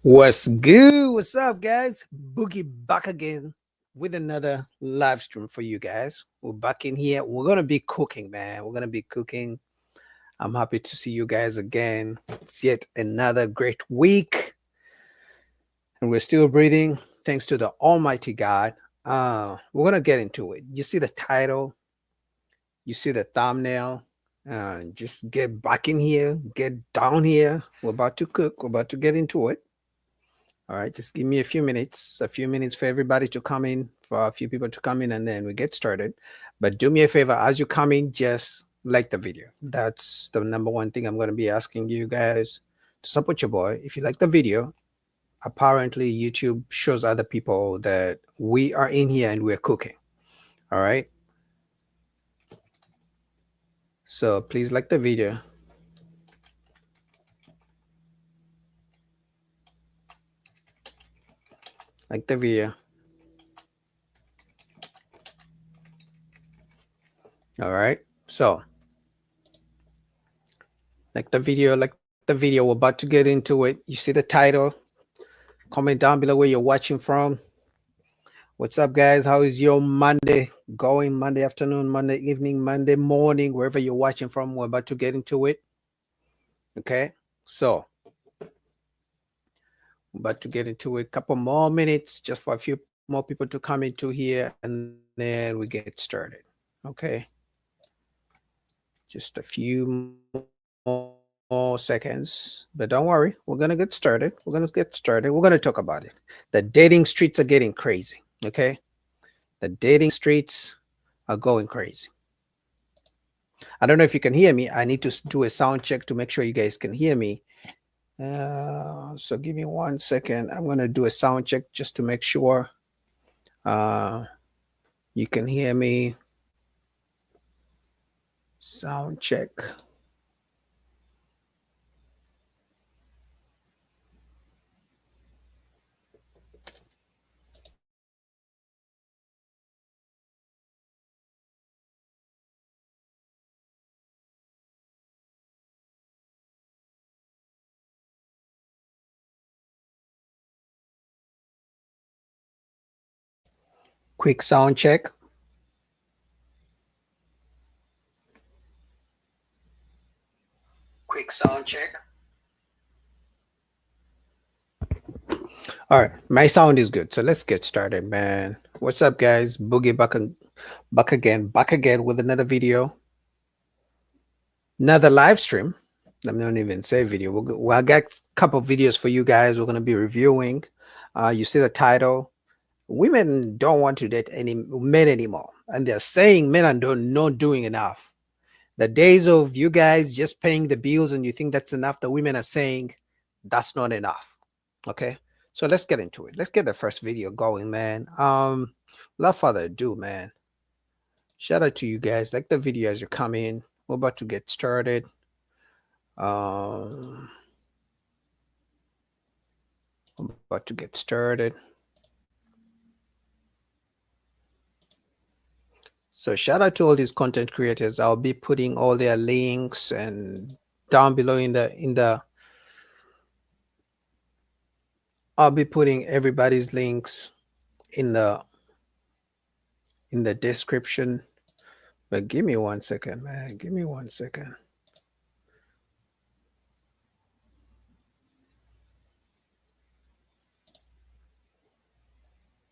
What's good? What's up, guys? Boogie back again with another live stream for you guys. We're back in here. We're gonna be cooking, man. We're gonna be cooking. I'm happy to see you guys again. It's yet another great week, and we're still breathing thanks to the Almighty God. We're gonna get into it. You see the title, you see the thumbnail. Just get back in here, get down here. We're about to cook. We're about to get into it. All right, just give me a few minutes for everybody to come in, for a few people to come in, and then we get started. But do me a favor, as you come in, just like the video. That's the number one thing I'm going to be asking you guys to support your boy. If you like the video, apparently YouTube shows other people that we are in here and we're cooking. All right. So please like the video. Like the video. All right. So like the video, like the video. We're about to get into it. You see the title. Comment down below where you're watching from. What's up, guys? How is your Monday going? Monday afternoon, Monday evening, Monday morning, wherever you're watching from. We're about to get into it. Okay. So we're about to get into a couple more minutes just for a few more people to come into here, and then we get started. Okay. Just a few more seconds. But don't worry, we're gonna get started. We're gonna talk about it. The dating streets are getting crazy. Okay. The dating streets are going crazy. I don't know if you can hear me. I need to do a sound check to make sure you guys can hear me. So give me 1 second. I'm gonna do a sound check just to make sure uh, you can hear me. Sound check. Quick sound check. Quick sound check. All right, my sound is good. So let's get started, man. What's up, guys? Boogie back again with another video, another live stream. I'm not even say video. I got a couple of videos for you guys. We're gonna be reviewing. You see the title. Women don't want to date any men anymore, and they're saying men are not doing enough. The days of you guys just paying the bills and you think that's enough, the women are saying that's not enough. Okay, so let's get into it. Let's get the first video going, man. Without further ado, man, shout out to you guys. Like the video as you come in. We're about to get started. I'm about to get started. So shout out to all these content creators. I'll be putting all their links and down below I'll be putting everybody's links in the description. But give me 1 second, man. Give me 1 second.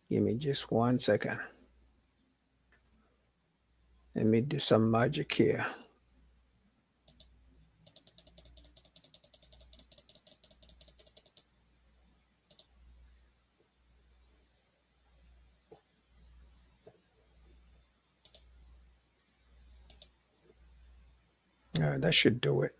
Give me just 1 second. Let me do some magic here. That should do it.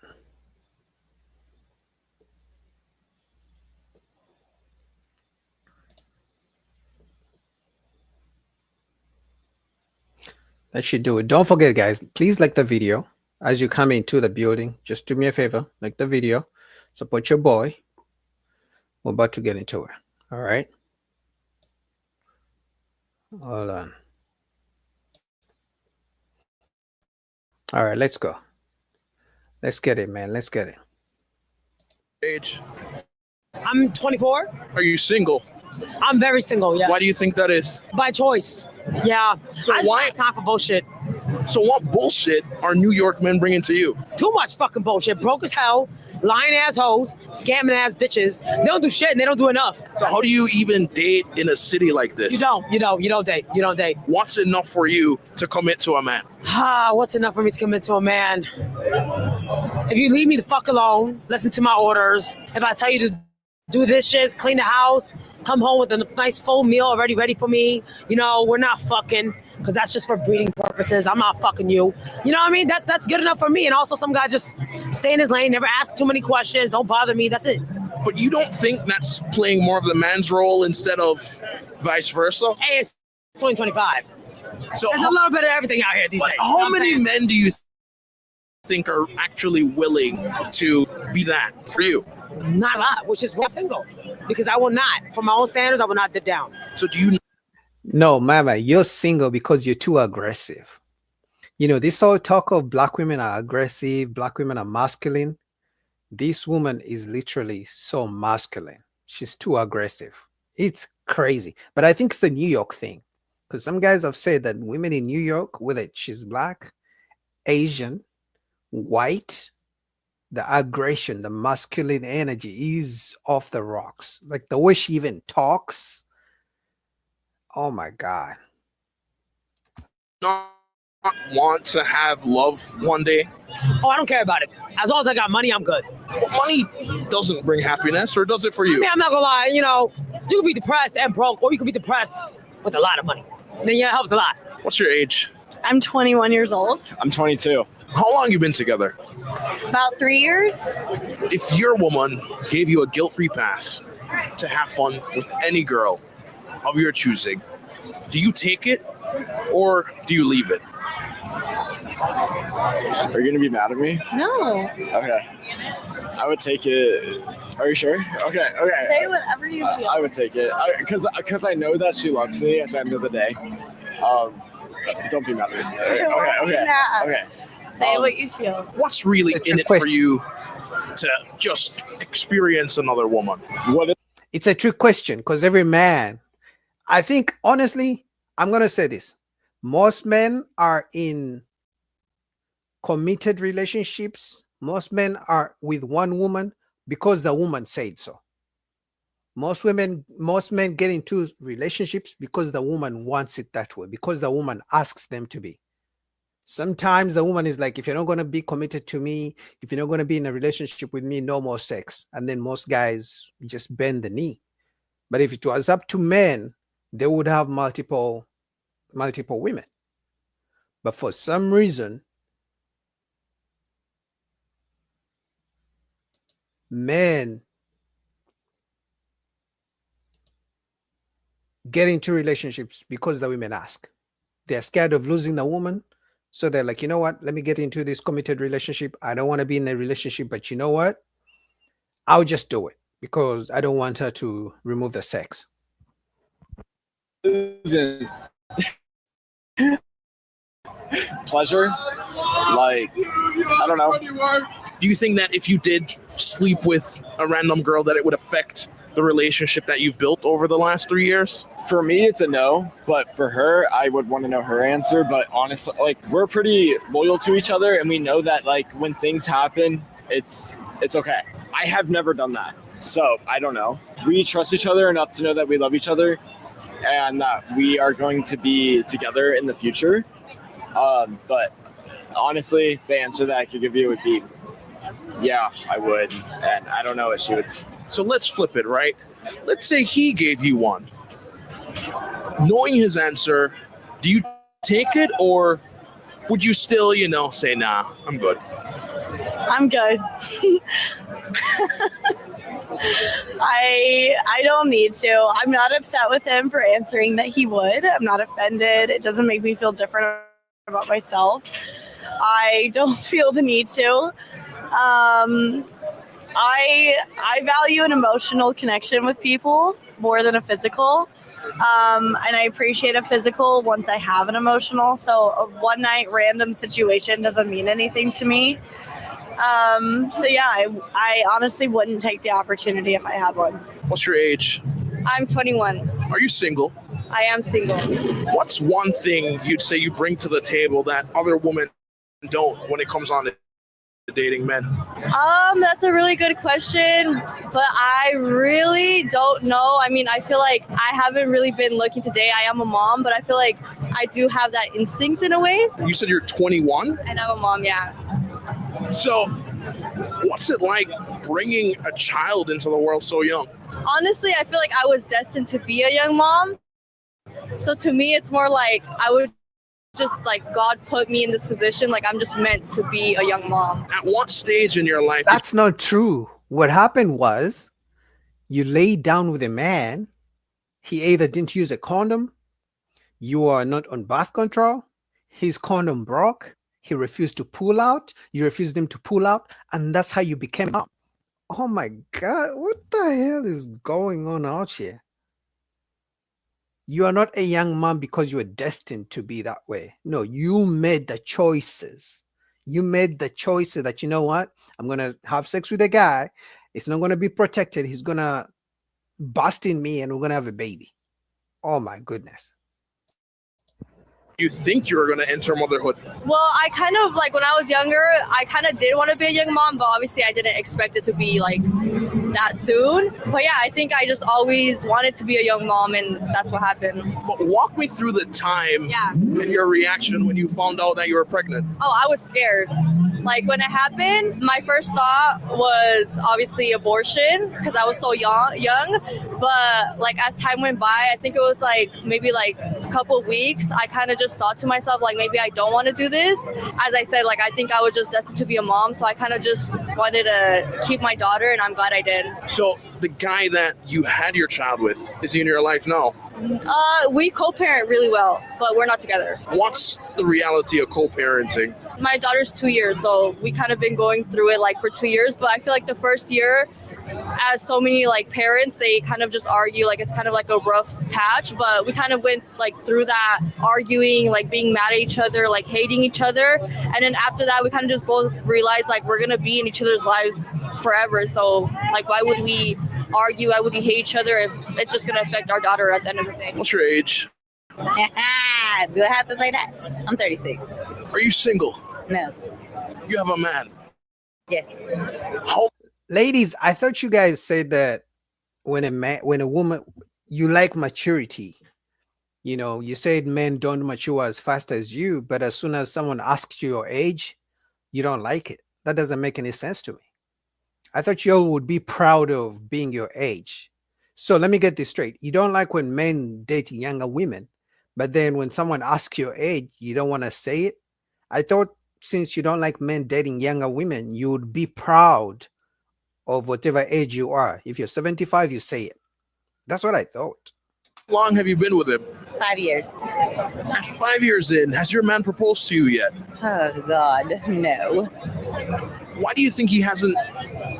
That should do it. Don't forget, guys, please like the video as you come into the building. Just do me a favor, like the video, support your boy. We're about to get into it. All right. Hold on. All right, let's go. Let's get it, man. Let's get it. Age. I'm 24. Are you single? I'm very single, yeah. Why do you think that is? By choice. Yeah. So I just why- have time for bullshit. So what bullshit are New York men bringing to you? Too much fucking bullshit. Broke as hell, lying ass hoes, scamming ass bitches. They don't do shit and they don't do enough. So how do you even date in a city like this? You don't date. You don't date. What's enough for you to commit to a man? What's enough for me to commit to a man? If you leave me the fuck alone, listen to my orders. If I tell you to do this shit, clean the house, come home with a nice full meal already ready for me, we're not fucking, because that's just for breeding purposes. I'm not fucking you. You know what I mean? That's good enough for me. And also some guy just stay in his lane, never ask too many questions, don't bother me, that's it. But you don't think that's playing more of the man's role instead of vice versa? Hey, it's 2025. So There's a little bit of everything out here these days. how many men do you think are actually willing to be that for you? Not a lot, which is why I'm single. Because I will not, for my own standards, I will not dip down. So do you? No, mama, you're single because you're too aggressive. This whole talk of black women are aggressive, black women are masculine. This woman is literally so masculine. She's too aggressive. It's crazy. But I think it's a New York thing. Because some guys have said that women in New York, whether she's black, Asian, white, the aggression, the masculine energy is off the rocks. Like the way she even talks. Oh my God. Not want to have love one day? Oh, I don't care about it. As long as I got money, I'm good. Money doesn't bring happiness, or does it for you? I mean, I'm not gonna lie, you can be depressed and broke, or you can be depressed with a lot of money. And then it helps a lot. What's your age? I'm 21 years old. I'm 22. How long you been together? About 3 years. If your woman gave you a guilt-free pass to have fun with any girl of your choosing, do you take it or do you leave it? Are you gonna be mad at me? No. Okay. I would take it. Are you sure? Okay. Say whatever you feel. I would take it because I know that she loves me at the end of the day. Don't be mad at me. Okay. Say what you feel. What's really in it for you to just experience another woman? It's a trick question because every man, I think, honestly, I'm going to say this. Most men are in committed relationships. Most men are with one woman because the woman said so. Most men get into relationships because the woman wants it that way, because the woman asks them to be. Sometimes the woman is like, if you're not going to be committed to me, if you're not going to be in a relationship with me, no more sex. And then most guys just bend the knee. But if it was up to men, they would have multiple women. But for some reason, men get into relationships because the women ask. They're scared of losing the woman. So they're like, you know what? Let me get into this committed relationship. I don't want to be in a relationship, but you know what? I'll just do it because I don't want her to remove the sex. Pleasure? Like, I don't know. Do you think that if you did sleep with a random girl that it would affect the relationship that you've built over the last 3 years? For me, it's a no, but for her, I would want to know her answer. But honestly, we're pretty loyal to each other, and we know that when things happen, it's okay. I have never done that, so I don't know. We trust each other enough to know that we love each other and that we are going to be together in the future. But honestly, the answer that I could give you would be, yeah, I would, and I don't know what she would say. So let's flip it, right? Let's say he gave you one. Knowing his answer, do you take it or would you still, say, nah, I'm good? I'm good. I don't need to. I'm not upset with him for answering that he would. I'm not offended. It doesn't make me feel different about myself. I don't feel the need to. I value an emotional connection with people more than a physical. And I appreciate a physical once I have an emotional. So a one night random situation doesn't mean anything to me. So yeah, I honestly wouldn't take the opportunity if I had one. What's your age? I'm 21. Are you single? I am single. What's one thing you'd say you bring to the table that other women don't when it comes on to dating men? That's a really good question, but I really don't know. I mean, I feel like I haven't really been looking today. I am a mom, but I feel like I do have that instinct in a way. You said you're 21? And I'm a mom, yeah. So, what's it like bringing a child into the world so young? Honestly, I feel like I was destined to be a young mom. So to me, it's more like I would just like God put me in this position. Like I'm just meant to be a young mom. At what stage in your life? That's not true. What happened was you laid down with a man. He either didn't use a condom, you are not on birth control, his condom broke, he refused to pull out, you refused him to pull out, and that's how you became a mom. Oh my God, what the hell is going on out here? You are not a young mom because you were destined to be that way. No, you made the choices. You made the choices that, you know what? I'm going to have sex with a guy. It's not going to be protected. He's going to bust in me and we're going to have a baby. Oh my goodness. You think you were going to enter motherhood? Well, I kind of like when I was younger, I kind of did want to be a young mom, but obviously I didn't expect it to be like that soon. But yeah, I think I just always wanted to be a young mom, and that's what happened. But walk me through the time and your reaction when you found out that you were pregnant. Oh, I was scared. Like when it happened, my first thought was obviously abortion because I was so young. But like as time went by, I think it was like maybe like a couple of weeks, I kind of just thought to myself, like maybe I don't want to do this. As I said, like I think I was just destined to be a mom, so I kind of just wanted to keep my daughter, and I'm glad I did. So the guy that you had your child with, is he in your life now? We co-parent really well, but we're not together. What's the reality of co-parenting? My daughter's 2 years, so we kind of been going through it like for 2 years, but I feel like the first year, as so many like parents, they kind of just argue, like it's kind of like a rough patch, but we kind of went like through that arguing, like being mad at each other, like hating each other, and then after that we kind of just both realized like we're gonna be in each other's lives forever, so like why would we argue, why would we hate each other if it's just gonna affect our daughter at the end of the day? What's your age? Do I have to say that? I'm 36. Are you single? No. You have a man? Yes. How? Ladies, I thought you guys said that when a woman, you like maturity. You know, you said men don't mature as fast as you, but as soon as someone asks you your age, you don't like it. That doesn't make any sense to me. I thought you all would be proud of being your age. So let me get this straight. You don't like when men date younger women, but then when someone asks your age, you don't want to say it. I thought since you don't like men dating younger women, you would be proud of whatever age you are. If you're 75, you say it. That's what I thought. How long have you been with him? 5 years. At 5 years in, has your man proposed to you yet? Oh, God, no. Why do you think he hasn't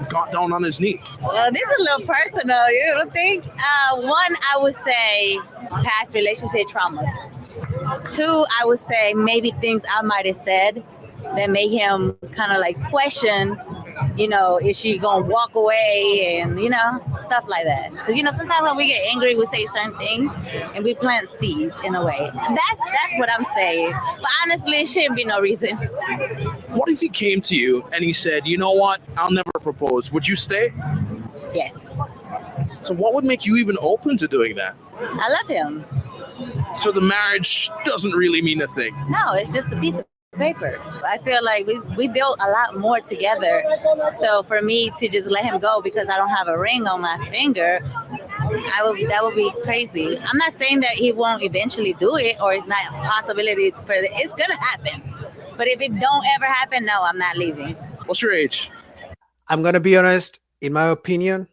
got down on his knee? Well, this is a little personal, you don't think? One, I would say past relationship traumas. Two, I would say maybe things I might have said that made him kind of like question, you know, is she gonna walk away and, you know, stuff like that. Because, you know, sometimes when we get angry, we say certain things and we plant seeds in a way. That's what I'm saying. But honestly, it shouldn't be no reason. What if he came to you and he said, you know what, I'll never propose. Would you stay? Yes. So what would make you even open to doing that? I love him. So the marriage doesn't really mean a thing. No, it's just a piece of paper. I feel like we built a lot more together. So for me to just let him go because I don't have a ring on my finger, that would be crazy. I'm not saying that he won't eventually do it or it's not a possibility for it. It's gonna happen. But if it don't ever happen, no, I'm not leaving. What's your age? I'm going to be honest. In my opinion,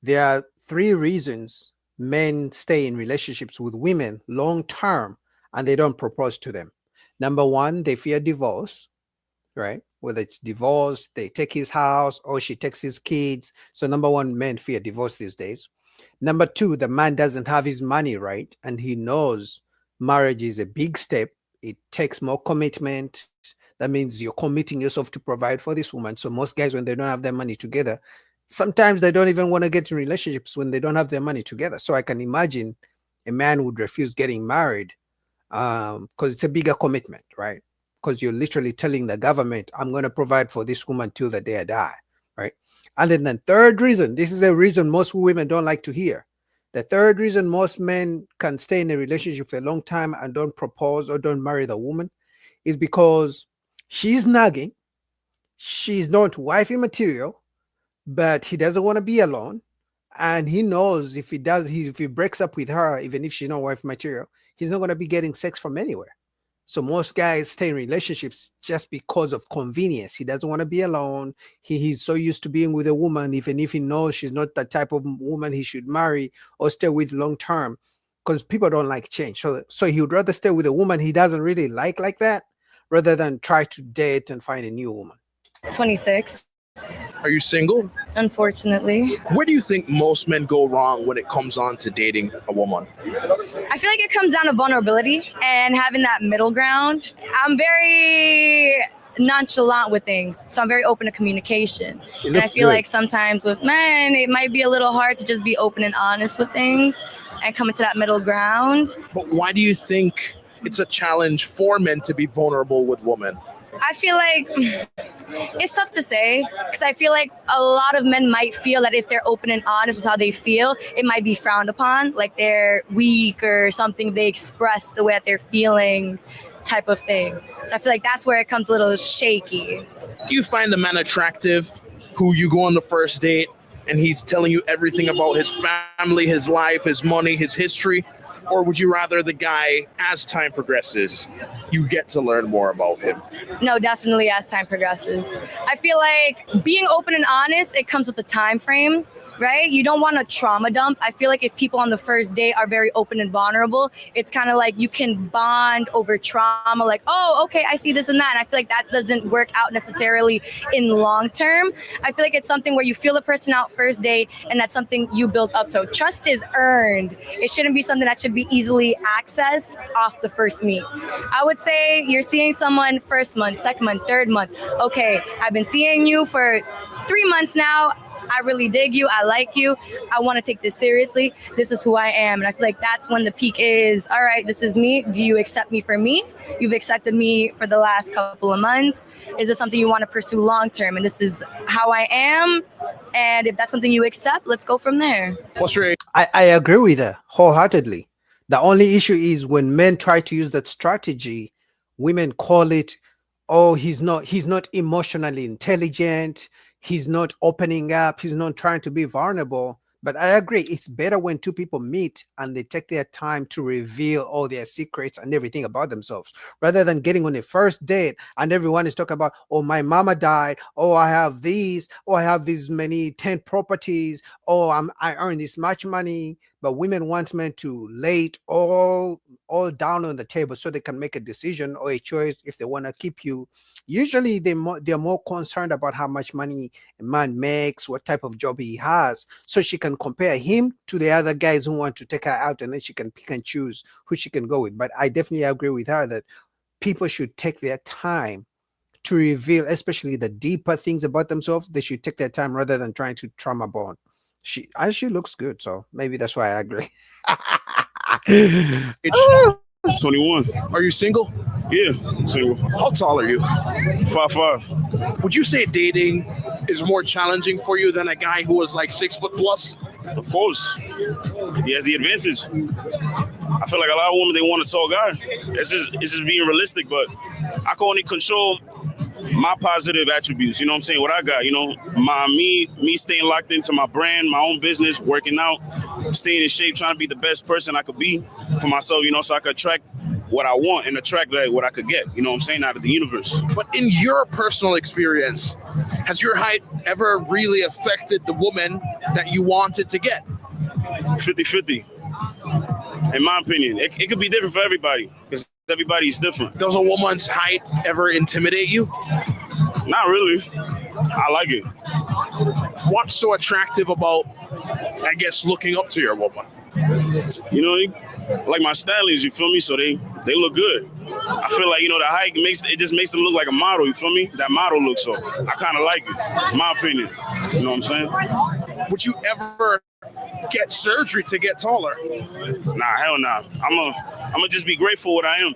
there are 3 reasons men stay in relationships with women long term and they don't propose to them. Number 1, they fear divorce, right? Whether it's divorce, they take his house or she takes his kids. So number 1, men fear divorce these days. Number 2, the man doesn't have his money right, and he knows marriage is a big step. It takes more commitment. That means you're committing yourself to provide for this woman. So most guys, when they don't have their money together, sometimes they don't even want to get in relationships when they don't have their money together. So I can imagine a man would refuse getting married because it's a bigger commitment, right? Because you're literally telling the government, I'm going to provide for this woman till the day I die, right? And then the third reason, this is the reason most women don't like to hear. The third reason most men can stay in a relationship for a long time and don't propose or don't marry the woman is because she's nagging, she's not wifey material, but he doesn't want to be alone. And he knows if he breaks up with her, even if she's not wife material, he's not going to be getting sex from anywhere. So most guys stay in relationships just because of convenience. He doesn't want to be alone. He's so used to being with a woman, even if he knows she's not the type of woman he should marry or stay with long term, because people don't like change. So he would rather stay with a woman he doesn't really like that, rather than try to date and find a new woman. 26. Are you single? Unfortunately. Where do you think most men go wrong when it comes on to dating a woman? I feel like it comes down to vulnerability and having that middle ground. I'm very nonchalant with things, so I'm very open to communication. And I feel like sometimes with men, it might be a little hard to just be open and honest with things and come into that middle ground. But why do you think it's a challenge for men to be vulnerable with women? I feel like it's tough to say because I feel like a lot of men might feel that if they're open and honest with how they feel, it might be frowned upon, like they're weak or something, they express the way that they're feeling type of thing. So I feel like that's where it comes a little shaky. Do you find the man attractive who you go on the first date and he's telling you everything about his family, his life, his money, his history? Or would you rather the guy, as time progresses, you get to learn more about him? No, definitely as time progresses. I feel like being open and honest, it comes with a time frame, right? You don't want to trauma dump. I feel like if people on the first date are very open and vulnerable, it's kind of like you can bond over trauma, like, oh, okay, I see this and that. And I feel like that doesn't work out necessarily in long term. I feel like it's something where you feel the person out first date and that's something you build up. So trust is earned. It shouldn't be something that should be easily accessed off the first meet. I would say you're seeing someone first month, second month, third month. Okay, I've been seeing you for 3 months now. I really dig you. I like you. I want to take this seriously. This is who I am. And I feel like that's when the peak is, all right, this is me. Do you accept me for me? You've accepted me for the last couple of months. Is this something you want to pursue long term? And this is how I am. And if that's something you accept, let's go from there. What's your age? I agree with her wholeheartedly. The only issue is when men try to use that strategy, women call it, oh, he's not emotionally intelligent. He's not opening up. He's not trying to be vulnerable. But I agree. It's better when two people meet and they take their time to reveal all their secrets and everything about themselves, rather than getting on a first date and everyone is talking about, oh, my mama died. Oh, I have these. Oh, I have these many 10 properties. Oh, I earn this much money. But women want men to lay it all down on the table so they can make a decision or a choice if they want to keep you. Usually they're more concerned about how much money a man makes, what type of job he has, so she can compare him to the other guys who want to take her out, and then she can pick and choose who she can go with. But I definitely agree with her that people should take their time to reveal, especially the deeper things about themselves. They should take their time rather than trying to trauma bond. She looks good, so maybe that's why I agree. It's 21. Are you single? Yeah, single. How tall are you? 5'5". Would you say dating is more challenging for you than a guy who was like 6 foot plus? Of course. He has the advantage. I feel like a lot of women, they want a tall guy. It's just being realistic, but I can only control my positive attributes, you know what I'm saying? What I got, you know, me staying locked into my brand, my own business, working out, staying in shape, trying to be the best person I could be for myself, you know, so I could attract what I want and attract what I could get, you know what I'm saying, out of the universe. But in your personal experience, has your height ever really affected the woman that you wanted to get? 50-50. In my opinion, it could be different for everybody because everybody's different. Does a woman's height ever intimidate you? Not really. I like it. What's so attractive about, I guess, looking up to your woman? You know, like my stylists, you feel me? So they look good. I feel like the height just makes them look like a model. You feel me? That model look. So I kind of like it. My opinion. You know what I'm saying? Would you ever get surgery to get taller? Nah, hell nah. I'm gonna just be grateful what I am.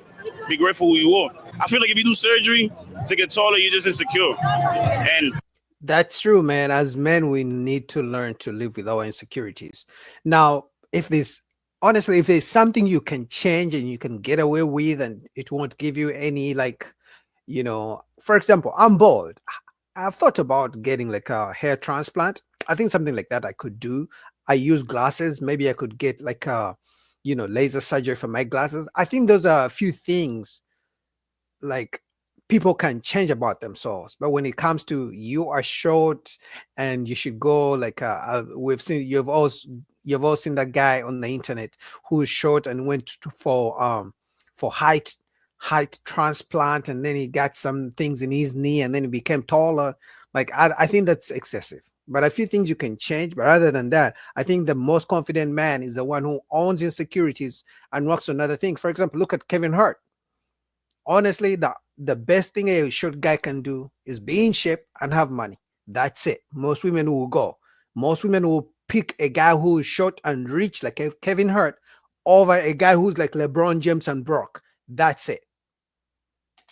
Be grateful who you are. I feel like if you do surgery to get taller, you're just insecure. And That's true, man. As men, we need to learn to live with our insecurities. Now, if there's something you can change and you can get away with, and it won't give you any, like, for example, I'm bald. I've thought about getting like a hair transplant. I think something like that I could do. I use glasses. Maybe I could get like laser surgery for my glasses. I think those are a few things like people can change about themselves, but when it comes to you are short and you should go like you've all seen that guy on the internet who is short and went for height transplant, and then he got some things in his knee and then he became taller. Like I think that's excessive, but a few things you can change. But other than that, I think the most confident man is the one who owns insecurities and works on other things. For example, look at Kevin Hart. Honestly, the best thing a short guy can do is be in shape and have money. That's it. Most women will go. Most women will pick a guy who is short and rich like Kevin Hart over a guy who's like LeBron James and Brock. That's it.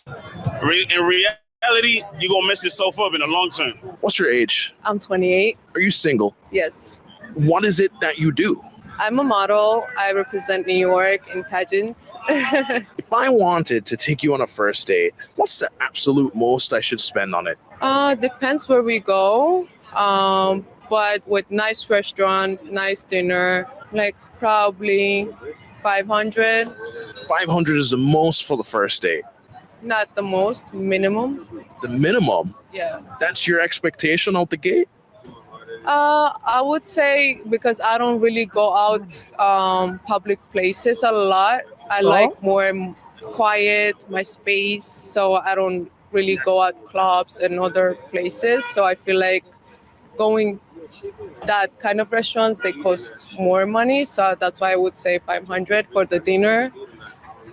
in reality, you're gonna mess yourself up in the long term. What's your age? I'm 28. Are you single? Yes. What is it that you do? I'm a model. I represent New York in pageant. If I wanted to take you on a first date, what's the absolute most I should spend on it? Depends where we go. But with nice restaurant, nice dinner, like probably 500. 500 is the most for the first date. Not the most, minimum. The minimum? Yeah. That's your expectation out the gate? I would say because I don't really go out public places a lot. I like more quiet, my space. So I don't really go out clubs and other places. So I feel like going that kind of restaurants, they cost more money. So that's why I would say 500 for the dinner.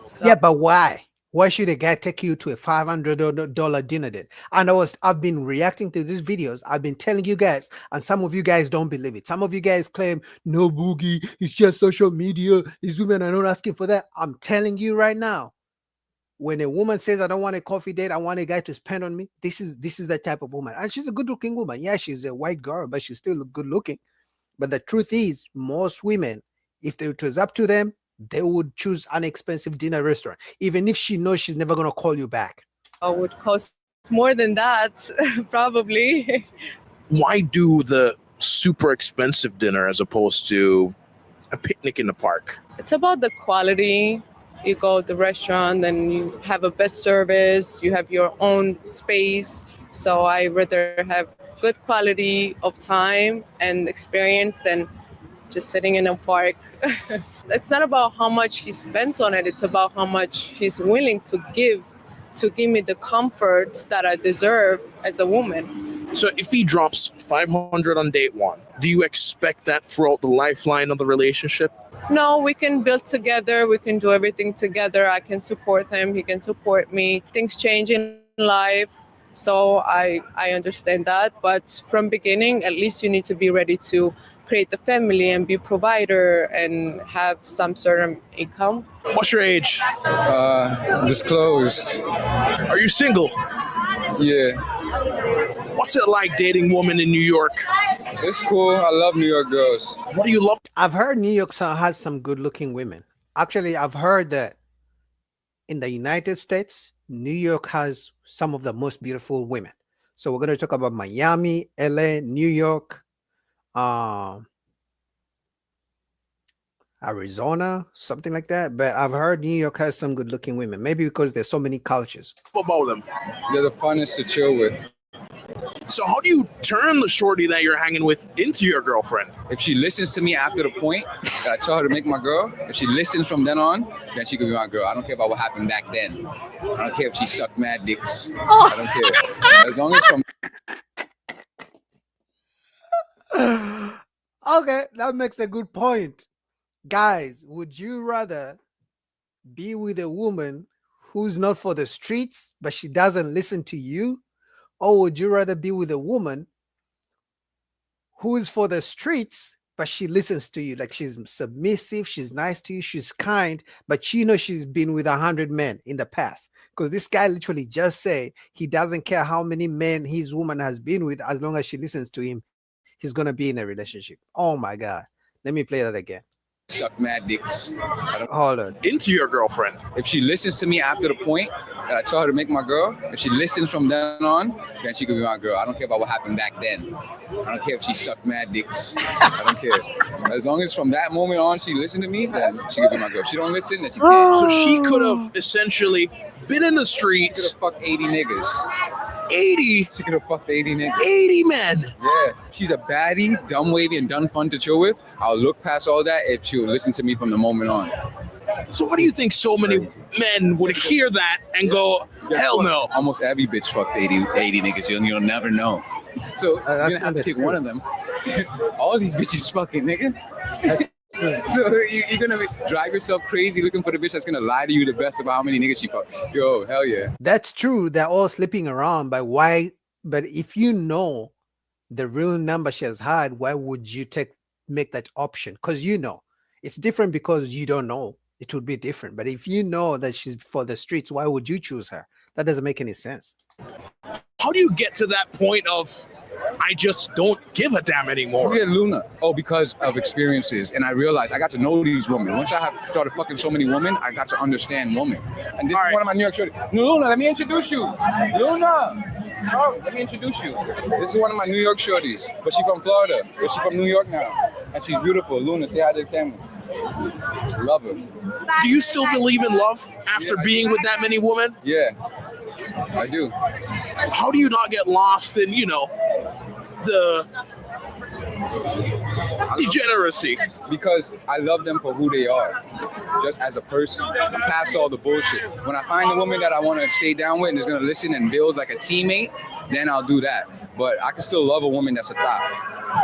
So, Yeah, but why? Why should a guy take you to a $500 dinner date? And I've been reacting to these videos. I've been telling you guys, and some of you guys don't believe it. Some of you guys claim, no, Boogie, it's just social media. These women are not asking for that. I'm telling you right now, when a woman says, I don't want a coffee date, I want a guy to spend on me, this is the type of woman. And she's a good-looking woman. Yeah, she's a white girl, but she's still good-looking. But the truth is, most women, if it was up to them, they would choose an expensive dinner restaurant, even if she knows she's never going to call you back. it would cost more than that, probably. Why do the super expensive dinner as opposed to a picnic in the park? It's about the quality. You go to the restaurant and you have a best service, you have your own space. So I rather have good quality of time and experience than just sitting in a park. It's not about how much he spends on it. It's about how much he's willing to give me the comfort that I deserve as a woman. So if he drops 500 on date one, do you expect that throughout the lifeline of the relationship? No, we can build together. We can do everything together. I can support him. He can support me. Things change in life. So I understand that. But from beginning, at least you need to be ready to create the family and be a provider and have some certain income. What's your age? Disclosed. Are you single? Yeah. What's it like dating women in New York? It's cool. I love New York girls. What do you love? I've heard New York has some good-looking women. Actually, I've heard that in the United States, New York has some of the most beautiful women. So we're going to talk about Miami, LA, New York, Arizona, something like that. But I've heard New York has some good-looking women. Maybe because there's so many cultures. What about them? They're the funnest to chill with. So how do you turn the shorty that you're hanging with into your girlfriend? If she listens to me after the point that I tell her to make my girl, if she listens from then on, then she could be my girl. I don't care about what happened back then. I don't care if she sucked mad dicks. I don't care. As long as from... Okay, that makes a good point. Guys, would you rather be with a woman who's not for the streets, but she doesn't listen to you? Or would you rather be with a woman who is for the streets, but she listens to you? Like she's submissive, she's nice to you, she's kind, but you know she's been with 100 men in the past. Because this guy literally just said he doesn't care how many men his woman has been with, as long as she listens to him, he's gonna be in a relationship. Oh my God. Let me play that again. Suck mad dicks. Hold on. Into your girlfriend. If she listens to me after the point that I told her to make my girl, if she listens from then on, then she could be my girl. I don't care about what happened back then. I don't care if she sucked mad dicks. I don't care. As long as from that moment on she listened to me, then she could be my girl. If she don't listen, then she can't. So she could have essentially been in the She streets. could have fucked 80 niggas. 80. She could have fucked 80 niggas. 80 men. Yeah, she's a baddie, dumb wavy, and done fun to chill with. I'll look past all that if she would listen to me from the moment on. So why do you think so many men would hear that and go, hell no? Almost every bitch fucked 80 niggas. You'll never know. So you're gonna have to pick one of them. All these bitches fucking, nigga. So you're gonna drive yourself crazy looking for the bitch that's gonna lie to you the best about how many niggas she fucked. Yo, hell yeah. That's true. They're all sleeping around, but why? But if you know the real number she has had, why would you make that option? Because you know it's different because you don't know. It would be different. But if you know that she's for the streets, why would you choose her? That doesn't make any sense. How do you get to that point of, I just don't give a damn anymore? Yeah, Luna. Oh, because of experiences. And I realized I got to know these women. Once I have started fucking so many women, I got to understand women. And this is one of my New York shorties. Luna, let me introduce you. Luna. Oh, let me introduce you. This is one of my New York shorties. But she's from Florida. But she's from New York now. And she's beautiful. Luna, say hi to the camera. Love her. Do you still believe in love after being with that many women? Yeah, I do. How do you not get lost in, the degeneracy? Because I love them for who they are, just as a person. Past all the bullshit. When I find a woman that I want to stay down with and is going to listen and build like a teammate, then I'll do that. But I can still love a woman that's a thot.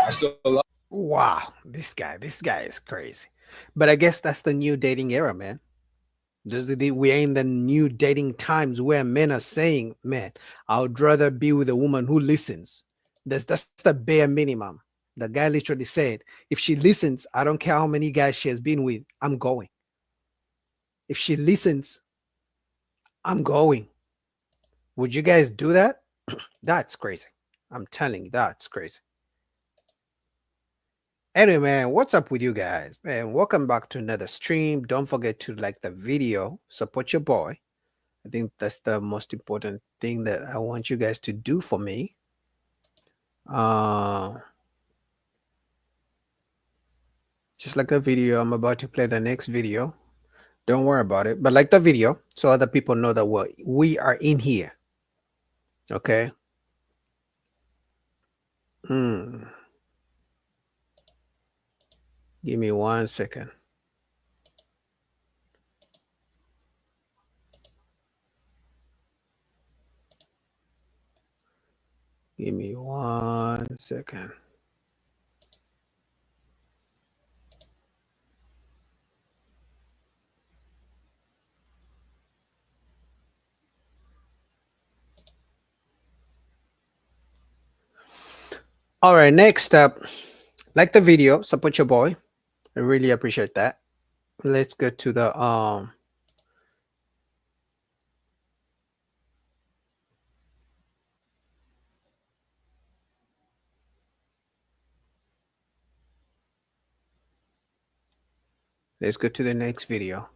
I still love. Wow, this guy is crazy. But I guess that's the new dating era, man. We're in the new dating times where men are saying, man, I would rather be with a woman who listens. That's the bare minimum. The guy literally said, if she listens, I don't care how many guys she has been with, I'm going. If she listens, I'm going. Would you guys do that? That's crazy. I'm telling you, that's crazy. Anyway, man, what's up with you guys? Man, welcome back to another stream. Don't forget to like the video, support your boy. I think that's the most important thing that I want you guys to do for me. Just like the video, I'm about to play the next video. Don't worry about it, but like the video so other people know that we are in here. Okay. Give me 1 second. Give me 1 second. All right, next up, like the video, support your boy. I really appreciate that. Let's go to the let's go to the next video.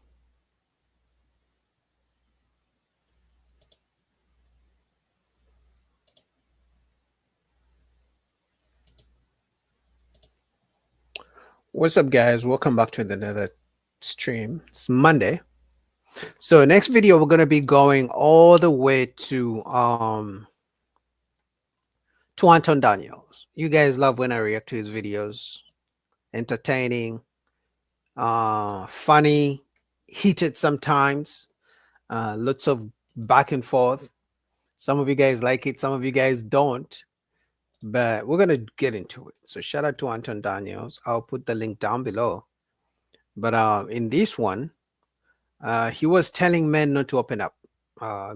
What's up, guys? Welcome back to another stream. It's Monday. So next video, we're gonna be going all the way to Anton Daniels. You guys love when I react to his videos. Entertaining, funny, heated sometimes, lots of back and forth. Some of you guys like it, some of you guys don't. But we're gonna get into it. So shout out to Anton Daniels. I'll put the link down below. But in this one, he was telling men not to open up. uh,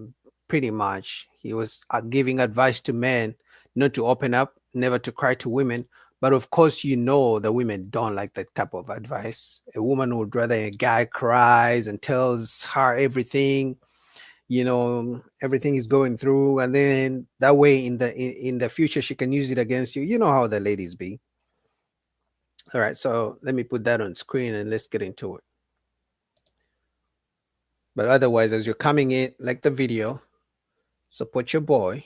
pretty much he was giving advice to men not to open up, never to cry to women. But of course, you know the women don't like that type of advice. A woman would rather a guy cries and tells her everything, everything is going through, and then that way in the future she can use it against you. You know how the ladies be. All right, so let me put that on screen and let's get into it. But otherwise, as you're coming in, like the video, support your boy.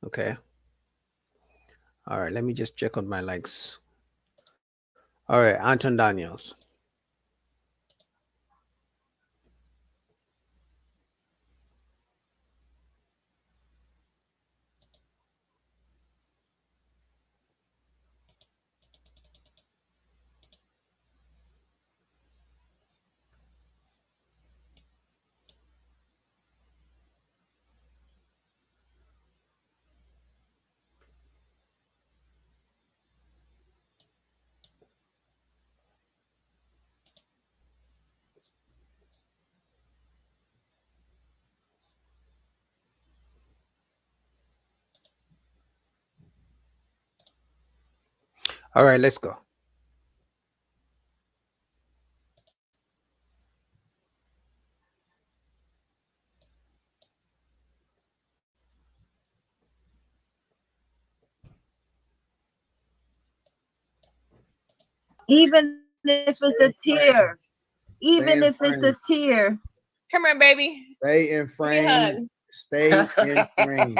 Okay. All right, let me just check on my likes. All right, Anton Daniels. All right, let's go. Even if it's a tear, even if it's a tear. Come here, baby. Stay in frame. Stay in frame.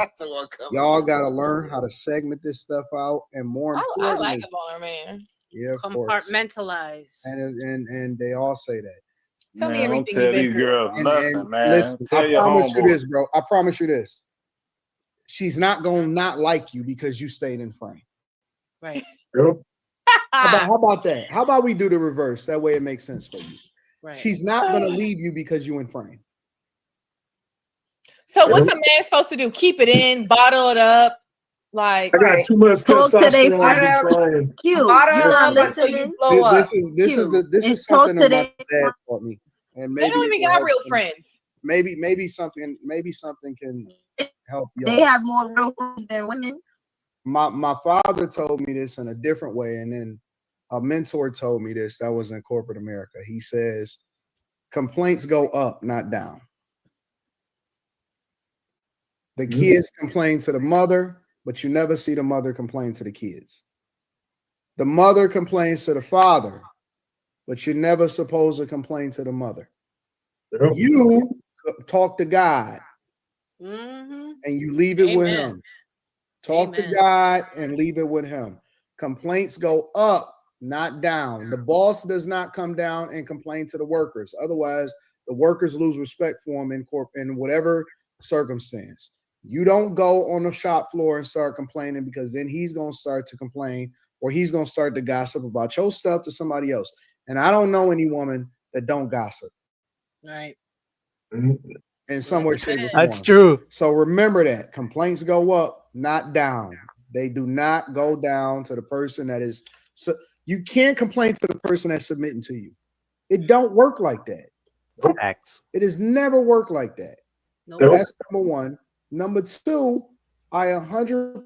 Y'all gotta learn how to segment this stuff out, and more I importantly, like a baller man. yeah, of course. Compartmentalize. And they all say that. Tell me Man, don't everything tell you've been these through. girls nothing, man. Listen, Tell I your promise you homeboy. this, bro. I promise you this. She's not gonna not like you because you stayed in frame. Right. How about that? How about we do the reverse? That way it makes sense for you. Right. She's not gonna leave you because you in frame. So what's a man supposed to do? Keep it in, bottle it up, like I got too much Talk to they testosterone. Q. Bottle up Listen, until you blow up. This is talk something to that my they. dad taught me, and they maybe don't it even will got help real some- friends. Maybe something can help y'all. They have more real friends than women. My father told me this in a different way, and then a mentor told me this that was in corporate America. He says complaints go up, not down. The kids complain to the mother, but you never see the mother complain to the kids. The mother complains to the father, but you're never supposed to complain to the mother. You talk to God and you leave it with him. Talk to God and leave it with him. Complaints go up, not down. The boss does not come down and complain to the workers. Otherwise, the workers lose respect for him in whatever circumstance. You don't go on the shop floor and start complaining, because then he's going to start to complain, or he's going to start to gossip about your stuff to somebody else. And I don't know any woman that don't gossip. Right. In some way, shape, or form. That's true. So remember that complaints go up, not down. They do not go down to the person that is. So you can't complain to the person that's submitting to you. It don't work like that. Facts. It has never worked like that. Nope. That's number one. Number two, I 100%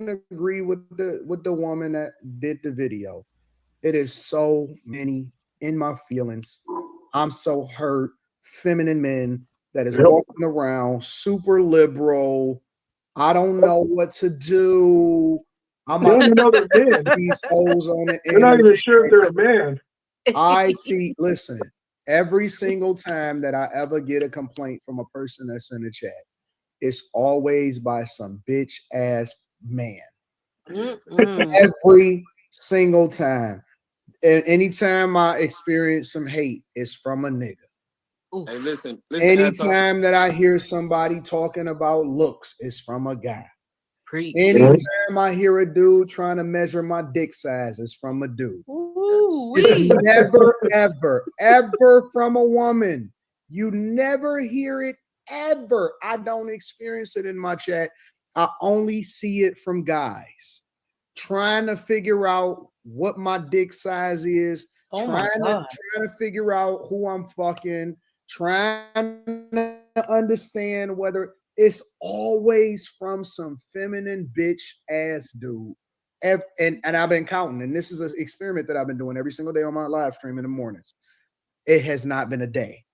agree with the woman that did the video. It is so many in my feelings. I'm so hurt. Feminine men that is walking around super liberal. I don't know what to do. I'm They don't even know they're men. these hoes on the They're not even internet. sure if they're a man. I see, listen, every single time that I ever get a complaint from a person that's in the chat, it's always by some bitch ass man. Every single time. And anytime I experience some hate, it's from a nigga. Hey, listen. Anytime that I hear somebody talking about looks, it's from a guy. Preach. Anytime I hear a dude trying to measure my dick size, it's from a dude. It's never, ever from a woman. You never hear it ever. I don't experience it in my chat. I only see it from guys trying to figure out what my dick size is Oh my God. trying to figure out who I'm fucking, trying to understand whether it's always from some feminine bitch ass dude. And I've been counting, and this is an experiment that I've been doing every single day on my live stream in the mornings. It has not been a day.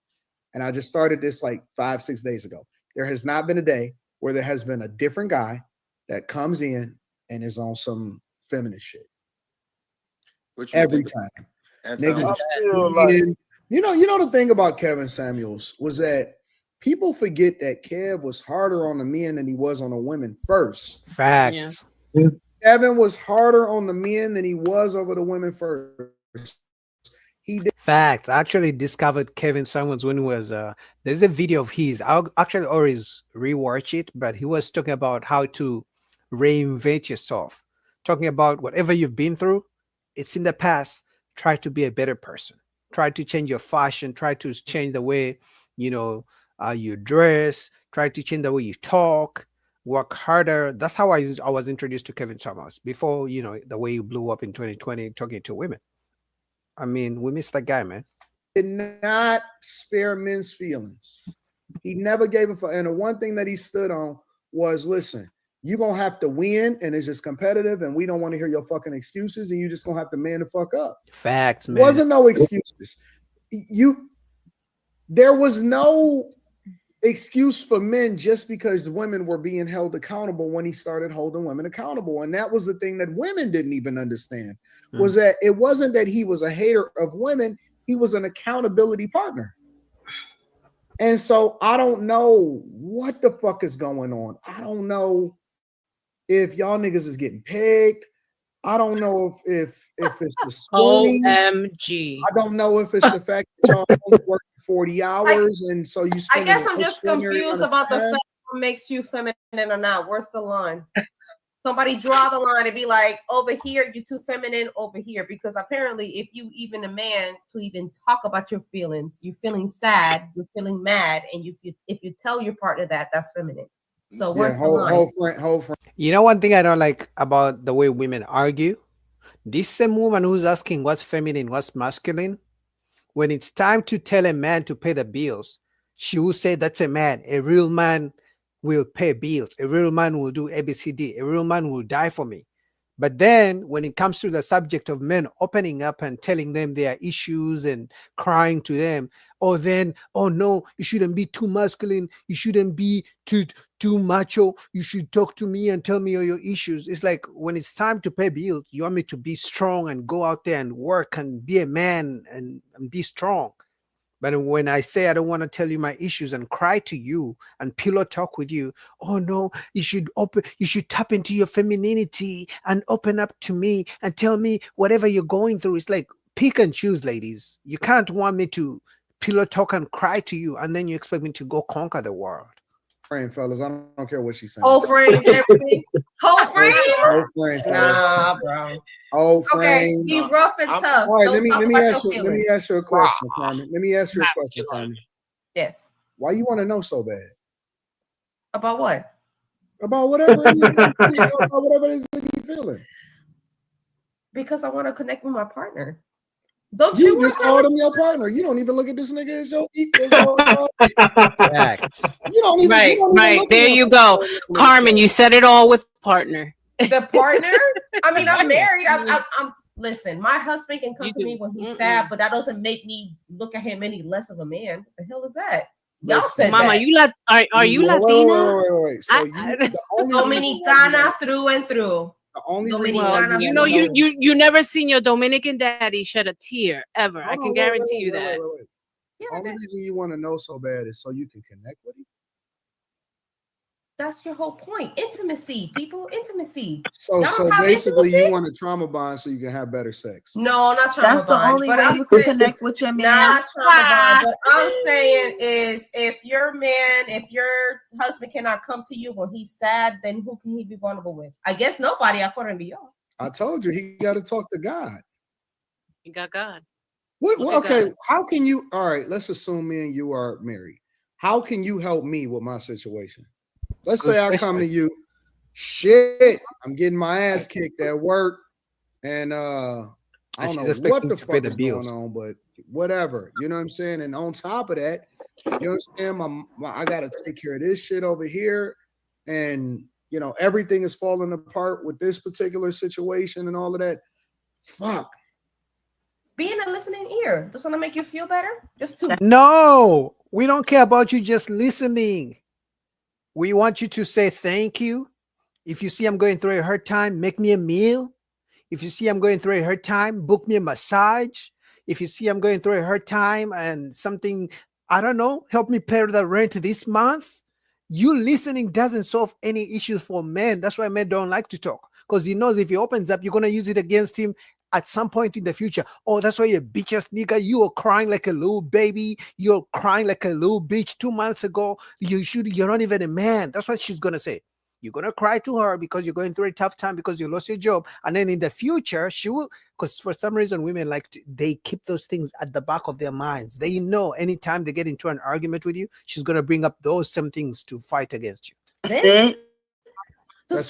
And I just started this like 5-6 days ago. There has not been a day where there has been a different guy that comes in and is on some feminist shit. Every time. Niggas, you know the thing about Kevin Samuels was that people forget that Kev was harder on the men than he was on the women first. Facts. Kevin was harder on the men than he was over the women first. He did. Facts. I actually discovered Kevin Samuels when he was there's a video of his. I'll actually always rewatch it, but he was talking about how to reinvent yourself. Talking about whatever you've been through, it's in the past. Try to be a better person. Try to change your fashion. Try to change the way you dress. Try to change the way you talk. Work harder. That's how I was introduced to Kevin Samuels before the way you blew up in 2020 talking to women. I mean, we miss that guy, man. Did not spare men's feelings. He never gave a fuck. And the one thing that he stood on was, listen, you're going to have to win, and it's just competitive, and we don't want to hear your fucking excuses, and you just going to have to man the fuck up. Facts, man. Wasn't no excuses. There was no excuse for men just because women were being held accountable when he started holding women accountable. And that was the thing that women didn't even understand, was that it wasn't that he was a hater of women, he was an accountability partner. And so I don't know what the fuck is going on. I don't know if y'all niggas is getting pegged. I don't know if it's the schooling. OMG. I don't know if it's the fact that y'all only work 40 hours and so you I guess I'm just confused about the fact what makes you feminine or not. Where's the line? Somebody draw the line and be like, over here, you're too feminine, over here. Because apparently, if you even a man to even talk about your feelings, you're feeling sad, you're feeling mad, and if you tell your partner that, that's feminine. So where's the line? Whole friend. You know one thing I don't like about the way women argue? This same woman who's asking what's feminine, what's masculine, when it's time to tell a man to pay the bills, she will say that's a man. A real man will pay bills. A real man will do ABCD. A real man will die for me. But then when it comes to the subject of men opening up and telling them their issues and crying to them, oh no, you shouldn't be too masculine. You shouldn't be too macho. You should talk to me and tell me all your issues. It's like when it's time to pay bills, you want me to be strong and go out there and work and be a man and be strong. But when I say I don't want to tell you my issues and cry to you and pillow talk with you, oh no, you should tap into your femininity and open up to me and tell me whatever you're going through. It's like pick and choose, ladies. You can't want me to pillow talk and cry to you and then you expect me to go conquer the world. Frame, fellas, I don't care what she's saying. Whole frame, everything. Whole frame? Whole frame, fellas. Nah, bro. Whole frame. Okay, be rough and tough. All right, Don't let me ask you a question, Wow. Carmen. Let me ask you a question, Carmen. Yes. Why you want to know so bad? About what? About whatever it is, about whatever it is that you're feeling. Because I want to connect with my partner. Don't you just called him your partner? You don't even look at this nigga as your equal. You don't even. Right, you don't even right. look There at you him. go. Carmen, you said it all with partner. The partner? I mean, I'm married. I'm listen, my husband can come to me when he's sad, but that doesn't make me look at him any less of a man. What the hell is that? Y'all said Mama, that. are you Latina? Wait. So the only Dominicana through and through. The only Well, you never seen your Dominican daddy shed a tear ever. I can guarantee you that. The only reason you want to know so bad is so you can connect with him. That's your whole point. Intimacy, people, intimacy. So basically you want a trauma bond so you can have better sex. No, not trauma That's the bond. only But way I'm you can saying, connect with your man. not trauma bond. What I'm saying is if your husband cannot come to you when he's sad, then who can he be vulnerable with? I guess nobody, according to y'all. I told you he got to talk to God. You got God. Okay, how can you? All right, let's assume me and you are married. How can you help me with my situation? Let's say I come to you, shit, I'm getting my ass kicked at work, and I don't she's know what expecting the to pay fuck the is going bills. on, but whatever. You know what I'm saying? And on top of that, you understand, I got to take care of this shit over here, and everything is falling apart with this particular situation and all of that. Fuck. Being a listening ear, doesn't that make you feel better? Just to No, we don't care about you just listening. We want you to say thank you. If you see I'm going through a hard time, make me a meal. If you see I'm going through a hard time, book me a massage. If you see I'm going through a hard time and something, I don't know, help me pay the rent this month. You listening doesn't solve any issues for men. That's why men don't like to talk, because he knows if he opens up, you're going to use it against him at some point in the future. Oh, that's why you bitch ass nigga. You were crying like a little baby. You're crying like a little bitch 2 months ago. You're not even a man. That's what she's going to say. You're going to cry to her because you're going through a tough time because you lost your job. And then in the future, she will, because for some reason, women they keep those things at the back of their minds. They know anytime they get into an argument with you, she's going to bring up those same things to fight against you. That's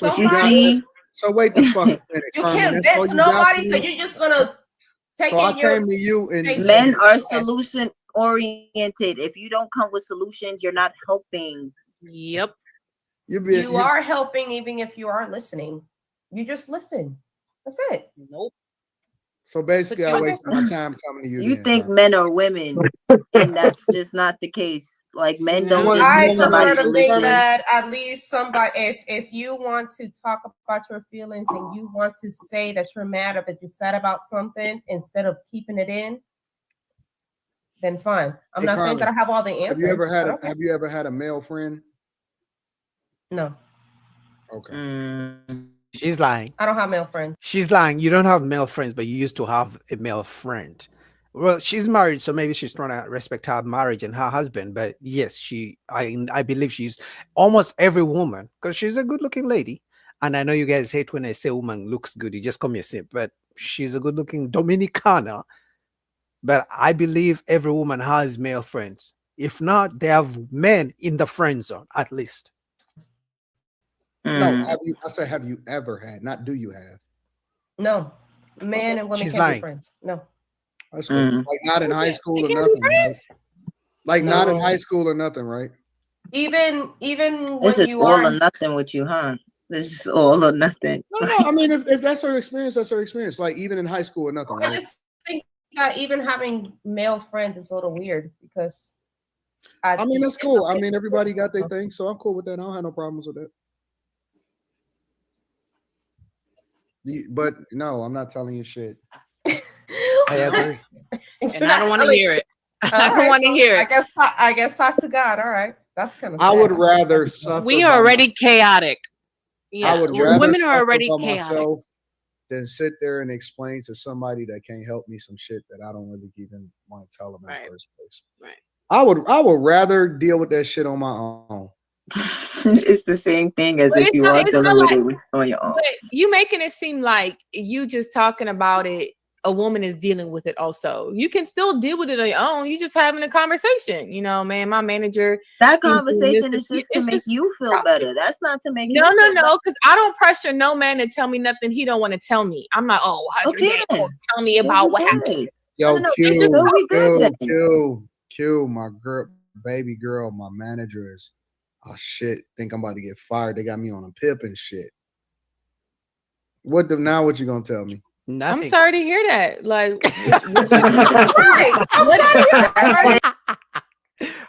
what you got. So wait the fuck a minute, you Carmen. can't That's vent all to you got nobody, for so me? you're just gonna take So I in your. came to you and Men are solution oriented. If you don't come with solutions, you're not helping. Yep. You are helping even if you aren't listening. You just listen. That's it. Nope. So basically, I wasted my time coming to you. You then, think Carmen. men are women, and that's just not the case. Like men don't just I need somebody prefer to to think listen. that at least somebody, if you want to talk about your feelings and you want to say that you're mad or that you're sad about something instead of keeping it in, then fine. I'm Hey, not saying that I Carmen, have all the answers. Have you ever had but a okay. Have you ever had a male friend? No. Okay. She's lying. I don't have male friends. She's lying. You don't have male friends, but you used to have a male friend. Well, she's married, so maybe she's trying to respect her marriage and her husband. But yes, I believe she's almost every woman, because she's a good-looking lady. And I know you guys hate when I say woman looks good. You just call me a simp, but she's a good-looking Dominicana. But I believe every woman has male friends. If not, they have men in the friend zone at least. No, I said, have you ever had? Not do you have? No. Man and women She's can't lying. be friends. No. That's cool. Like not in high school or can't be nothing, right? friends? Like not in No. high school or nothing, right? Even This when is you all are or nothing with you, huh? This is all or nothing. No. I mean, if that's her experience, that's her experience. Like even in high school or nothing, I right? just think that even having male friends is a little weird because I mean, that's cool. I mean, everybody got their thing, so I'm cool with that. I don't have no problems with that. But no, I'm not telling you shit. I agree. And I don't want to hear it. I don't want to hear it. I guess talk to God. All right. That's kind of I would rather suffer. We are already chaotic. I Yes, would rather women are suffer already by chaotic. myself than sit there and explain to somebody that can't help me some shit that I don't really even want to tell them in the first place. Right. I would rather deal with that shit on my own. It's the same thing as But if it's you not- are it's dealing not with like- it on your own. But you making it seem like you just talking about it. A woman is dealing with it also. You can still deal with it on your own. You just having a conversation. You know, man, my manager. That he's doing conversation this. is just to It's make you feel talking. better. That's not to make No, you feel better. because I don't pressure no man to tell me nothing he don't want to tell me. I'm not, oh, how's your day? Oh, tell me about what happened. Yo, No, Q, just tell me good. Q, my girl, baby girl, my manager is, oh shit, think I'm about to get fired. They got me on a pip and shit. What you gonna tell me? I'm sorry to hear that. Like,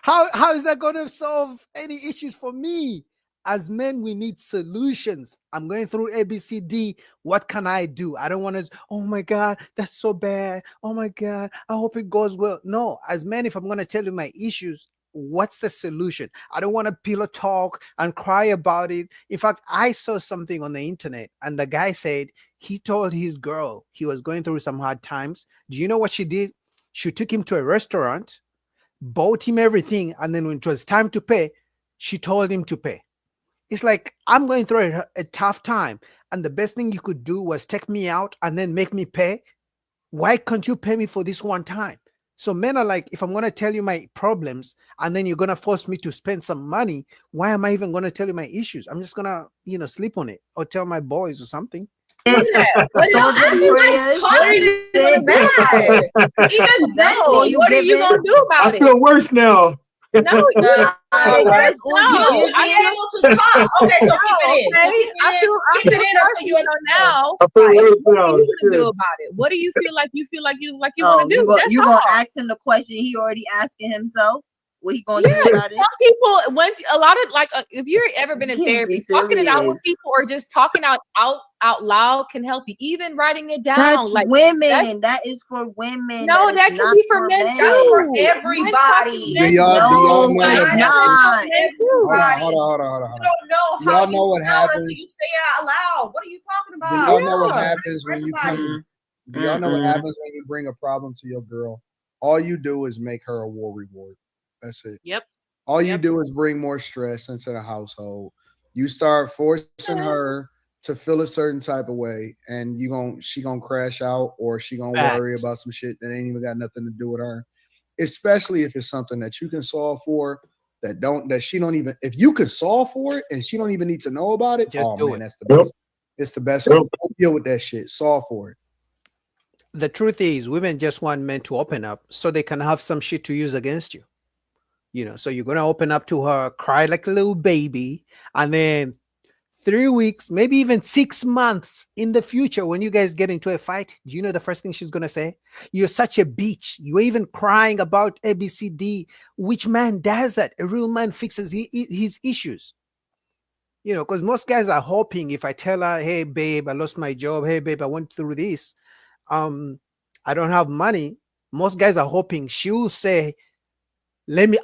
How is that going to solve any issues for me? As men, we need solutions. I'm going through ABCD. What can I do? I don't want to, oh my God, that's so bad. Oh my God, I hope it goes well. No, as men, if I'm going to tell you my issues, what's the solution? I don't want to pillow talk and cry about it. In fact, I saw something on the internet and the guy said he told his girl he was going through some hard times. Do you know what she did? She took him to a restaurant, bought him everything, and then when it was time to pay, she told him to pay. It's like, I'm going through a tough time, and the best thing you could do was take me out and then make me pay. Why can't you pay me for this one time? So men are like, if I'm going to tell you my problems and then you're going to force me to spend some money, why am I even going to tell you my issues? I'm just going to, sleep on it or tell my boys or something. that? What Those are prayers. Even That's then, all you what are you giving? gonna do about I it? feel worse now. No, you That's all you you should be giving? able to talk. Okay, so keep no, it in. So okay. keep I it feel in. Keep it in until sorry you so now. I feel worse What are now. you gonna do Shit. about it? What do you feel like you Oh, want to do? That's you all. gonna ask him the question he already asking himself? What he gonna Yeah, do about it? some people once a lot of like if you've ever been in Can't therapy, be talking it out with serious. people or just talking out loud can help you. Even writing it down, That's like that's women. That is for women. no, That that is can not be for for men men. That's for too. Men talk to everybody. Do men y'all No, know Like, what it's that's happens? not. men too. Hold on. You don't know Do how y'all you know what feel until happens? you say it out loud. What are you talking Do y'all about? know what Yeah. happens when you come? Do y'all know what happens when you bring a problem to your girl? All you do is make her a war reward. That's it. Yep. All you do is bring more stress into the household. You start forcing her to feel a certain type of way, and she gonna crash out, or she gonna worry Facts. about some shit that ain't even got nothing to do with her. Especially if it's something that you can solve for, that she don't even, if you could solve for it and she don't even need to know about it. Just Oh do man, it. that's the Yep. best. It's the best. Yep. Don't deal with that shit. Solve for it. The truth is, women just want men to open up so they can have some shit to use against you. So you're gonna open up to her, cry like a little baby, and then 3 weeks, maybe even 6 months in the future, when you guys get into a fight, do you know the first thing she's gonna say? You're such a bitch. You're even crying about ABCD. Which man does that? A real man fixes his issues. Because most guys are hoping if I tell her, hey babe, I lost my job, hey babe, I went through this, um, I don't have money. Most guys are hoping she'll say,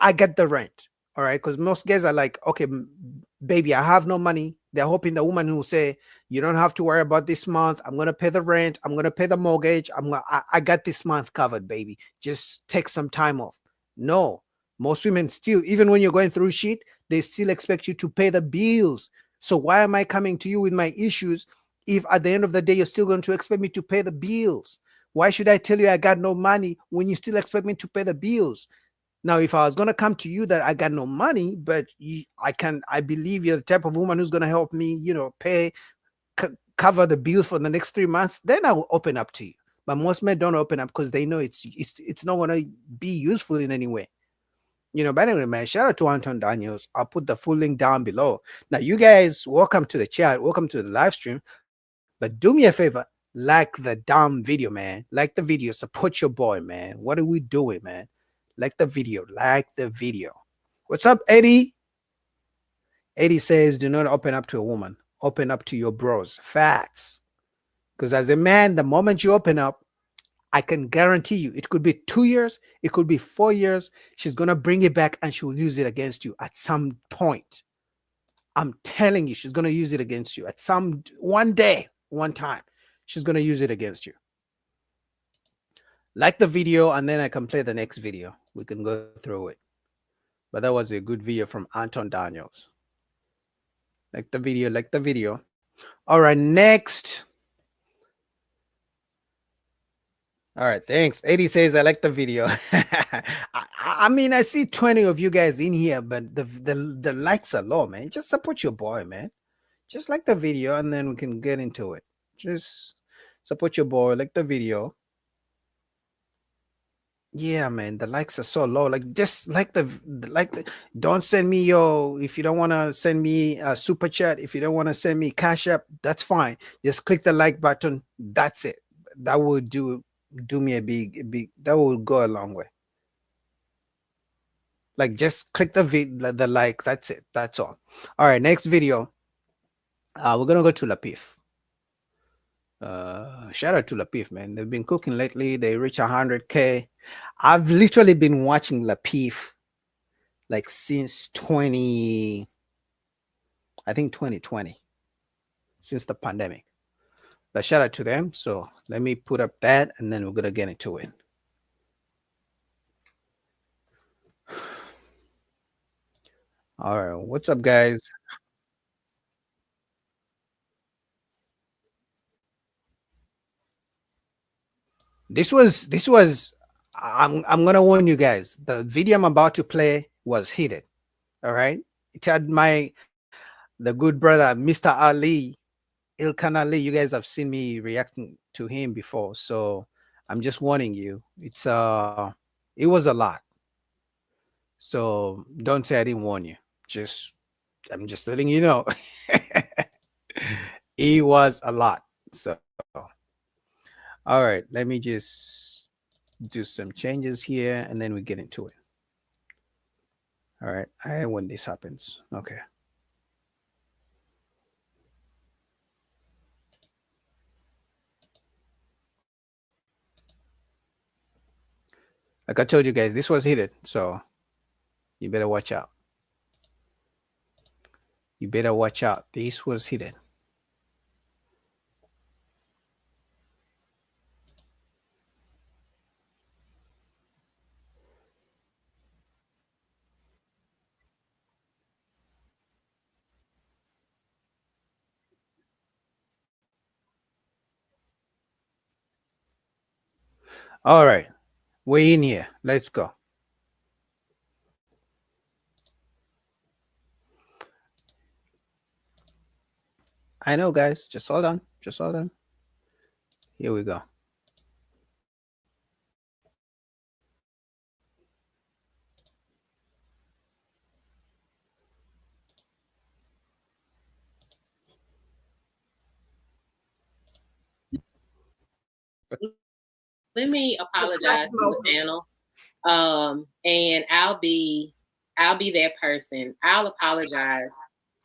I get the rent. All right. Because most guys are like, okay, baby, I have no money. They're hoping the woman will say, you don't have to worry about this month. I'm going to pay the rent. I'm going to pay the mortgage. I got this month covered, baby. Just take some time off. No, most women still, even when you're going through shit, they still expect you to pay the bills. So why am I coming to you with my issues if at the end of the day, you're still going to expect me to pay the bills? Why should I tell you I got no money when you still expect me to pay the bills? Now, if I was going to come to you that I got no money, but I believe you're the type of woman who's going to help me, pay, cover the bills for the next 3 months, then I will open up to you. But most men don't open up because they know it's not going to be useful in any way. But anyway, man, shout out to Anton Daniels. I'll put the full link down below. Now, you guys, welcome to the chat. Welcome to the live stream. But do me a favor, like the damn video, man. Like the video. Support your boy, man. What are we doing, man? Like the video. Like the video. What's up, Eddie? Eddie says, do not open up to a woman. Open up to your bros. Facts. Because as a man, the moment you open up, I can guarantee you, it could be 2 years, it could be 4 years. She's going to bring it back and she'll use it against you at some point. I'm telling you, she's going to use it against you at one day, one time. She's going to use it against you. Like the video, and then I can play the next video. We can go through it. But that was a good video from Anton Daniels. Like the video, like the video. All right, next. All right, thanks. 80 says I like the video. I mean, I see 20 of you guys in here, but the likes are low, man. Just support your boy, man. Just like the video, and then we can get into it. Just support your boy, like the video. Yeah, man, the likes are so low. Like, just like don't send me if you don't want to send me a super chat, if you don't want to send me cash app, that's fine. Just click the like button. That's it. That will do me a big, that will go a long way. Like, just click the like. That's it. That's all. All right, next video. We're gonna go to Lapif. Shout out to Lapif, man. They've been cooking lately. They reach 100K. I've literally been watching Lapif like since 2020, since the pandemic. But shout out to them. So let me put up that, and then we're gonna get into it. All right, what's up, guys? This was I'm gonna warn you guys. The video I'm about to play was heated. All right. It had the good brother Mr. Ali Ilkan Ali, you guys have seen me reacting to him before, so I'm just warning you. It was a lot. So don't say I didn't warn you. I'm just letting you know. It was a lot. So all right, let me just do some changes here and then we get into it. All right, I hate when this happens. Okay. Like I told you guys, this was heated, so you better watch out. You better watch out. This was heated. All right, we're in here. Let's go. I know, guys. Just hold on. Just hold on. Here we go. Let me apologize to the panel. And I'll be that person. I'll apologize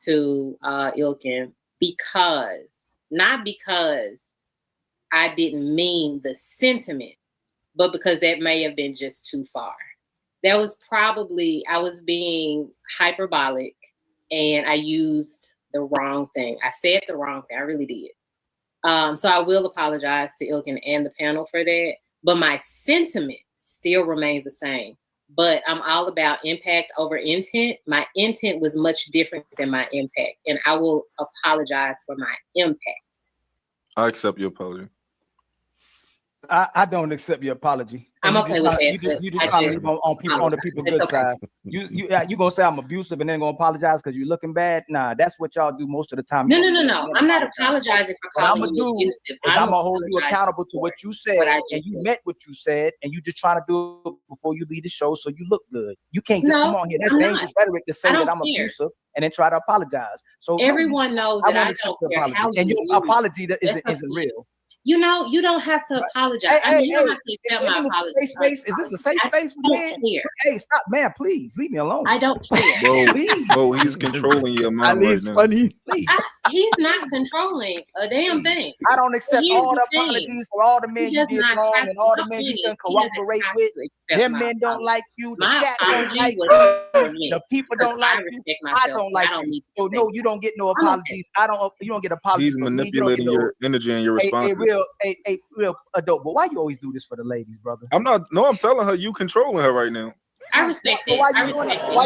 to Ilkin because not because I didn't mean the sentiment, but because that may have been just too far. That was probably, I was being hyperbolic and I used the wrong thing. I said the wrong thing. I really did. So I will apologize to Ilkin and the panel for that. But my sentiment still remains the same. But I'm all about impact over intent. My intent was much different than my impact. And I will apologize for my impact. I accept your apology. I don't accept your apology. I'm okay with that. You just trying to leave on people on the people good side. You gonna say I'm abusive and then gonna apologize because you're looking bad? Nah, that's what y'all do most of the time. No. I'm not apologizing for calling you abusive. I'm gonna hold you accountable to what you said, and you meant what you said, and you just trying to do it before you leave the show so you look good. You can't just come on here. That's dangerous rhetoric to say that I'm abusive and then try to apologize. So everyone knows that I don't care how and your apology isn't real. You know, you don't have to apologize. You don't have to accept my apology. Is this a safe space for men? Hey, stop, man! Please leave me alone. I don't care. Bro, he's controlling your mind right now. Funny. He's not controlling a damn thing. I don't accept all the apologies for all the men you did wrong and all the men you can cooperate with. Them men don't like you. The chat don't like you. The people don't like you. I don't like you. So no, you don't get no apologies. You don't get apologies. He's manipulating your energy and your response. A real adult. But why you always do this for the ladies, brother? I'm telling her you controlling her right now. I respect it. Why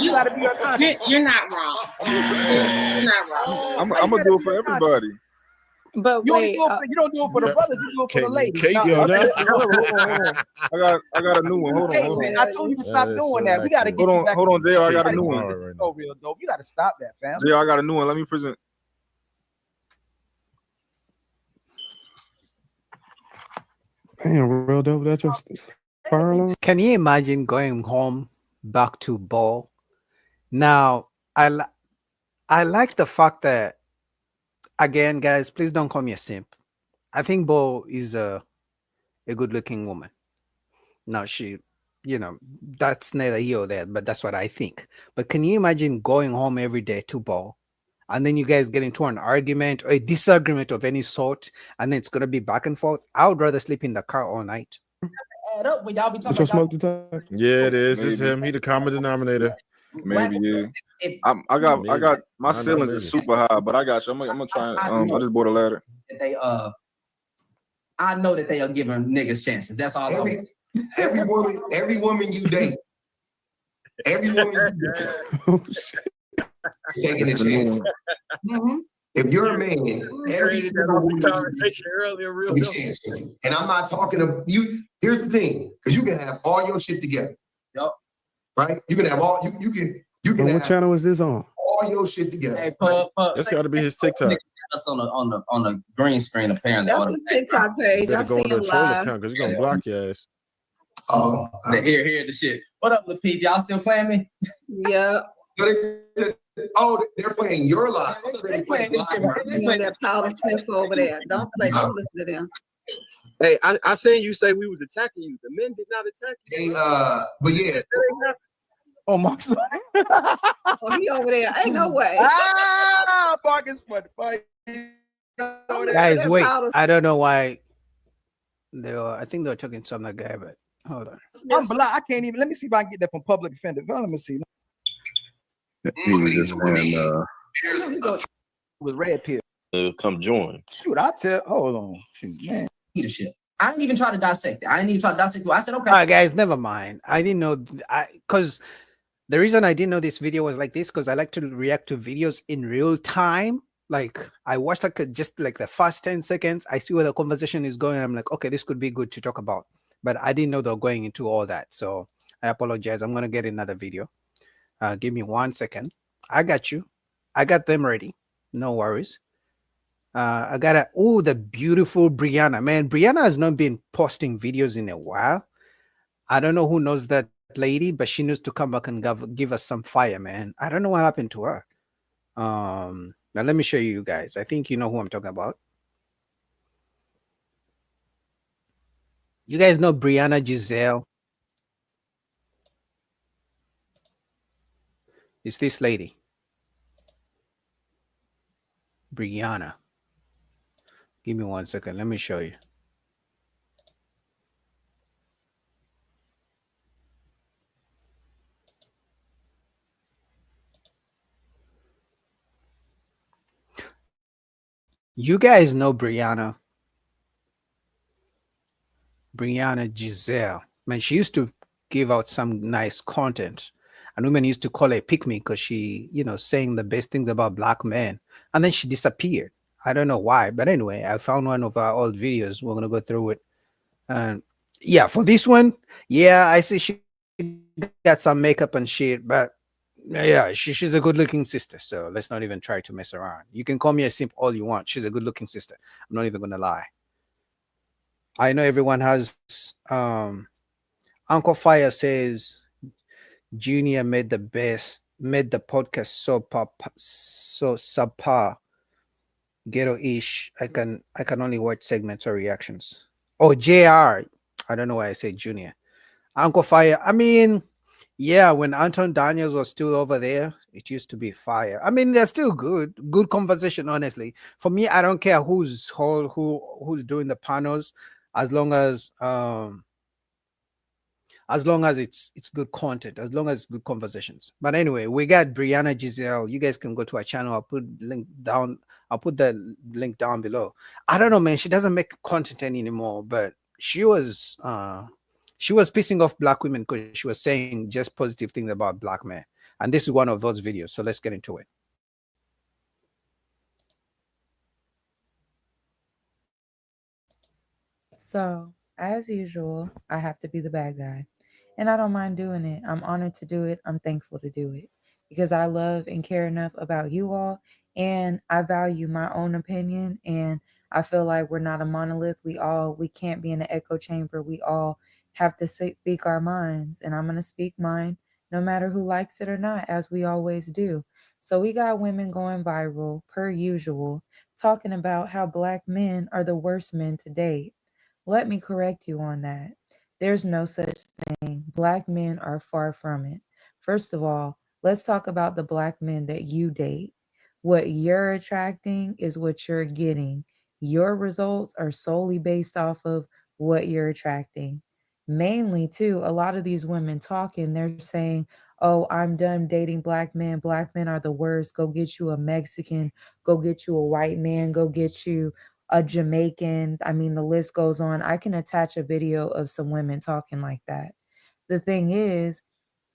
you gotta be her conscience? You're not wrong. You're not wrong. I'm gonna do it for everybody. But you don't do it for the brothers, you do it for the ladies. I got a new one. Hold on. I told you to stop doing that. We gotta get you back. Hold on, JR. I got a new one. Oh, real dope. You gotta stop that, fam. JR, I got a new one. Let me present. Damn, real dope. That's just fire alarm. Can you imagine going home back to Bo? Now, I like the fact that, again, guys, please don't call me a simp. I think Bo is a good-looking woman. Now, she, that's neither here or there, but that's what I think. But can you imagine going home every day to Bo, and then you guys get into an argument or a disagreement of any sort, and then it's going to be back and forth? I would rather sleep in the car all night. Up when y'all be talking about smoke yeah, it is. Maybe. It's him. He the common denominator. Maybe, yeah. I got my ceilings is super high, but I got you. I'm gonna try. I just bought a ladder. I know that they are giving niggas chances. That's all. Every woman you date, every woman you date, taking a chance. If you're a man, every single woman conversation earlier, real chance. And I'm not talking to you. Here's the thing, because you can have all your shit together. Yep. Right? You can have all you can What channel is this on? all your shit together. Hey, That's got to be his TikTok. Us on the green screen apparently. That's his TikTok You page. I better go see on the him troll live. account because you're gonna block your ass. Oh, here the shit. What up, Lil Pete? Y'all still playing me? Yeah. Oh, they're playing your live. They playing this shit right. You know that powder sniff over there. Don't listen to them. Hey, I seen you say we was attacking you. The men did not attack you. But yeah. Oh my son. Oh, he over there. Ain't no way. Ah, Marcus for the fight. Guys, wait. I don't know why they were. I think they were talking to some other guy, but hold on. I'm blind. I can't even. Let me see if I can get that from public defender. Let me see. He was just saying, With red pill. come join. Shoot, I tell. Hold on. Shoot, man. Leadership. I didn't even try to dissect it. I didn't even try to dissect it. I said, okay. All right, guys, never mind. I didn't know. Because the reason I didn't know this video was like this, because I like to react to videos in real time. Like I watched just like the first 10 seconds. I see where the conversation is going. I'm like, okay, this could be good to talk about. But I didn't know they were going into all that. So I apologize. I'm going to get another video. Give me 1 second. I got you. I got them ready. No worries. I got the beautiful Briana. Man, Briana has not been posting videos in a while. I don't know who knows that lady, but she needs to come back and give us some fire, man. I don't know what happened to her. Now let me show you guys. I think you know who I'm talking about. You guys know Briana Gazelle. It's this lady. Briana. Give me 1 second. Let me show you. You guys know Briana. Briana Gazelle. Man, she used to give out some nice content. And women used to call her pick me because she, saying the best things about black men. And then she disappeared. I don't know why. But anyway, I found one of our old videos. We're going to go through it. And yeah, for this one, yeah, I see she got some makeup and shit. But yeah, she's a good looking sister. So let's not even try to mess around. You can call me a simp all you want. She's a good looking sister. I'm not even going to lie. I know everyone has Uncle Fire says Junior made the podcast so subpar, ghetto-ish. I can only watch segments or reactions. Oh, JR. I don't know why I say Junior. Uncle Fire. I mean, yeah, when Anton Daniels was still over there, it used to be fire. I mean, they're still good conversation, honestly. For me, I don't care who's doing the panels, as long as it's good content, as long as it's good conversations. But anyway, we got Briana Gazelle. You guys can go to our channel. I'll put the link down below. I don't know, man. She doesn't make content anymore, but she was pissing off black women because she was saying just positive things about black men. And this is one of those videos. So let's get into it. So, as usual, I have to be the bad guy. And I don't mind doing it. I'm honored to do it. I'm thankful to do it. Because I love and care enough about you all. And I value my own opinion. And I feel like we're not a monolith. We can't be in an echo chamber. We all have to speak our minds. And I'm going to speak mine no matter who likes it or not, as we always do. So we got women going viral, per usual, talking about how black men are the worst men to date. Let me correct you on that. There's no such thing. Black men are far from it. First of all, let's talk about the black men that you date. What you're attracting is what you're getting. Your results are solely based off of what you're attracting. Mainly, too, a lot of these women talking, they're saying, oh, I'm done dating black men. Black men are the worst. Go get you a Mexican. Go get you a white man. Go get you a Jamaican. I mean, the list goes on. I can attach a video of some women talking like that. The thing is,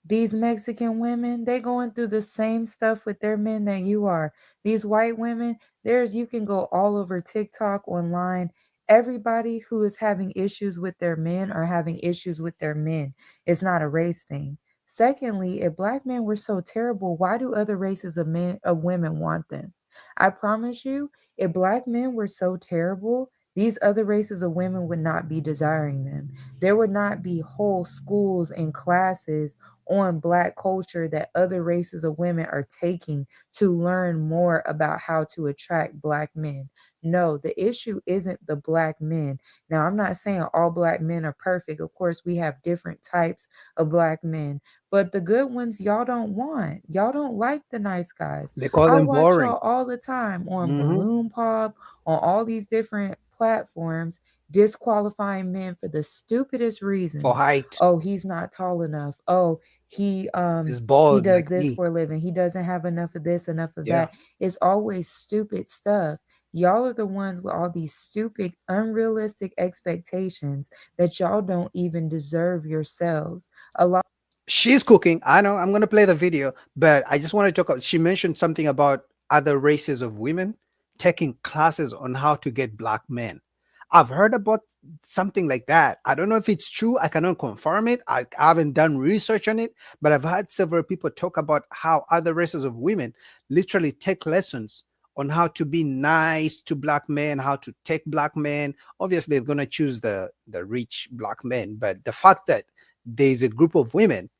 these Mexican women, they going through the same stuff with their men that you are. These white women, you can go all over TikTok, online. Everybody who is having issues with their men are having issues with their men. It's not a race thing. Secondly, if black men were so terrible, why do other races of women want them? I promise you, if black men were so terrible, these other races of women would not be desiring them. There would not be whole schools and classes on black culture that other races of women are taking to learn more about how to attract black men. No, the issue isn't the black men. Now, I'm not saying all black men are perfect. Of course, we have different types of black men, but the good ones y'all don't want. Y'all don't like the nice guys. They call I them watch boring. y'all all the time on Mm-hmm. Balloon Pop, on all these different platforms, disqualifying men for the stupidest reasons. For height. Oh, he's not tall enough. Oh, he It's he bald does like this me. for a living. He doesn't have enough of this, enough of Yeah. that. It's always stupid stuff. Y'all are the ones with all these stupid, unrealistic expectations that y'all don't even deserve yourselves. A lot. She's cooking. I know. I'm gonna play the video, but I just want to talk. She mentioned something about other races of women taking classes on how to get black men. I've heard about something like that. I don't know if it's true. I cannot confirm it. I haven't done research on it, but I've had several people talk about how other races of women literally take lessons on how to be nice to black men, how to take black men. Obviously, they're gonna choose the rich black men, but the fact that there's a group of women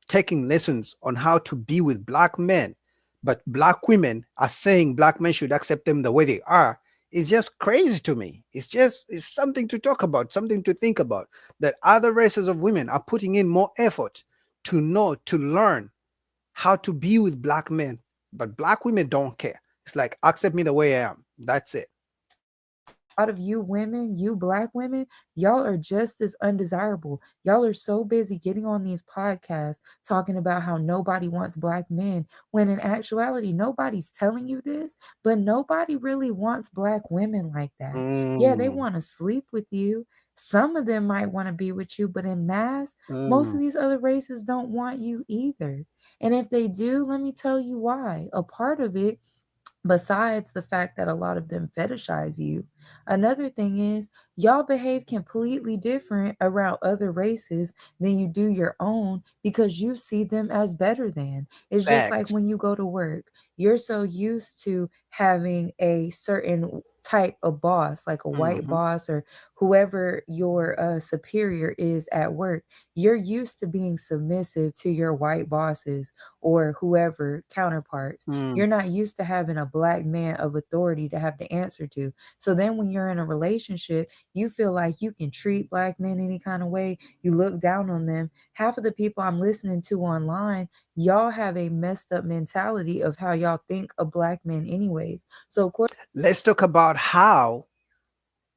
taking lessons on how to be with black men, but black women are saying black men should accept them the way they are, is just crazy to me. It's something to talk about, something to think about. That other races of women are putting in more effort to know, to learn how to be with black men, but black women don't care. It's like accept me the way I am. That's it. Lot of you women, you black women, y'all are just as undesirable. Y'all are so busy getting on these podcasts talking about how nobody wants black men, when in actuality, nobody's telling you this, but nobody really wants black women like that. Yeah, they Mm, want to sleep with you. Some of them might want to be with you, but in mass, most of mm. these other races don't want you either. And if they do, let me tell you why. A part of it, besides the fact that a lot of them fetishize you, another thing is y'all behave completely different around other races than you do your own because you see them as better than. It's just like Facts. when you go to work, you're so used to having a certain type of boss, like a white Hmm. boss or whoever your superior is at work. You're used to being submissive to your white bosses or whoever counterparts. Mm. You're not used to having a black man of authority to have to answer to. So then when you're in a relationship, you feel like you can treat black men any kind of way. You look down on them. Half of the people I'm listening to online, y'all have a messed up mentality of how y'all think of black men anyways. So of course, Let's talk about how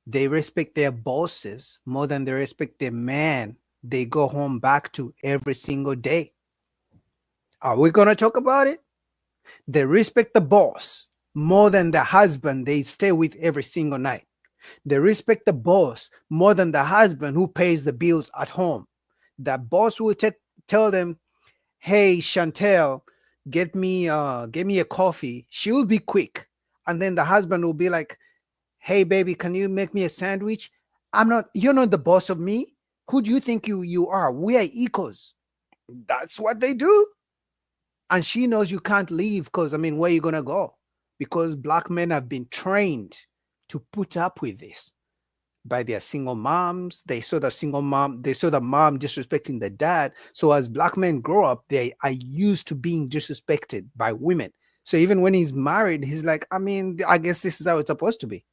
they respect their bosses more than they respect the man they go home back to every single day. Are we going to talk about it? They respect the boss more than the husband they stay with every single night. They respect the boss more than the husband who pays the bills at home. The boss will tell them, "Hey, Chantel, get me a coffee." She will be quick. And then the husband will be like, "Hey, baby, can you make me a sandwich? You're not the boss of me. Who do you think you are? We are equals." That's what they do. And she knows you can't leave because, I mean, where are you going to go? Because black men have been trained to put up with this by their single moms. They saw the mom disrespecting the dad. So as black men grow up, they are used to being disrespected by women. So even when he's married, he's like, I mean, I guess this is how it's supposed to be.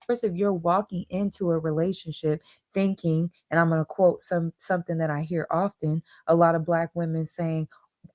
if you're walking into a relationship thinking, and I'm going to quote something that I hear often, a lot of black women saying,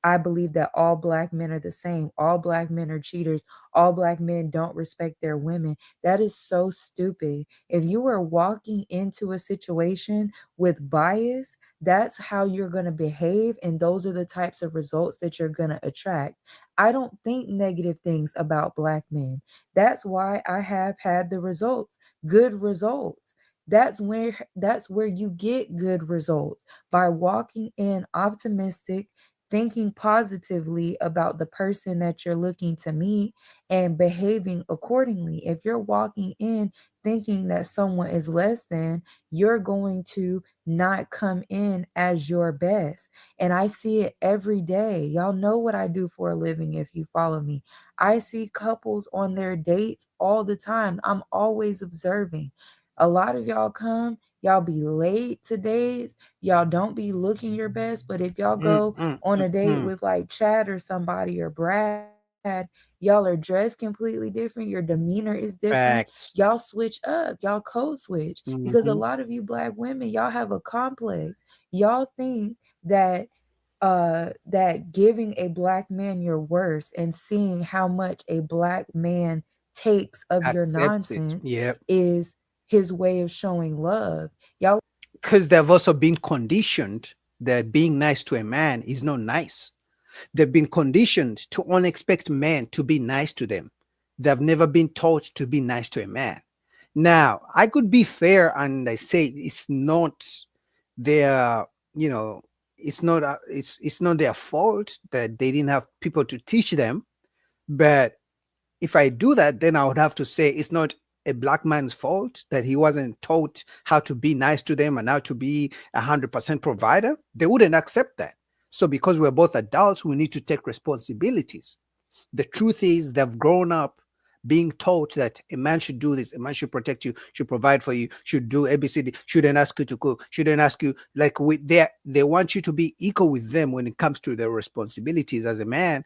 I believe that all black men are the same. All black men are cheaters. All black men don't respect their women. That is so stupid. If you are walking into a situation with bias, that's how you're going to behave. And those are the types of results that you're going to attract. I don't think negative things about black men. That's why I have had the results, good results. That's where you get good results, by walking in optimistic, thinking positively about the person that you're looking to meet and behaving accordingly. If you're walking in thinking that someone is less than, you're going to not come in as your best. And I see it every day. Y'all know what I do for a living if you follow me. I see couples on their dates all the time. I'm always observing. A lot of y'all come, y'all be late to dates, y'all don't be looking your best. But if y'all go on a date with like Chad or somebody or Brad, y'all are dressed completely different. Your demeanor is different. Facts. Y'all switch up, y'all code switch. Because a Mhm. lot of you black women, y'all have a complex. Y'all think that that giving a black man your worst and seeing how much a black man takes of your Accepts it. nonsense Yep. is his way of showing love. Y'all, Because they've also been conditioned that being nice to a man is not nice. They've been conditioned to only expect men to be nice to them. They've never been taught to be nice to a man. Now, I could be fair and I say it's not their, you know, it's not their fault that they didn't have people to teach them. But if I do that, then I would have to say it's not a black man's fault that he wasn't taught how to be nice to them and how to be 100% provider. They wouldn't accept that. So because we're both adults, we need to take responsibilities. The truth is they've grown up being taught that a man should do this, a man should protect you, should provide for you, should do ABCD, shouldn't ask you to cook, shouldn't ask you, like with they want you to be equal with them when it comes to their responsibilities as a man,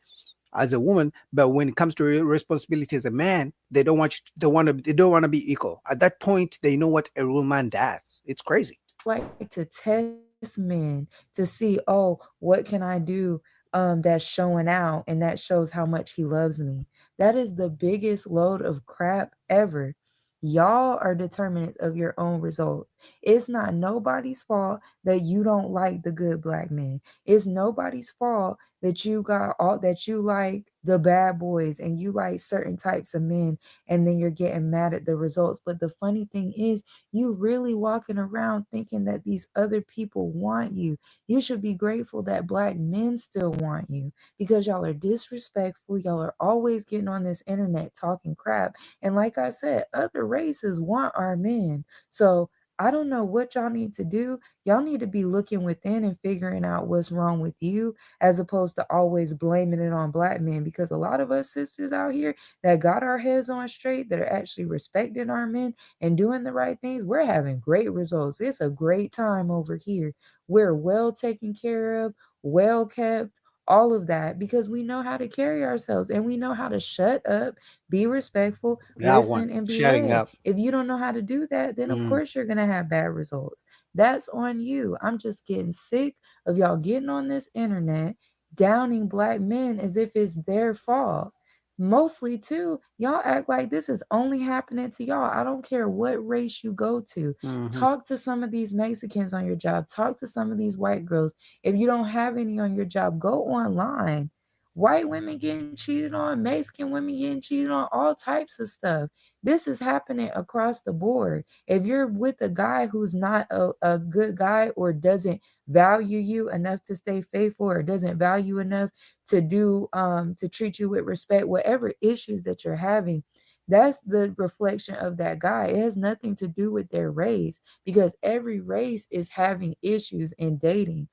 as a woman. But when it comes to your responsibility as a man, they don't want you they don't want to be equal. At that point, they know what a real man does. It's crazy. like to test men to see, oh, what can I do that's showing out and that shows how much he loves me. That is the biggest load of crap ever. Y'all are determinants of your own results. It's not nobody's fault that you don't like the good black men. It's nobody's fault that you got all that you like the bad boys and you like certain types of men and then you're getting mad at the results. But the funny thing is, you really walking around thinking that these other people want you. You should be grateful that black men still want you because y'all are disrespectful. Y'all are always getting on this internet talking crap. And like I said, other races want our men. So I don't know what y'all need to do. Y'all need to be looking within and figuring out what's wrong with you as opposed to always blaming it on black men, because a lot of us sisters out here that got our heads on straight, that are actually respecting our men and doing the right things, we're having great results. It's a great time over here. We're well taken care of, well kept, all of that, because we know how to carry ourselves and we know how to shut up, be respectful, That listen, one, and be shutting led. up. If you don't know how to do that, then of Mm. course you're going to have bad results. That's on you. I'm just getting sick of y'all getting on this internet downing black men as if it's their fault. Mostly too, y'all act like this is only happening to y'all. I don't care what race you go to. Mhm. Talk to some of these Mexicans on your job. Talk to some of these white girls. If you don't have any on your job, go online. White women getting cheated on, Mexican women getting cheated on, all types of stuff. This is happening across the board. If you're with a guy who's not a good guy or doesn't value you enough to stay faithful or doesn't value enough to do to treat you with respect, whatever issues that you're having, that's the reflection of that guy. It has nothing to do with their race because every race is having issues in dating.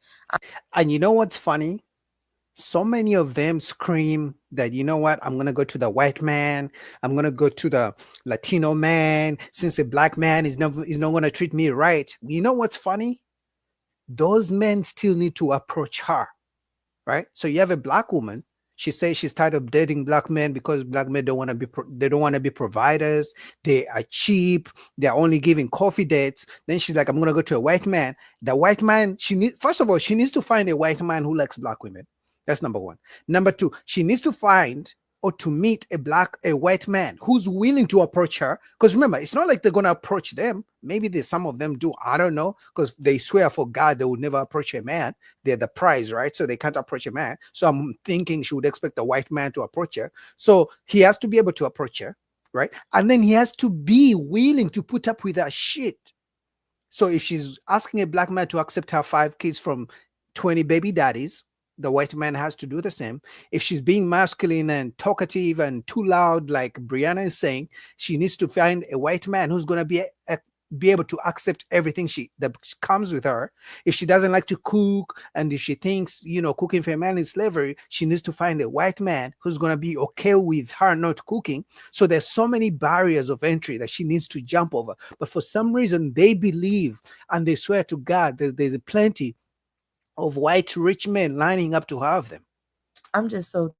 And you know what's funny? So many of them scream that, you know what, I'm going to go to the white man. I'm going to go to the Latino man. Since a black man is not going to treat me right. You know what's funny? Those men still need to approach her, right? So you have a black woman. She says she's tired of dating black men because black men don't want to be they don't want to be providers. They are cheap. They're only giving coffee dates. Then she's like, I'm gonna go to a white man. The white man, first of all, she needs to find a white man who likes black women. That's number one. Number two, she needs to find or to meet a white man who's willing to approach her. Because remember, it's not like they're gonna approach them. Maybe there's some of them do. I don't know, because they swear for God they would never approach a man. They're the prize, right? So they can't approach a man. So I'm thinking she would expect a white man to approach her. So he has to be able to approach her, right? And then he has to be willing to put up with her shit. So if she's asking a black man to accept her 5 kids from 20 baby daddies, the white man has to do the same. If she's being masculine and talkative and too loud, like Briana is saying, she needs to find a white man who's going to be able to accept everything that comes with her. If she doesn't like to cook, and if she thinks, cooking for a man is slavery, she needs to find a white man who's going to be okay with her not cooking. So there's so many barriers of entry that she needs to jump over. But for some reason, they believe and they swear to God that there's plenty of white rich men lining up to have them. I'm just so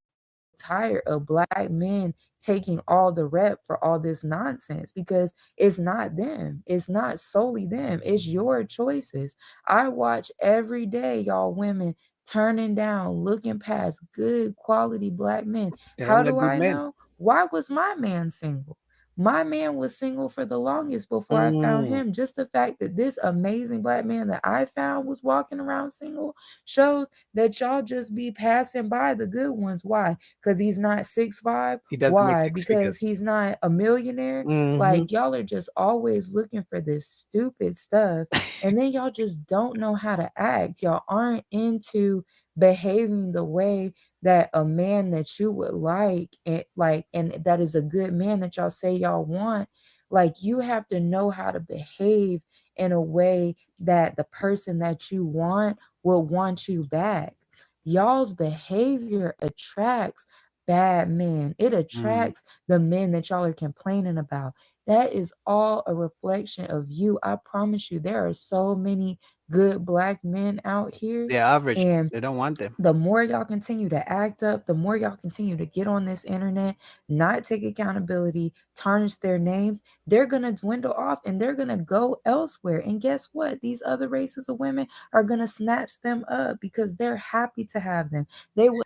tired of black men taking all the rep for all this nonsense, because it's not them. It's not solely them. It's your choices. I watch every day y'all women turning down, looking past good quality black men. They How don't like do good I men. know? Why was my man single? My man was single for the longest before I found him. Just the fact that this amazing black man that I found was walking around single shows that y'all just be passing by the good ones. Why? Because he's not 6'5". He doesn't make Why? six Because figures. he's not a millionaire. Like, y'all are just always looking for this stupid stuff, and then y'all just don't know how to act. Y'all aren't into behaving the way that a man that you would like, and that is a good man that y'all say y'all want. Like, you have to know how to behave in a way that the person that you want will want you back. Y'all's behavior attracts bad men. It attracts the men that y'all are complaining about. That is all a reflection of you. I promise you, there are so many good black men out here, They're average. and They don't want them. the more y'all continue to act up, the more y'all continue to get on this internet, not take accountability, tarnish their names, they're going to dwindle off and they're going to go elsewhere. And guess what? These other races of women are going to snatch them up because they're happy to have them. They will.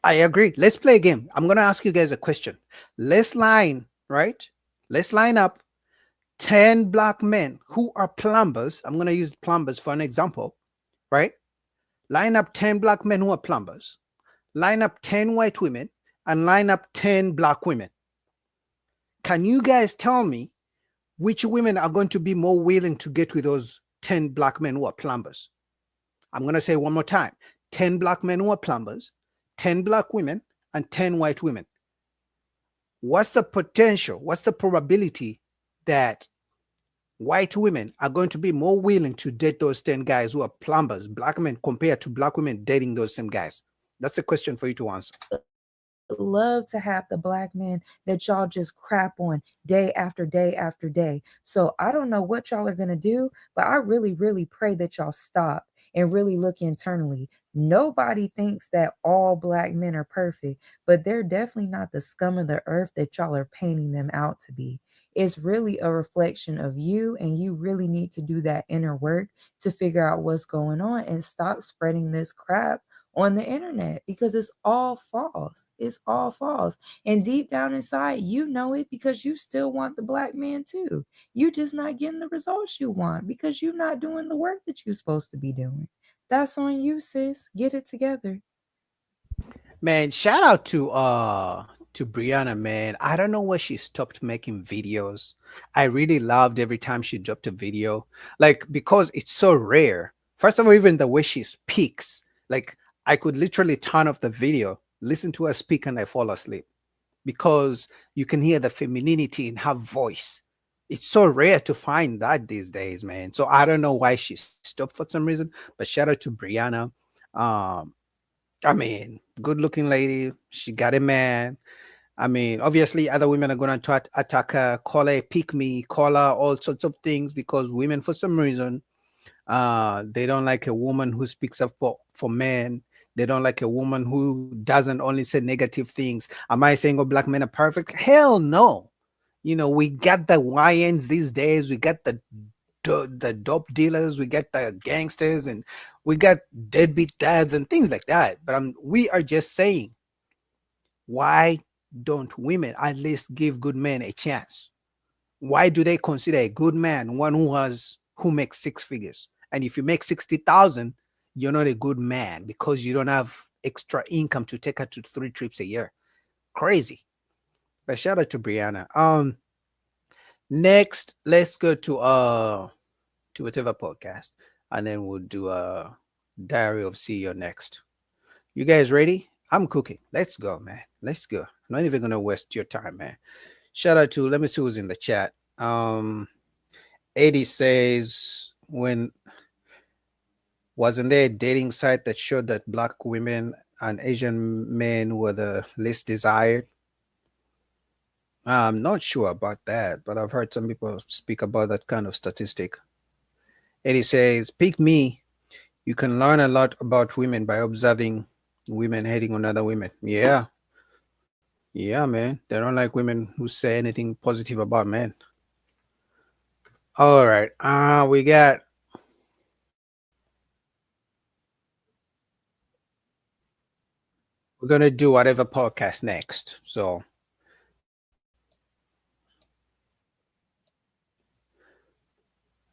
I agree. Let's play a game. I'm going to ask you guys a question. Let's line up 10 black men who are plumbers. I'm going to use plumbers for an example, right? Line up 10 black men who are plumbers. Line up 10 white women and line up 10 black women. Can you guys tell me which women are going to be more willing to get with those 10 black men who are plumbers? I'm going to say one more time. 10 black men who are plumbers, 10 black women, and 10 white women. What's the potential? What's the probability that white women are going to be more willing to date those 10 guys who are plumbers, black men, compared to black women dating those same guys? That's a question for you to answer. Love to have the black men that y'all just crap on day after day after day. So I don't know what y'all are going to do, but I really, really pray that y'all stop and really look internally. Nobody thinks that all black men are perfect, but they're definitely not the scum of the earth that y'all are painting them out to be. It's really a reflection of you, and you really need to do that inner work to figure out what's going on and stop spreading this crap on the internet, because it's all false. It's all false. And deep down inside, you know it, because you still want the black man too. You just not getting the results you want because you're not doing the work that you're supposed to be doing. That's on you, sis. Get it together. Man, shout out to Briana, man. I don't know why she stopped making videos. I really loved every time she dropped a video. Like, because it's so rare. First of all, even the way she speaks, like, I could literally turn off the video, listen to her speak, and I fall asleep because you can hear the femininity in her voice. It's so rare to find that these days, man. So I don't know why she stopped for some reason, but shout out to Briana. Um, I mean, good looking lady. She got a man. I mean, obviously, other women are going to attack her, call her a pick me, call her all sorts of things, because women, for some reason, they don't like a woman who speaks up for men. They don't like a woman who doesn't only say negative things. Am I saying all black men are perfect? Hell no. We got the YNs these days. We got the dope dealers. We got the gangsters, and we got deadbeat dads and things like that. But we are just saying, why don't women at least give good men a chance? Why do they consider a good man one who makes six figures? And if you make 60,000, you're not a good man because you don't have extra income to take her to 3 trips a year. Crazy. But shout out to Briana. Next, let's go to whatever podcast, and then we'll do a Diary of CEO next. You guys ready? I'm cooking. Let's go, man. Let's go. I'm not even gonna waste your time, man. Shout out to, let me see who's in the chat. 80 says, when wasn't there a dating site that showed that black women and Asian men were the least desired? I'm not sure about that, but I've heard some people speak about that kind of statistic. 80 says, pick me. You can learn a lot about women by observing women hating on other women. Yeah. Yeah, man. They don't like women who say anything positive about men. All right. We got we're gonna do whatever podcast next. So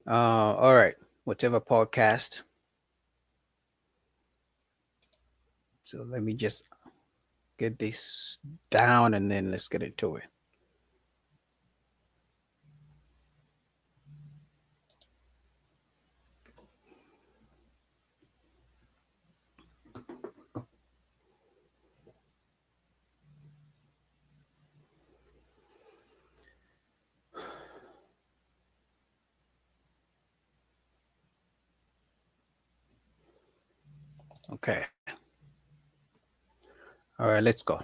all right, whatever podcast. So let me just get this down and then let's get into it. Okay. All right, let's go.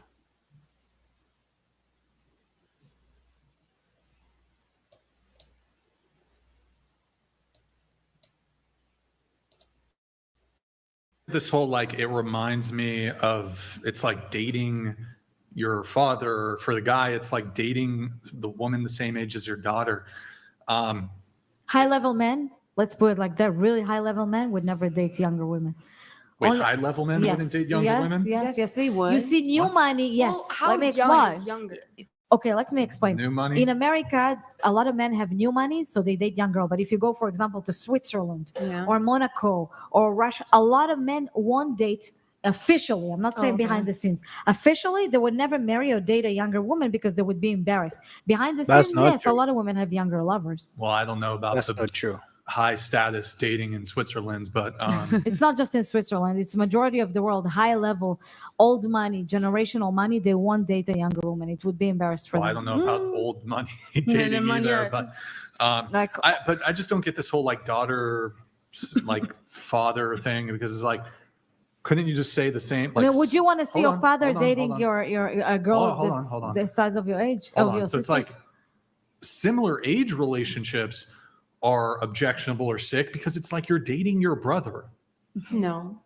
This whole, like, it reminds me of, it's like dating your father. For the guy, it's like dating the woman the same age as your daughter. High level men, let's put it like that, really high level men would never date younger women. Wait, high level men wouldn't date younger women? Yes, they would. You see new money, yes. Well, how let me young explain. is younger? Okay, let me explain. New money? In America, a lot of men have new money, so they date young girl. But if you go, for example, to Switzerland or Monaco or Russia, a lot of men won't date officially. I'm not saying behind the scenes. Officially, they would never marry or date a younger woman because they would be embarrassed. Behind the That's scenes, not yes, true. a lot of women have younger lovers. Well, I don't know about That's the not true. high status dating in Switzerland, but It's not just in Switzerland. It's majority of the world, high level, old money, generational money. They won't date a younger woman. It would be embarrassed for well, I them. don't know about old money the dating money, either, yeah, but I just don't get this whole like daughter, like father thing, because it's like, couldn't you just say the same? I Like, mean, would you want to see hold your on, father hold on, dating hold on. your a girl Hold on. the size of your age? Hold of on. your So it's sister? like similar age relationships are objectionable or sick because it's like you're dating your brother. No.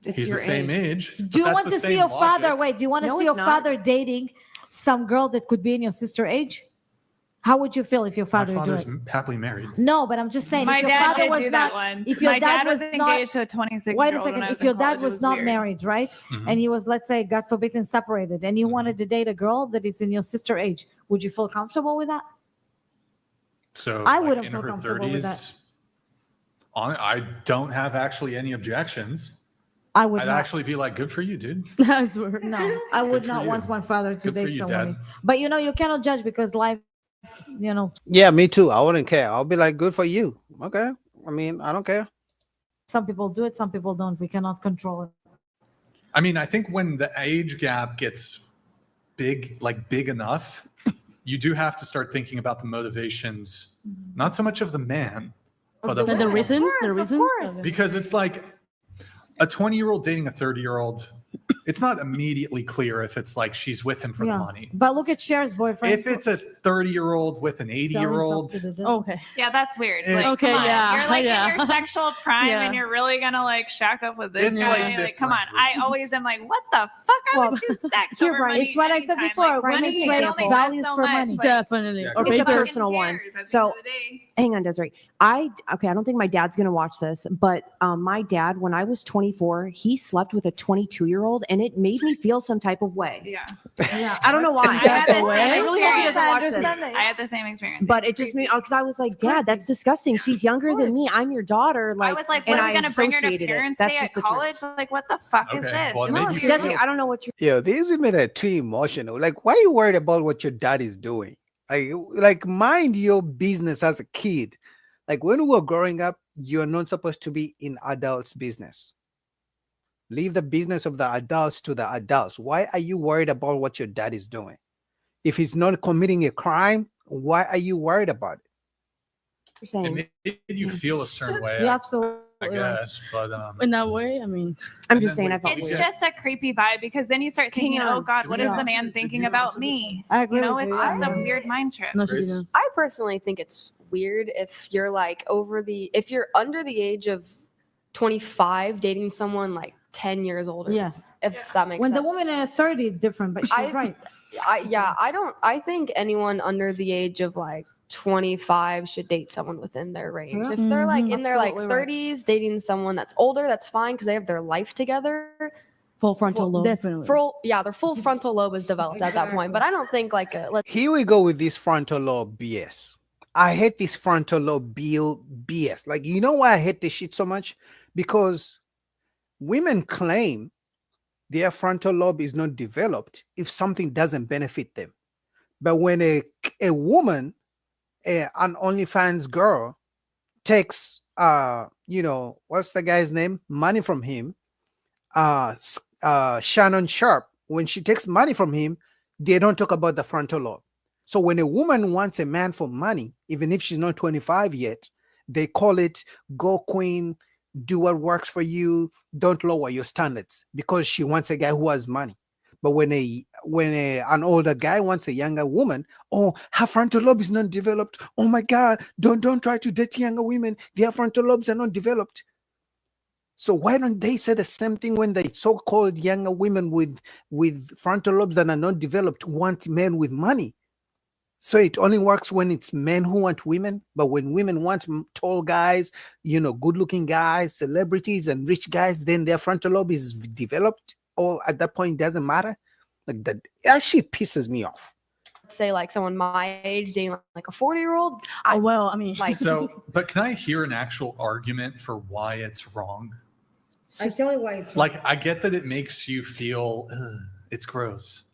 He's the same age. but Do you that's want the to see same your logic. father? Wait, do you want to No, see it's your not. father dating some girl that could be in your sister age? How would you feel if your My father did father's it? happily married. No, but I'm just saying, My if your dad father did was do not, that once. if your My dad dad was not, engaged to a 26-year-old wait a when second, I was if in your college, dad it was was not weird. married, right, and he was, let's say, God forbid, and separated, and you wanted to date a girl that is in your sister age, would you feel comfortable with that? So I like, wouldn't in feel her comfortable with 30s, I don't have actually any objections. I would I'd not. actually be like, good for you, dude. I swear. No, I would Good for not you. want my father to Good for date you, someone. Dad. But you cannot judge because life, Yeah, me too. I wouldn't care. I'll be like, good for you. Okay. I mean, I don't care. some people do it, some people don't. We cannot control it. I mean, I think when the age gap gets big enough, you do have to start thinking about the motivations, not so much of the man, but of the woman. reasons, the Of reasons. course. Because it's like a 20-year-old dating a 30-year-old, it's not immediately clear if it's like she's with him for the money. But look at Cher's boyfriend. If it's a 30-year-old with an 80-year-old, Okay. Yeah, that's weird. It's- Like, Okay, come on. yeah, You're like yeah. in your sexual prime Yeah. and you're really gonna like shack up with this It's, guy. like, Like, come on. different I always am like, what the fuck? I would choose sex Here, over Brian, money it's what I said anytime. before. Like, Women money trade only does values so for much. money. Like, Definitely. Yeah, Or go very ahead. personal one. cares at the So end of the day? hang on, Desiree. I don't think my dad's gonna watch this, but my dad, when I was 24, he slept with a 22-year-old, and it made me feel some type of way. Yeah. I don't know why. I had the same I really hope he doesn't watch this. experience. I had the same experience. But it just made because I was like, Dad, that's disgusting. She's younger than me. I'm your daughter. Like, I was like, and what are we I gonna bring her to associated it. parents That's day just at the truth. college? Like, what the fuck is Okay, this? well, it It made was you weird. Desiree, I don't know what you're. Yeah, these women are too emotional. Like, why are you worried about what your dad is doing? Like mind your business as a kid. Like when we were growing up, you're not supposed to be in adults' business. Leave the business of the adults to the adults. Why are you worried about what your dad is doing? If he's not committing a crime, why are you worried about it? It made you feel a certain way. You're absolutely I guess, but in that way, I mean, I'm just saying. It's just a creepy vibe because then you start thinking, oh God, what is the man thinking about me? I agree You know, with it's you. just a weird mind trip. I personally think it's weird if you're like if you're under the age of 25 dating someone like 10 years older. Yes. If that makes When sense. the woman in her 30s, it's different, but she's right. I think anyone under the age of like 25 should date someone within their range. Yeah. If they're like Mhm, in their like absolutely 30s dating someone that's older, that's fine because they have their life together. Full frontal lobe. Definitely. Their full frontal lobe is developed at that point. But I don't think like Here we go with this frontal lobe BS. I hate this frontal lobe BS. Like, you know why I hate this shit so much? Because women claim their frontal lobe is not developed if something doesn't benefit them. But when a woman, an OnlyFans girl, takes what's the guy's name? Money from him, Shannon Sharp. When she takes money from him, they don't talk about the frontal lobe. So when a woman wants a man for money, even if she's not 25 yet, they call it go queen, do what works for you, don't lower your standards, because she wants a guy who has money. But when an older guy wants a younger woman, oh, her frontal lobe is not developed. Oh my God, don't try to date younger women. Their frontal lobes are not developed. So why don't they say the same thing when the so-called younger women with frontal lobes that are not developed want men with money? So it only works when it's men who want women, but when women want tall guys, good-looking guys, celebrities, and rich guys, then their frontal lobe is developed. Or at that point, it doesn't matter. Like that actually pisses me off. say like someone my age dating like a 40-year-old. Oh well, I mean, like but can I hear an actual argument for why it's wrong? I tell you why it's wrong. Like, I get that it makes you feel it's gross,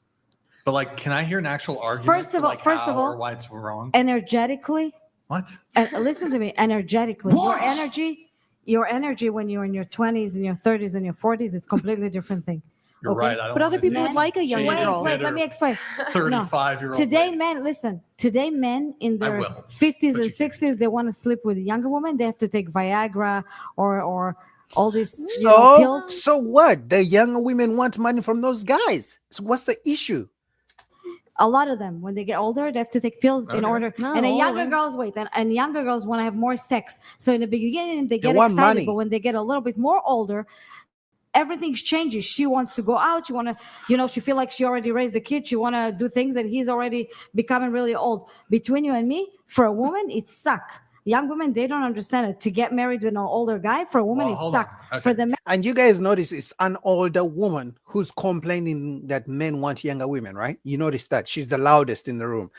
but like, can I hear an actual argument First of all, or why it's wrong? Energetically. What? Listen to me. Energetically, your energy when you're in your 20s and your 30s and your 40s, it's completely different thing. You're right. I don't But other wanna people date like a young jaded, girl. Wait, let me explain. 35-year-old. Today, men in their 50s and 60s, they want to sleep with a younger woman. They have to take Viagra or all these pills. So what? The younger women want money from those guys. So what's the issue? A lot of them, when they get older, they have to take pills in order. And younger girls and younger girls want to have more sex. So in the beginning, they get want excited, money. but when they get a little bit more older, everything changes. She wants to go out. She want to, she feel like she already raised a kid. She want to do things, and he's already becoming really old. Between you and me, for a woman, it suck. Young women, they don't understand it. To get married with an older guy, for a woman, it suck. For the men, And you guys notice it's an older woman who's complaining that men want younger women, right? You notice that she's the loudest in the room.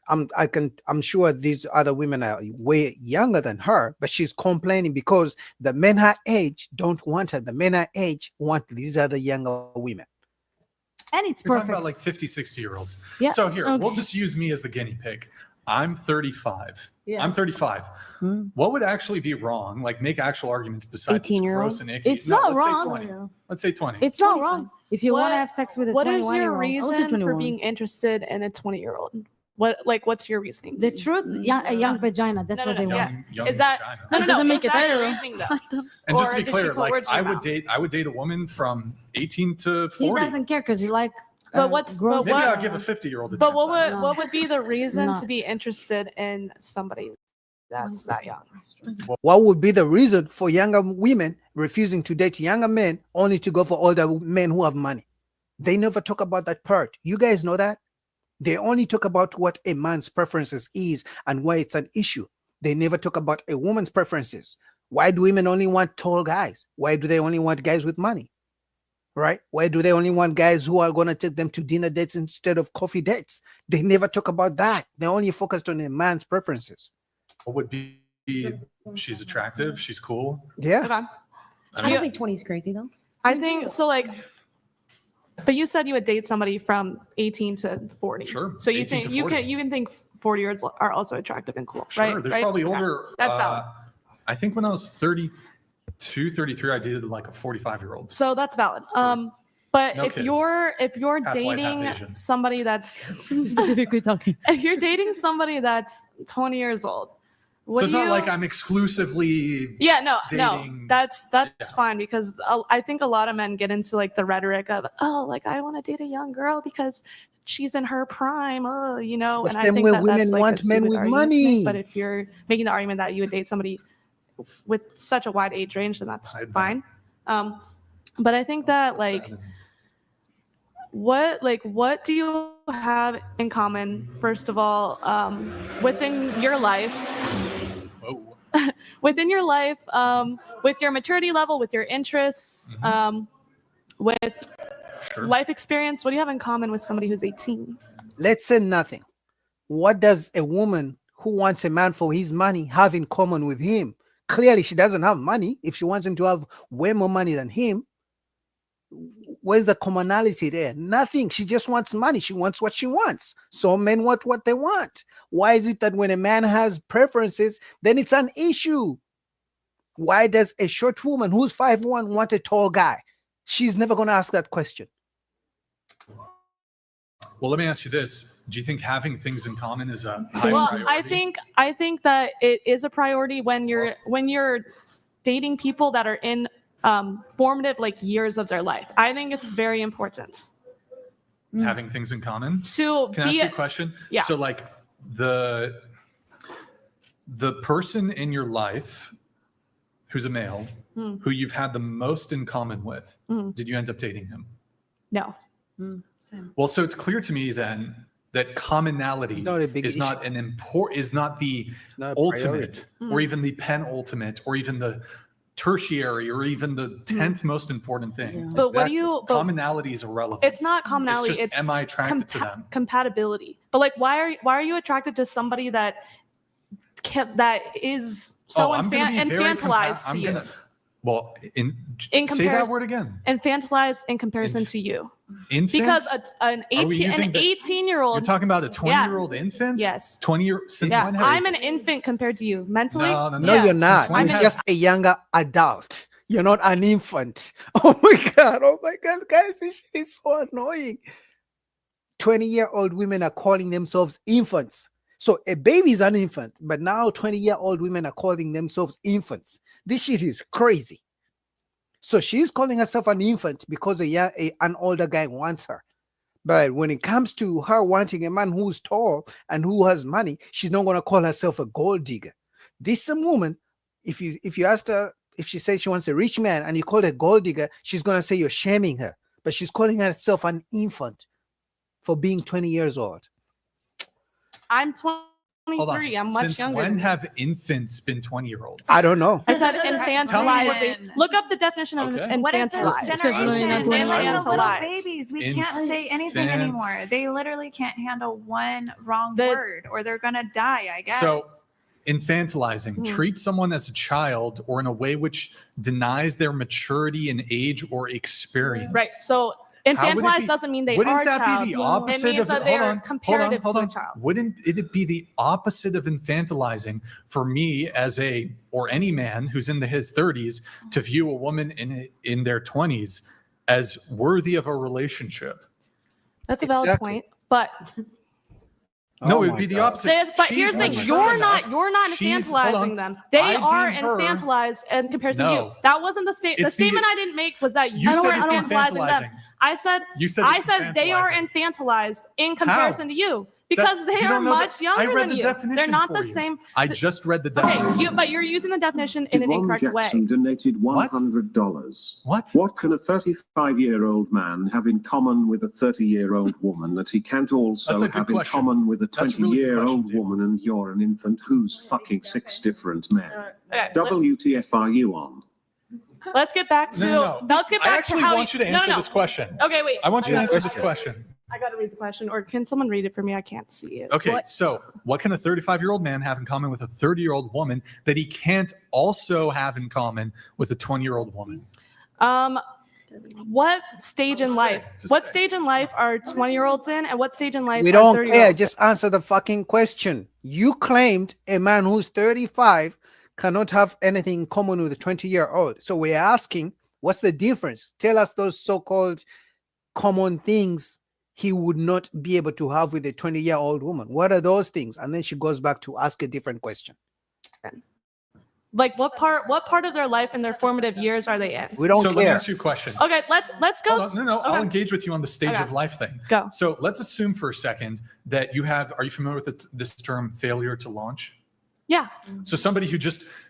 I'm sure these other women are way younger than her, but she's complaining because the men her age don't want her. The men her age want these other younger women. And it's You're perfect. talking about like 50, 60-year-olds. Yeah. So here, we'll Okay. just use me as the guinea pig. I'm 35. Yes. I'm 35. What would actually be wrong? Like, make actual arguments besides it's 18-year-old? gross and icky. It's No, not let's wrong. Say 20. Let's say 20. It's not wrong. If you want to have sex with a what is 21-year-old, your reason for being interested in a 20-year-old? What's your reasoning? The truth, a young vagina. That's what they want. Young Is that vagina. no? Doesn't make Is it that your better. reasoning though? And just to Or be did she clear, put like words in I your would date a woman from 18 to 40. He doesn't care because he like. But Maybe I'll give a 50-year-old a But chance. what would be the reason No. to be interested in somebody that's that young? What would be the reason for younger women refusing to date younger men only to go for older men who have money? They never talk about that part. You guys know that? They only talk about what a man's preferences is and why it's an issue. They never talk about a woman's preferences. Why do women only want tall guys? Why do they only want guys with money? Right? Why do they only want guys who are going to take them to dinner dates instead of coffee dates? They never talk about that. They're only focused on a man's preferences. What would be? She's attractive. She's cool. Yeah. Okay. I don't think 20 is crazy though. I think so. Like, but you said you would date somebody from 18 to 40. Sure. So you 18 think to you 40. can think 40-year-olds are also attractive and cool, Sure. right? There's right? probably Okay. older. That's valid. I think when I was 30, 233. I dated like a 45-year-old. So that's valid. But No if kids. you're Half white, half dating Asian. somebody that's specifically talking, if you're dating somebody that's 20 years old, what So it's do not you? like I'm exclusively. Yeah, no, dating. that's fine because I think a lot of men get into like the rhetoric of, oh, like I want to date a young girl because she's in her prime, you know. The And I same think way that women that's like want a men stupid with argument to make. money. But if you're making the argument that you would date somebody with such a wide age range, then that's fine. But I think that like what do you have in common, first of all, within your life? Within your life, with your maturity level, with your interests, with life experience, what do you have in common with somebody who's 18? Let's say nothing. What does a woman who wants a man for his money have in common with him? Clearly, she doesn't have money. If she wants him to have way more money than him, where's the commonality there? Nothing. She just wants money. She wants what she wants. So men want what they want. Why is it that when a man has preferences, then it's an issue? Why does a short woman who's 5'1" want a tall guy? She's never going to ask that question. Well, let me ask you this: do you think having things in common is a high Well, priority? I think that it is a priority when you're dating people that are in formative like years of their life. I think it's very important. Having things in common. To Can I ask you a question? Yeah. So, like the person in your life who's a male, who you've had the most in common with, did you end up dating him? No. Well, so it's clear to me then that commonality is not the ultimate, or even the penultimate, or even the tertiary, or even the 10th most important thing. But what do you? But commonality is irrelevant. it's not commonality. It's just, am I attracted to them? Compatibility. But like, why are you attracted to somebody that is so I'm gonna be very infantilized to you? Well, In say that comparison- word again. Infantilized in comparison to you. Infant? Because an Are we using the- 18-year-old. You're talking about a 20-year-old infant? Yes. 20-year since Yeah, when have I'm an infant compared to you mentally. No, you're not. I'm You're just a younger adult. You're not an infant. Oh my God, guys, this shit is so annoying. 20-year-old women are calling themselves infants. So a baby is an infant, but now 20-year-old women are calling themselves infants. This shit is crazy. So she's calling herself an infant because an older guy wants her. But when it comes to her wanting a man who's tall and who has money, she's not going to call herself a gold digger. This woman, if you asked her, if she says she wants a rich man and you call her gold digger, she's going to say you're shaming her. But she's calling herself an infant for being 20 years old. I'm Hold on. 23. I'm much Since younger. when than you. have infants been 20-year-olds? I don't know. I said infantilized. Look up the definition of Okay. What is this infantilized. generation? They're like the little Infantilized. babies. We can't say anything anymore. They literally can't handle one wrong word or they're gonna die, I guess. So, infantilizing, treat someone as a child or in a way which denies their maturity in age or experience. Right. So infantilized doesn't mean they wouldn't are a that child. be the opposite It means of that they're comparative to a child. Wouldn't it be the opposite of infantilizing for me as or any man who's in his 30s to view a woman in their 20s as worthy of a relationship? That's a valid point, but No, it would be the opposite. but here's the thing: you're not She's- hold on. infantilizing them. They I are deem her- infantilized in comparison to you. No. That wasn't the statement. The It's the- statement I didn't make was that You you were said it's infantilizing them. infantilizing. I said You said I it's said they are infantilized in comparison to you because they you are don't know much that- younger I read than the you. definition They're not for the you. same. I just read the definition. Okay, but you're using the definition in an Ron incorrect way. Jackson donated $100. What can a 35-year-old man have in common with a 30-year-old woman that he can't also That's a good have in question. common with a That's a really good 20-year-old woman and you're an infant who's fucking 6 different men? Okay, WTF are you on? Let's get back to No. let's get back I actually to how want you to answer this question. Okay, wait. I want you to answer this question. I got to read the question, or can someone read it for me? I can't see it. Okay, so what can a 35-year-old man have in common with a 30-year-old woman that he can't also have in common with a 20-year-old woman? What stage in life? What stage in life are 20-year-olds in, and what stage in life We are don't 30-year-olds? care. Just answer the fucking question. You claimed a man who's 35 cannot have anything in common with a 20-year-old. So we're asking, what's the difference? Tell us those so-called common things he would not be able to have with a 20-year-old woman. What are those things? And then she goes back to ask a different question. Like what part of their life in their formative years are they in? We don't so care. Let me ask you a question. Okay, let's go. Hold on. No, okay. I'll engage with you on the stage Okay. of life thing. Go. So let's assume for a second that are you familiar with this term failure to launch? Yeah. So somebody who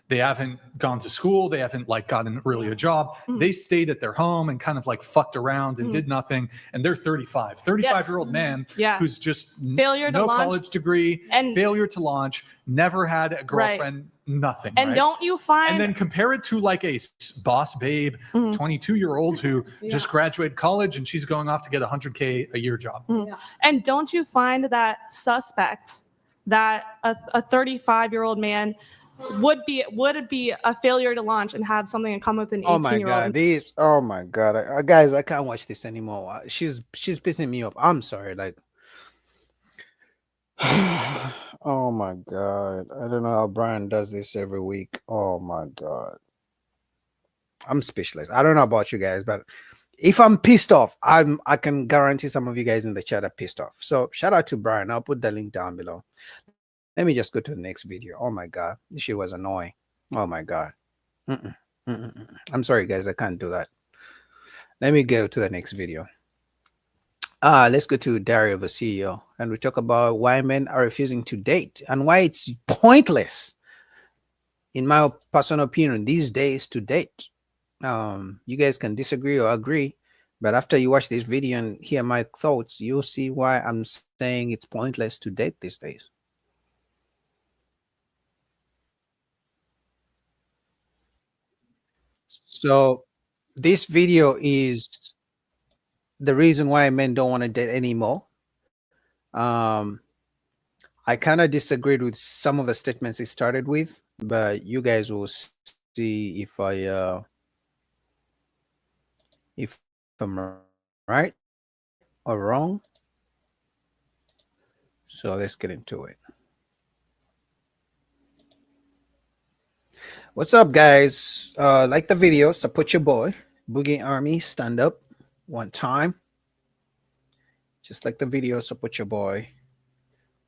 they haven't gone to school, they haven't like gotten really a job, they stayed at their home and kind of like fucked around and did nothing, and they're 35-year-old man who's just failure to no launch, college degree, and failure to launch, never had a girlfriend, nothing. And right? don't you find, and then compare it to like a boss babe, 22-year-old who just graduated college and she's going off to get $100K a year job. And don't you find that suspect that a 35-year-old man would it be a failure to launch and have something in common with an 18-year-old? Oh my god, guys, I can't watch this anymore. She's pissing me off. I'm sorry, like oh my god, I don't know how Brian does this every week. Oh my god, I'm speechless. I don't know about you guys, but if I'm pissed off, I can guarantee some of you guys in the chat are pissed off. So shout out to Brian. I'll put the link down below. Let me just go to the next video. Oh my god, this shit was annoying. Oh my god. I'm sorry guys, I can't do that. Let me go to the next video. Let's go to Dario, the CEO, and we talk about why men are refusing to date and why it's pointless, in my personal opinion, these days to date. You guys can disagree or agree, but after you watch this video and hear my thoughts, you'll see why I'm saying it's pointless to date these days. So this video is the reason why men don't want to date anymore. I kind of disagreed with some of the statements he started with, but you guys will see if I'm right or wrong. So let's get into it. What's up, guys? Like the video, support your boy. Boogie Army, stand up one time. Just like the video, support your boy.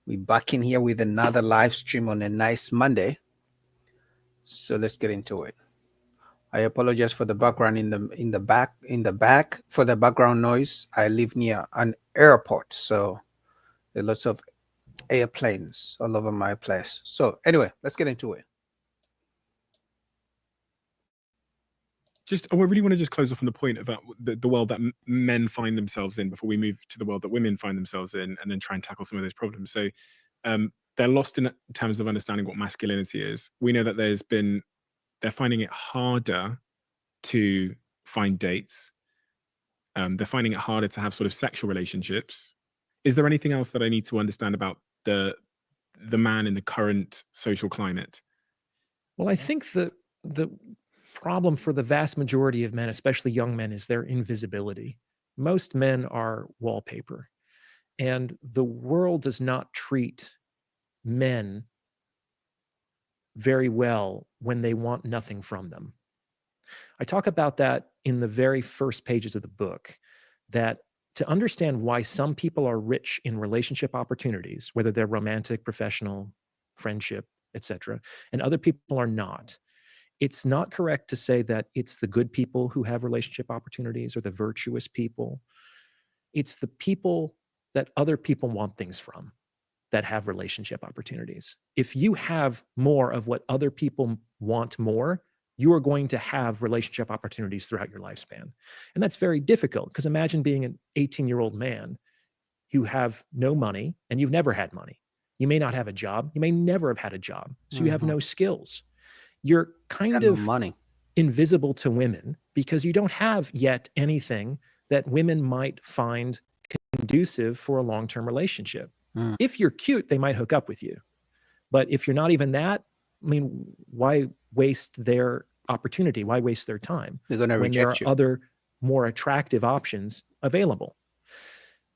We back in here with another live stream on a nice Monday. So let's get into it. I apologize for the background in the back for the background noise. I live near an airport, so there are lots of airplanes all over my place. So anyway, let's get into it. I really want to just close off on the point about the world that men find themselves in before we move to the world that women find themselves in, and then try and tackle some of those problems. So they're lost in terms of understanding what masculinity is. We know that they're finding it harder to find dates. They're finding it harder to have sort of sexual relationships. Is there anything else that I need to understand about the man in the current social climate? Well, I think the problem for the vast majority of men, especially young men, is their invisibility. Most men are wallpaper, and the world does not treat men very well when they want nothing from them. I talk about that in the very first pages of the book, that to understand why some people are rich in relationship opportunities, whether they're romantic, professional, friendship, etc., and other people are not, it's not correct to say that it's the good people who have relationship opportunities or the virtuous people. It's the people that other people want things from that have relationship opportunities. If you have more of what other people want more, you are going to have relationship opportunities throughout your lifespan. And that's very difficult, because imagine being an 18-year-old man who have no money and you've never had money. You may not have a job. You may never have had a job. So you have no skills. You're kind of invisible to women because you don't have yet anything that women might find conducive for a long-term relationship. If you're cute, they might hook up with you. But if you're not even that, I mean, why waste their opportunity? Why waste their time? They're going to when reject there are other more attractive options available.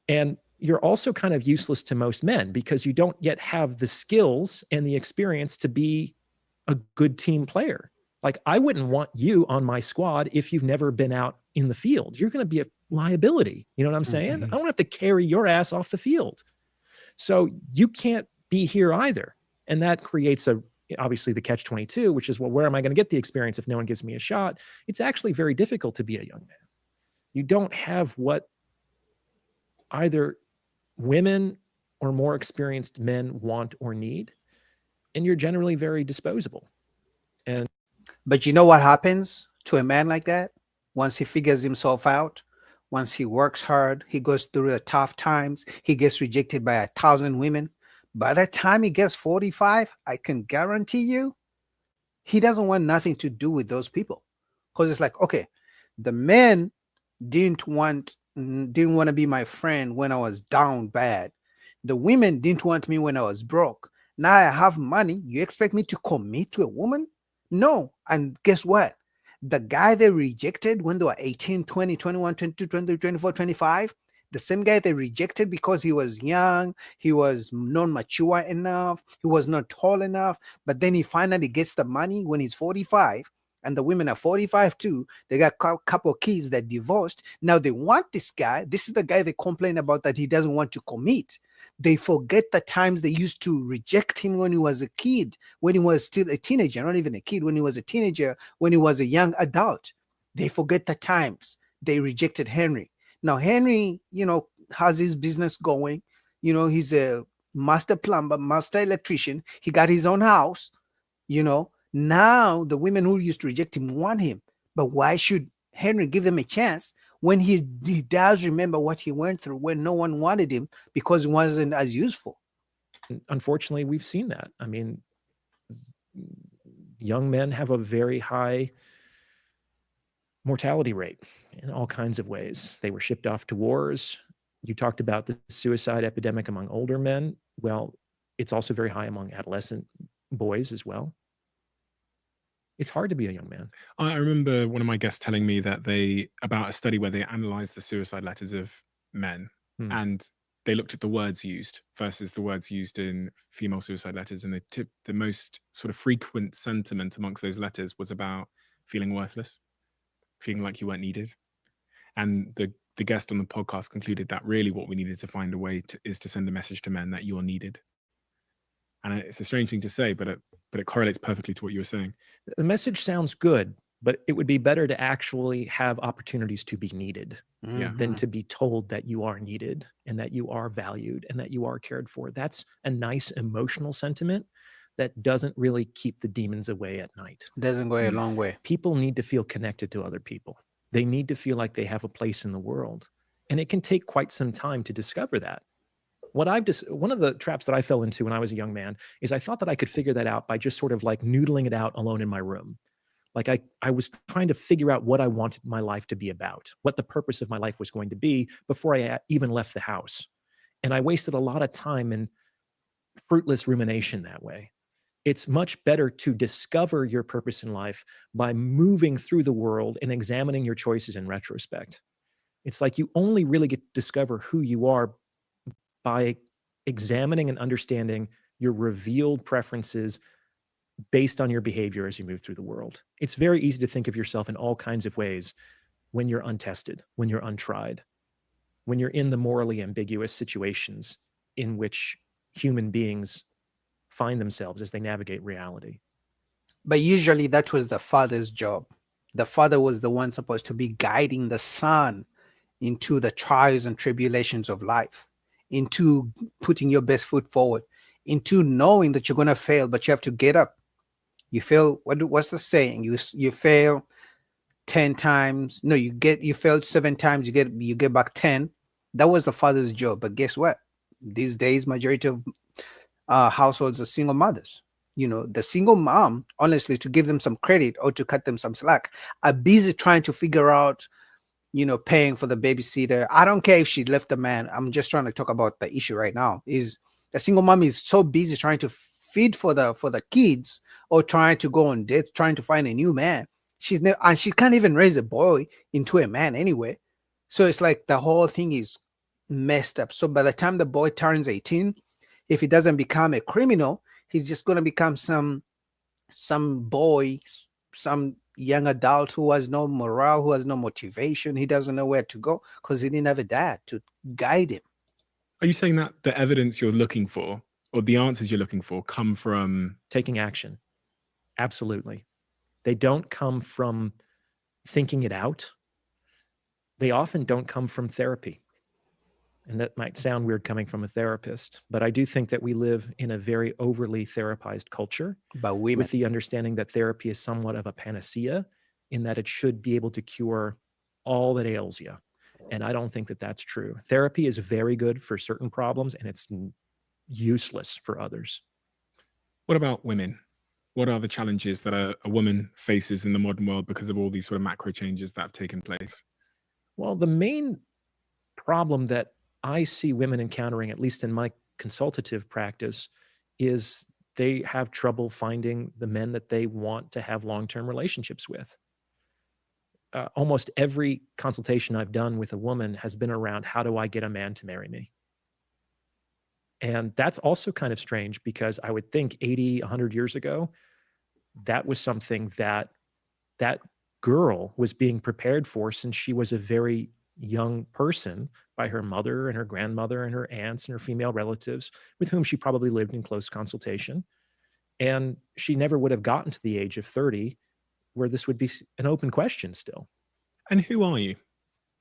And you're also kind of useless to most men because you don't yet have the skills and the experience to be a good team player. Like, I wouldn't want you on my squad if you've never been out in the field. You're going to be a liability. You know what I'm saying? I don't have to carry your ass off the field. So you can't be here either. And that creates obviously the catch-22, which is, well, where am I going to get the experience if no one gives me a shot? It's actually very difficult to be a young man. You don't have what either women or more experienced men want or need, and you're generally very disposable. But you know what happens to a man like that? Once he figures himself out, once he works hard, he goes through the tough times, he gets rejected by 1,000 women. By the time he gets 45, I can guarantee you, he doesn't want nothing to do with those people. Because it's like, okay, the men didn't want to be my friend when I was down bad. The women didn't want me when I was broke. Now I have money. You expect me to commit to a woman? No. And guess what? The guy they rejected when they were 18, 20, 21, 22, 23, 24, 25, the same guy they rejected because he was young, he was not mature enough, he was not tall enough, but then he finally gets the money when he's 45, and the women are 45 too. They got a couple of kids that divorced. Now they want this guy. This is the guy they complain about that he doesn't want to commit. They forget the times they used to reject him when he was a kid, when he was still a teenager, not even a kid, when he was a teenager, when he was a young adult. They forget the times they rejected Henry. Now, Henry, has his business going. He's a master plumber, master electrician. He got his own house. Now the women who used to reject him want him. But why should Henry give them a chance when he does remember what he went through when no one wanted him because he wasn't as useful? Unfortunately, we've seen that. I mean, young men have a very high mortality rate in all kinds of ways. They were shipped off to wars. You talked about the suicide epidemic among older men. Well, it's also very high among adolescent boys as well. It's hard to be a young man. I remember one of my guests telling me that about a study where they analyzed the suicide letters of men, and they looked at the words used versus the words used in female suicide letters, and the most sort of frequent sentiment amongst those letters was about feeling worthless, feeling like you weren't needed. And the guest on the podcast concluded that really what we needed to find a way is to send a message to men that you are needed. And it's a strange thing to say, but it correlates perfectly to what you were saying. The message sounds good, but it would be better to actually have opportunities to be needed than to be told that you are needed and that you are valued and that you are cared for. That's a nice emotional sentiment that doesn't really keep the demons away at night. Doesn't go a long way. People need to feel connected to other people. They need to feel like they have a place in the world. And it can take quite some time to discover that. One of the traps that I fell into when I was a young man is I thought that I could figure that out by just sort of like noodling it out alone in my room. Like I was trying to figure out what I wanted my life to be about, what the purpose of my life was going to be before I even left the house. And I wasted a lot of time in fruitless rumination that way. It's much better to discover your purpose in life by moving through the world and examining your choices in retrospect. It's like you only really get to discover who you are by examining and understanding your revealed preferences based on your behavior as you move through the world. It's very easy to think of yourself in all kinds of ways when you're untested, when you're untried, when you're in the morally ambiguous situations in which human beings find themselves as they navigate reality. But usually that was the father's job. The father was the one supposed to be guiding the son into the trials and tribulations of life, into putting your best foot forward, into knowing that you're going to fail, but you have to get up. You fail. What's the saying? You fail 10 times. No, you failed 7 times. You get back 10. That was the father's job. But guess what? These days, majority of households are single mothers. The single mom, honestly, to give them some credit or to cut them some slack, are busy trying to figure out, paying for the babysitter. I don't care if she left the man. I'm just trying to talk about the issue right now. Is the single mom is so busy trying to feed for the kids or trying to go on dates, trying to find a new man. And she can't even raise a boy into a man anyway. So it's like the whole thing is messed up. So by the time the boy turns 18, if he doesn't become a criminal, he's just going to become some some boy, some young adult who has no morale, who has no motivation. He doesn't know where to go because he didn't have a dad to guide him. Are you saying that the evidence you're looking for or the answers you're looking for come from taking action? Absolutely. They don't come from thinking it out. They often don't come from therapy. And that might sound weird coming from a therapist, but I do think that we live in a very overly therapized culture with the understanding that therapy is somewhat of a panacea in that it should be able to cure all that ails you. And I don't think that that's true. Therapy is very good for certain problems and it's useless for others. What about women? What are the challenges that a woman faces in the modern world because of all these sort of macro changes that have taken place? Well, the main problem that I see women encountering, at least in my consultative practice, is they have trouble finding the men that they want to have long-term relationships with. Almost every consultation I've done with a woman has been around, how do I get a man to marry me? And that's also kind of strange because I would think 80, 100 years ago, that was something that that girl was being prepared for since she was a very young person by her mother and her grandmother and her aunts and her female relatives with whom she probably lived in close consultation. And she never would have gotten to the age of 30 where this would be an open question still. And who are you?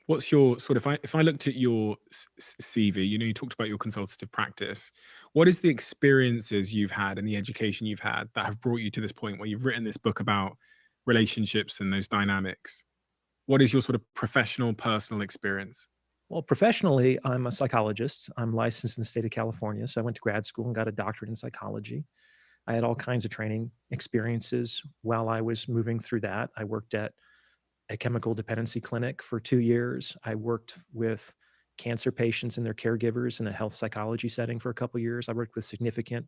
What's your sort of, if I looked at your CV, you talked about your consultative practice. What is the experiences you've had and the education you've had that have brought you to this point where you've written this book about relationships and those dynamics? What is your sort of professional, personal experience? Well, professionally, I'm a psychologist. I'm licensed in the state of California. So I went to grad school and got a doctorate in psychology. I had all kinds of training experiences while I was moving through that. I worked at a chemical dependency clinic for 2 years. I worked with cancer patients and their caregivers in a health psychology setting for a couple of years. I worked with significant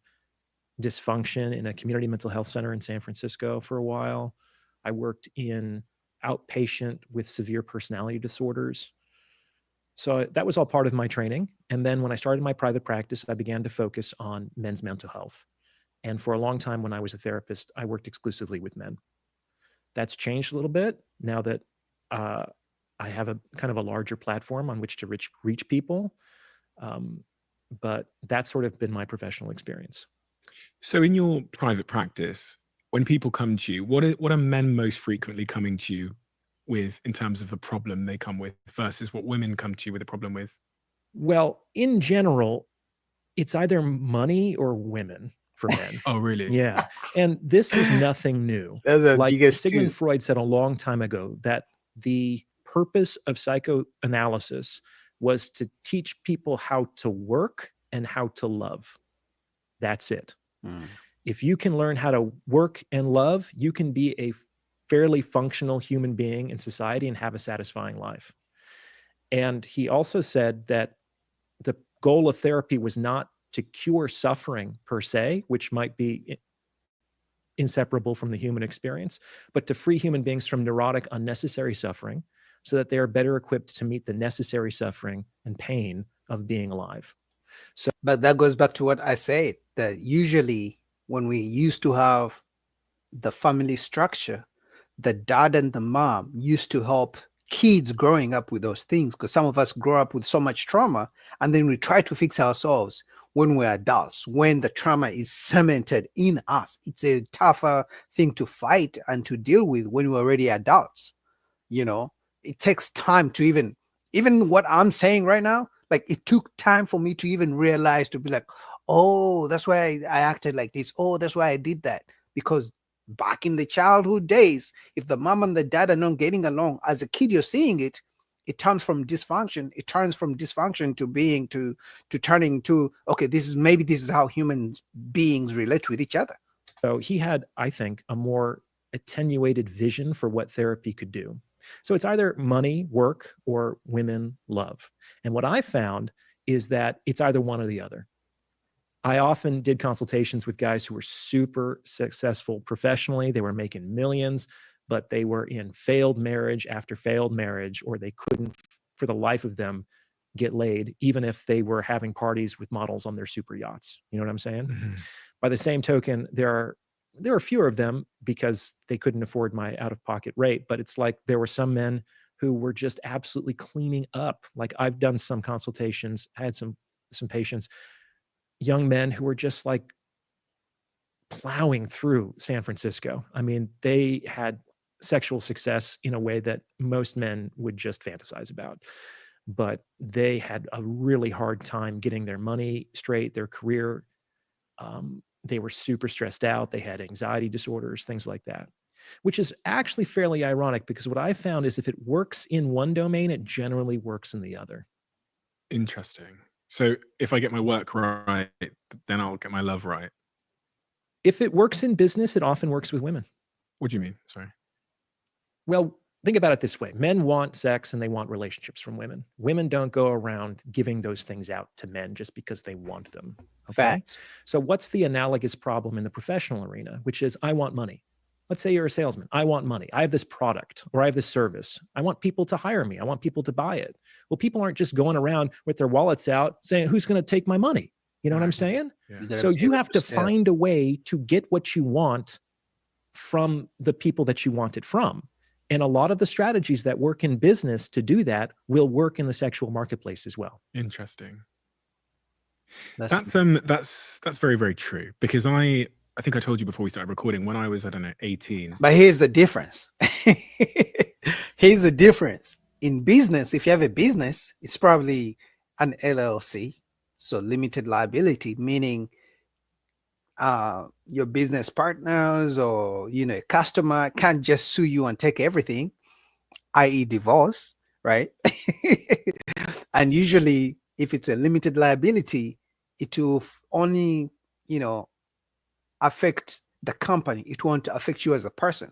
dysfunction in a community mental health center in San Francisco for a while. I worked in outpatient with severe personality disorders. So that was all part of my training. And then when I started my private practice, I began to focus on men's mental health. And for a long time when I was a therapist, I worked exclusively with men. That's changed a little bit now that I have a kind of a larger platform on which to reach people. But that's sort of been my professional experience. So in your private practice, when people come to you, what are men most frequently coming to you with in terms of the problem they come with versus what women come to you with a problem with? Well, in general, it's either money or women for men. Oh, really? Yeah. And this is nothing new. Like Sigmund Freud said a long time ago that the purpose of psychoanalysis was to teach people how to work and how to love. That's it. If you can learn how to work and love, you can be a fairly functional human being in society and have a satisfying life. And he also said that the goal of therapy was not to cure suffering per se, which might be inseparable from the human experience, but to free human beings from neurotic, unnecessary suffering so that they are better equipped to meet the necessary suffering and pain of being alive. So, but that goes back to what I said, that usually when we used to have the family structure, the dad and the mom used to help kids growing up with those things, because some of us grow up with so much trauma and then we try to fix ourselves when we're adults, when the trauma is cemented in us. It's a tougher thing to fight and to deal with when we're already adults. It takes time to even what I'm saying right now, like it took time for me to even realize, to be like, oh, that's why I acted like this. Oh, that's why I did that. Because back in the childhood days, if the mom and the dad are not getting along, as a kid, you're seeing it, it turns from dysfunction. It turns from dysfunction to turning to, okay, this is how human beings relate with each other. So he had, I think, a more attenuated vision for what therapy could do. So it's either money, work, or women, love. And what I found is that it's either one or the other. I often did consultations with guys who were super successful professionally. They were making millions, but they were in failed marriage after failed marriage, or they couldn't, for the life of them, get laid, even if they were having parties with models on their super yachts. You know what I'm saying? Mm-hmm. By the same token, there are there were fewer of them because they couldn't afford my out-of-pocket rate. But it's like there were some men who were just absolutely cleaning up. Like I've done some consultations, I had some patients, young men who were just like plowing through San Francisco. I mean, they had sexual success in a way that most men would just fantasize about. But they had a really hard time getting their money straight, their career. They were super stressed out. They had anxiety disorders, things like that, which is actually fairly ironic because what I found is if it works in one domain, it generally works in the other. Interesting. So if I get my work right, then I'll get my love right. If it works in business, it often works with women. What do you mean? Sorry. Well, think about it this way. Men want sex and they want relationships from women. Women don't go around giving those things out to men just because they want them. Okay? Facts. So what's the analogous problem in the professional arena, which is I want money. Let's say you're a salesman. I want money. I have this product or I have this service. I want people to hire me. I want people to buy it. Well, people aren't just going around with their wallets out saying, who's going to take my money? You know what I'm saying? Yeah. So you have to find a way to get what you want from the people that you want it from. And a lot of the strategies that work in business to do that will work in the sexual marketplace as well. Interesting. That's very, very true. Because I think I told you before we started recording, when I was, I don't know, 18. But here's the difference. Here's the difference. In business, if you have a business, it's probably an LLC. So limited liability, meaning your business partners or, a customer can't just sue you and take everything, i.e. divorce, right? And usually if it's a limited liability, it will only, affect the company. It won't affect you as a person.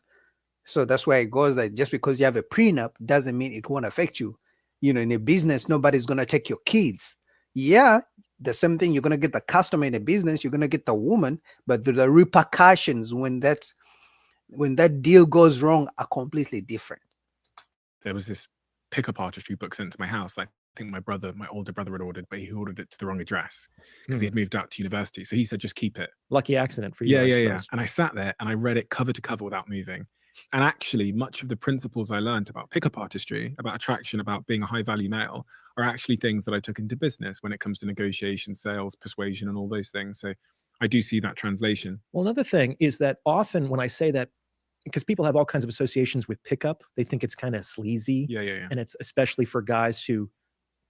So that's why it goes that just because you have a prenup doesn't mean it won't affect you. In a business, nobody's going to take your kids. Yeah, the same thing. You're going to get the customer in a business. You're going to get the woman, but the repercussions when that deal goes wrong are completely different. There was this pickup artistry book sent to my house. I think my older brother had ordered, but he ordered it to the wrong address because he had moved out to university. So he said, just keep it. Lucky accident for you. Yeah. And I sat there and I read it cover to cover without moving. And actually, much of the principles I learned about pickup artistry, about attraction, about being a high value male are actually things that I took into business when it comes to negotiation, sales, persuasion, and all those things. So I do see that translation. Well, another thing is that often when I say that, because people have all kinds of associations with pickup, they think it's kind of sleazy. Yeah. And it's especially for guys who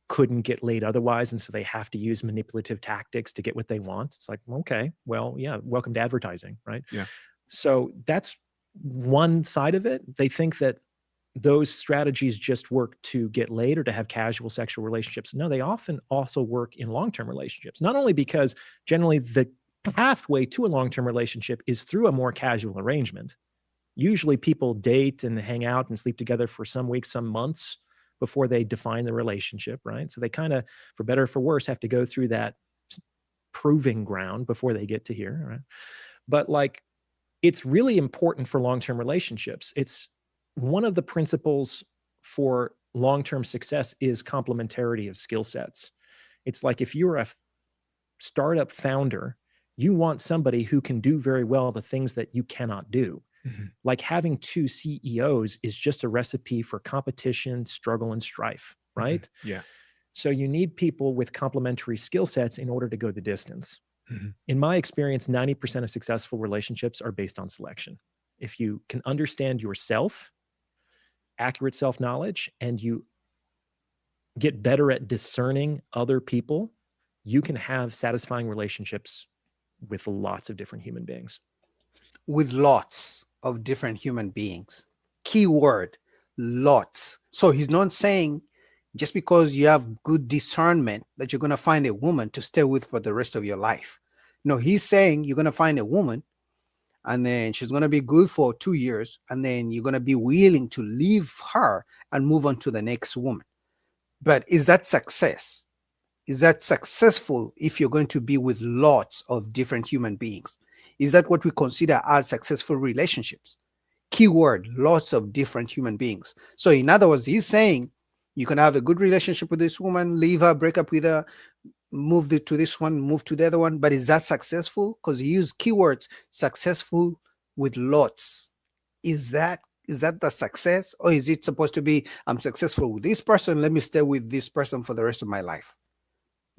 couldn't get laid otherwise. And so they have to use manipulative tactics to get what they want. It's like, okay, well, yeah, welcome to advertising, right? Yeah. So that's one side of it. They think that those strategies just work to get laid or to have casual sexual relationships. No, they often also work in long-term relationships, not only because generally the pathway to a long-term relationship is through a more casual arrangement. Usually people date and hang out and sleep together for some weeks, some months before they define the relationship, right? So they kind of, for better or for worse, have to go through that proving ground before they get to here, right? But like, it's really important for long-term relationships. It's one of the principles for long-term success is complementarity of skill sets. It's like if you're a startup founder, you want somebody who can do very well the things that you cannot do. Mm-hmm. Like having two CEOs is just a recipe for competition, struggle, and strife, right? Mm-hmm. Yeah. So you need people with complementary skill sets in order to go the distance. Mm-hmm. In my experience, 90% of successful relationships are based on selection. If you can understand yourself, accurate self-knowledge, and you get better at discerning other people, you can have satisfying relationships with lots of different human beings. With lots of different human beings. Keyword, lots. So he's not saying just because you have good discernment that you're going to find a woman to stay with for the rest of your life. No, he's saying you're going to find a woman and then she's going to be good for 2 years and then you're going to be willing to leave her and move on to the next woman. But is that success? Is that successful if you're going to be with lots of different human beings? Is that what we consider as successful relationships? Keyword, lots of different human beings. So in other words, he's saying you can have a good relationship with this woman, leave her, break up with her, moved it to this one, moved to the other one, but is that successful? Because you use keywords successful with lots. Is that the success, or is it supposed to be I'm successful with this person, let me stay with this person for the rest of my life?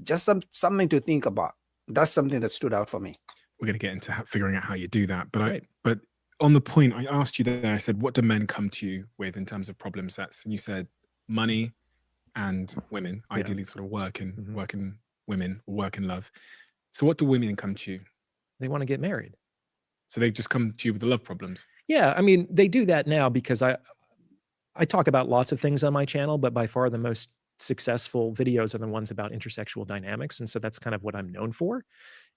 Just something to think about. That's something that stood out for me. We're going to get into figuring out how you do that, but on the point I asked you there, I said, what do men come to you with in terms of problem sets? And you said money and women, ideally sort of working women, or work and love. So what do women come to you? They want to get married. So they just come to you with the love problems. Yeah, I mean, they do that now because I talk about lots of things on my channel, but by far the most successful videos are the ones about intersexual dynamics. And so that's kind of what I'm known for.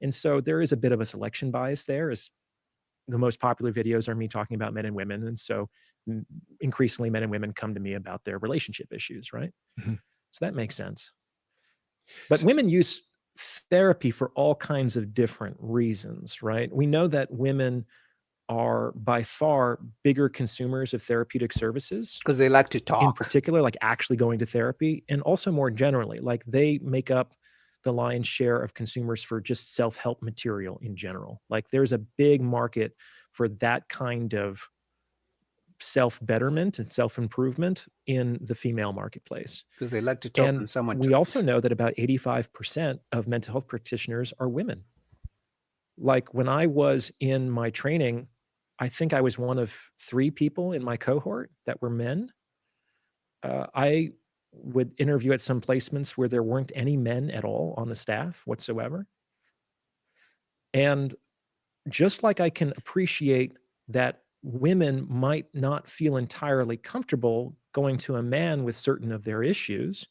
And so there is a bit of a selection bias there, as the most popular videos are me talking about men and women. And so increasingly men and women come to me about their relationship issues, right? Mm-hmm. So that makes sense. But women use therapy for all kinds of different reasons, right? We know that women are by far bigger consumers of therapeutic services because they like to talk, in particular, like actually going to therapy, and also more generally, like they make up the lion's share of consumers for just self-help material in general. Like there's a big market for that kind of self-betterment and self-improvement in the female marketplace. Because they like to talk and when someone we talks. also know that about 85% of mental health practitioners are women. Like when I was in my training, I think I was one of 3 people in my cohort that were men. I would interview at some placements where there weren't any men at all on the staff whatsoever. And just like I can appreciate that women might not feel entirely comfortable going to a man with certain of their issues,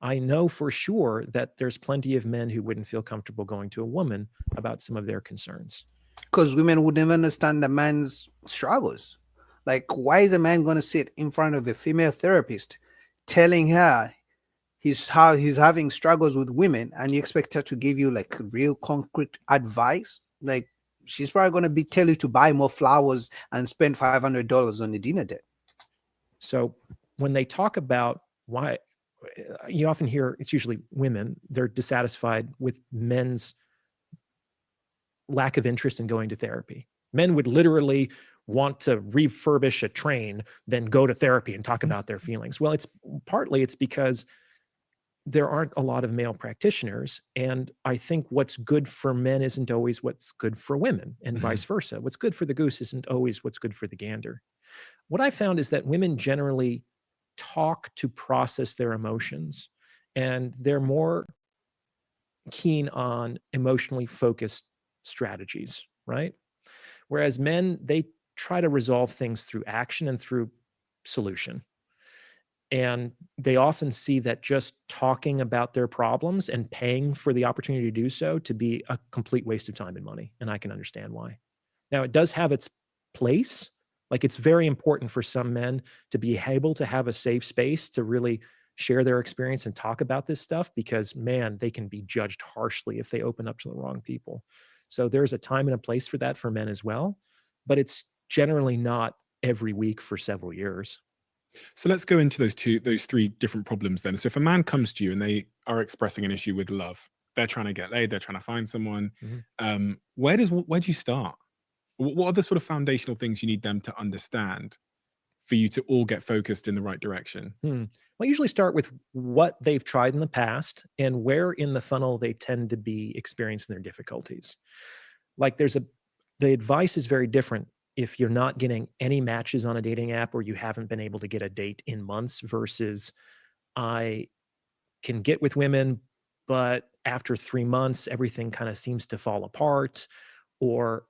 I know for sure that there's plenty of men who wouldn't feel comfortable going to a woman about some of their concerns. Because women would never understand the man's struggles. Like, why is a man going to sit in front of a female therapist telling her how he's having struggles with women, and you expect her to give you like real concrete advice? Like, she's probably going to tell you to buy more flowers and spend $500 on a dinner date. So when they talk about why, you often hear it's usually women, they're dissatisfied with men's lack of interest in going to therapy. Men would literally want to refurbish a train, then go to therapy and talk about their feelings. Well, it's because there aren't a lot of male practitioners. And I think what's good for men isn't always what's good for women, and vice versa. What's good for the goose isn't always what's good for the gander. What I found is that women generally talk to process their emotions, and they're more keen on emotionally focused strategies, right? Whereas men, they try to resolve things through action and through solution. And they often see that just talking about their problems and paying for the opportunity to do so to be a complete waste of time and money. And I can understand why. Now, it does have its place. Like, it's very important for some men to be able to have a safe space to really share their experience and talk about this stuff, because, man, they can be judged harshly if they open up to the wrong people. So there's a time and a place for that for men as well, but it's generally not every week for several years. So let's go into those 3 different problems then. So if a man comes to you and they are expressing an issue with love, they're trying to get laid, they're trying to find someone, where do you start? What are the sort of foundational things you need them to understand for you to all get focused in the right direction? Well, I usually start with what they've tried in the past and where in the funnel they tend to be experiencing their difficulties. Like the advice is very different if you're not getting any matches on a dating app, or you haven't been able to get a date in months, versus I can get with women, but after 3 months, everything kind of seems to fall apart, or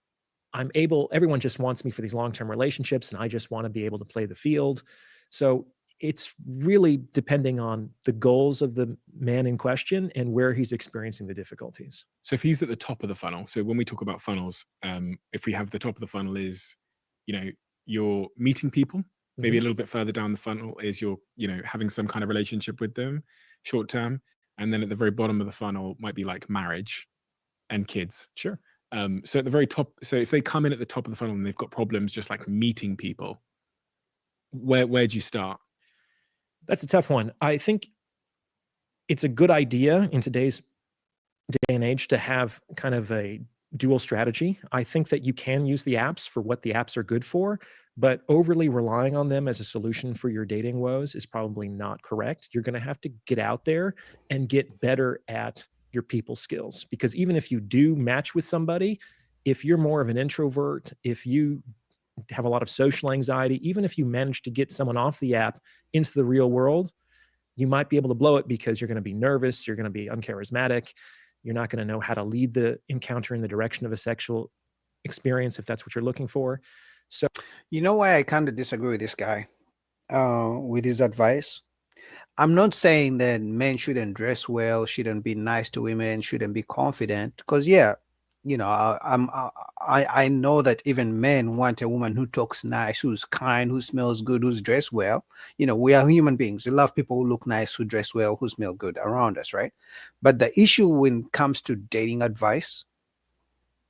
everyone just wants me for these long-term relationships, and I just want to be able to play the field. So it's really depending on the goals of the man in question and where he's experiencing the difficulties. So if he's at the top of the funnel, so when we talk about funnels, if we have the top of the funnel is, you're meeting people, maybe a little bit further down the funnel is you're, having some kind of relationship with them short term. And then at the very bottom of the funnel might be like marriage and kids. Sure. So at the very top, so if they come in at the top of the funnel and they've got problems just like meeting people, where do you start? That's a tough one. I think it's a good idea in today's day and age to have kind of a dual strategy. I think that you can use the apps for what the apps are good for, but overly relying on them as a solution for your dating woes is probably not correct. You're going to have to get out there and get better at your people skills, because even if you do match with somebody, if you're more of an introvert, if you have a lot of social anxiety, even if you manage to get someone off the app into the real world, you might be able to blow it because you're going to be nervous, you're going to be uncharismatic, you're not going to know how to lead the encounter in the direction of a sexual experience if that's what you're looking for. So, you know why I kind of disagree with this guy with his advice? I'm not saying that men shouldn't dress well, shouldn't be nice to women, shouldn't be confident, because you know, I know that even men want a woman who talks nice, who's kind, who smells good, who's dressed well. You know, we are human beings. We love people who look nice, who dress well, who smell good around us, right? But the issue when it comes to dating advice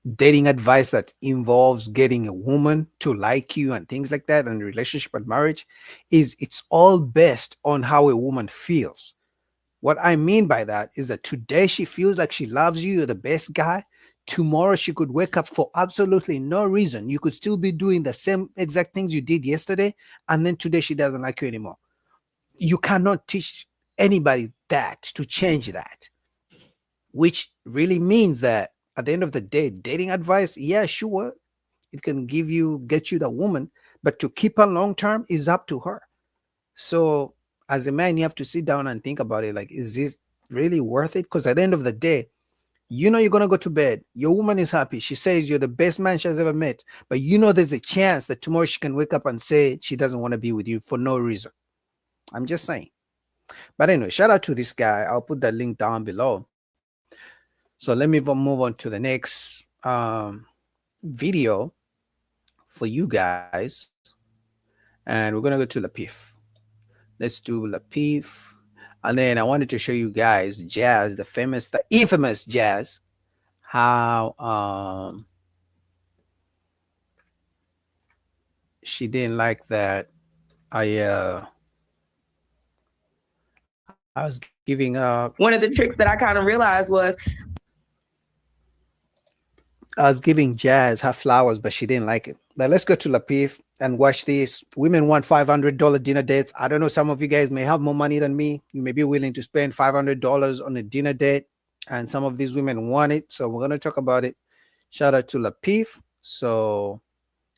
that involves getting a woman to like you and things like that, and relationship and marriage, is it's all based on how a woman feels. What I mean by that is that today she feels like she loves you, you're the best guy. Tomorrow she could wake up for absolutely no reason. You could still be doing the same exact things you did yesterday, and then today she doesn't like you anymore. You cannot teach anybody that to change that, which really means that at the end of the day, dating advice, yeah, sure, it can get you the woman, but to keep her long term is up to her. So as a man, you have to sit down and think about it. Like, is this really worth it? Because at the end of the day, you know, you're going to go to bed. Your woman is happy. She says you're the best man she has ever met. But you know, there's a chance that tomorrow she can wake up and say she doesn't want to be with you for no reason. I'm just saying. But anyway, shout out to this guy. I'll put that link down below. So let me move on to the next video for you guys. And we're going to go to Lapif. Let's do Lapif. And then I wanted to show you guys Jazz, the infamous Jazz, how she didn't like that I was giving one of the tricks that I kind of realized was I was giving Jazz her flowers, but she didn't like it. But let's go to Lapif and watch this. Women want $500 dinner dates. I don't know. Some of you guys may have more money than me. You may be willing to spend $500 on a dinner date. And some of these women want it. So we're going to talk about it. Shout out to Lapif. So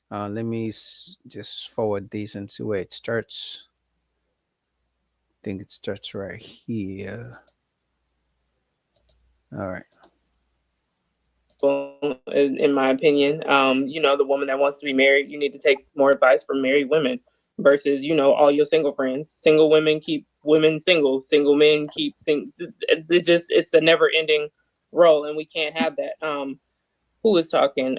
let me just forward this and see where it starts. I think it starts right here. All right. In my opinion, you know, the woman that wants to be married, you need to take more advice from married women versus, you know, all your single friends. Single women keep women single. Single men keep single. It's a never ending role, and we can't have that. Who was talking?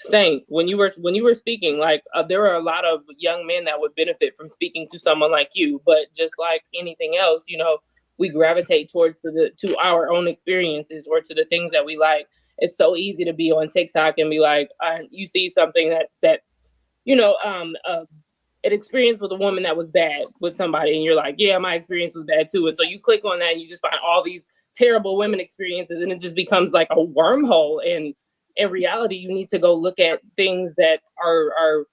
Saint, when you were speaking, like there are a lot of young men that would benefit from speaking to someone like you, but just like anything else, you know, we gravitate towards to our own experiences or to the things that we like. It's so easy to be on TikTok and be like, you see something that you know, an experience with a woman that was bad with somebody, and you're like, yeah, my experience was bad too. And so you click on that and you just find all these terrible women experiences, and it just becomes like a wormhole. And in reality, you need to go look at things that are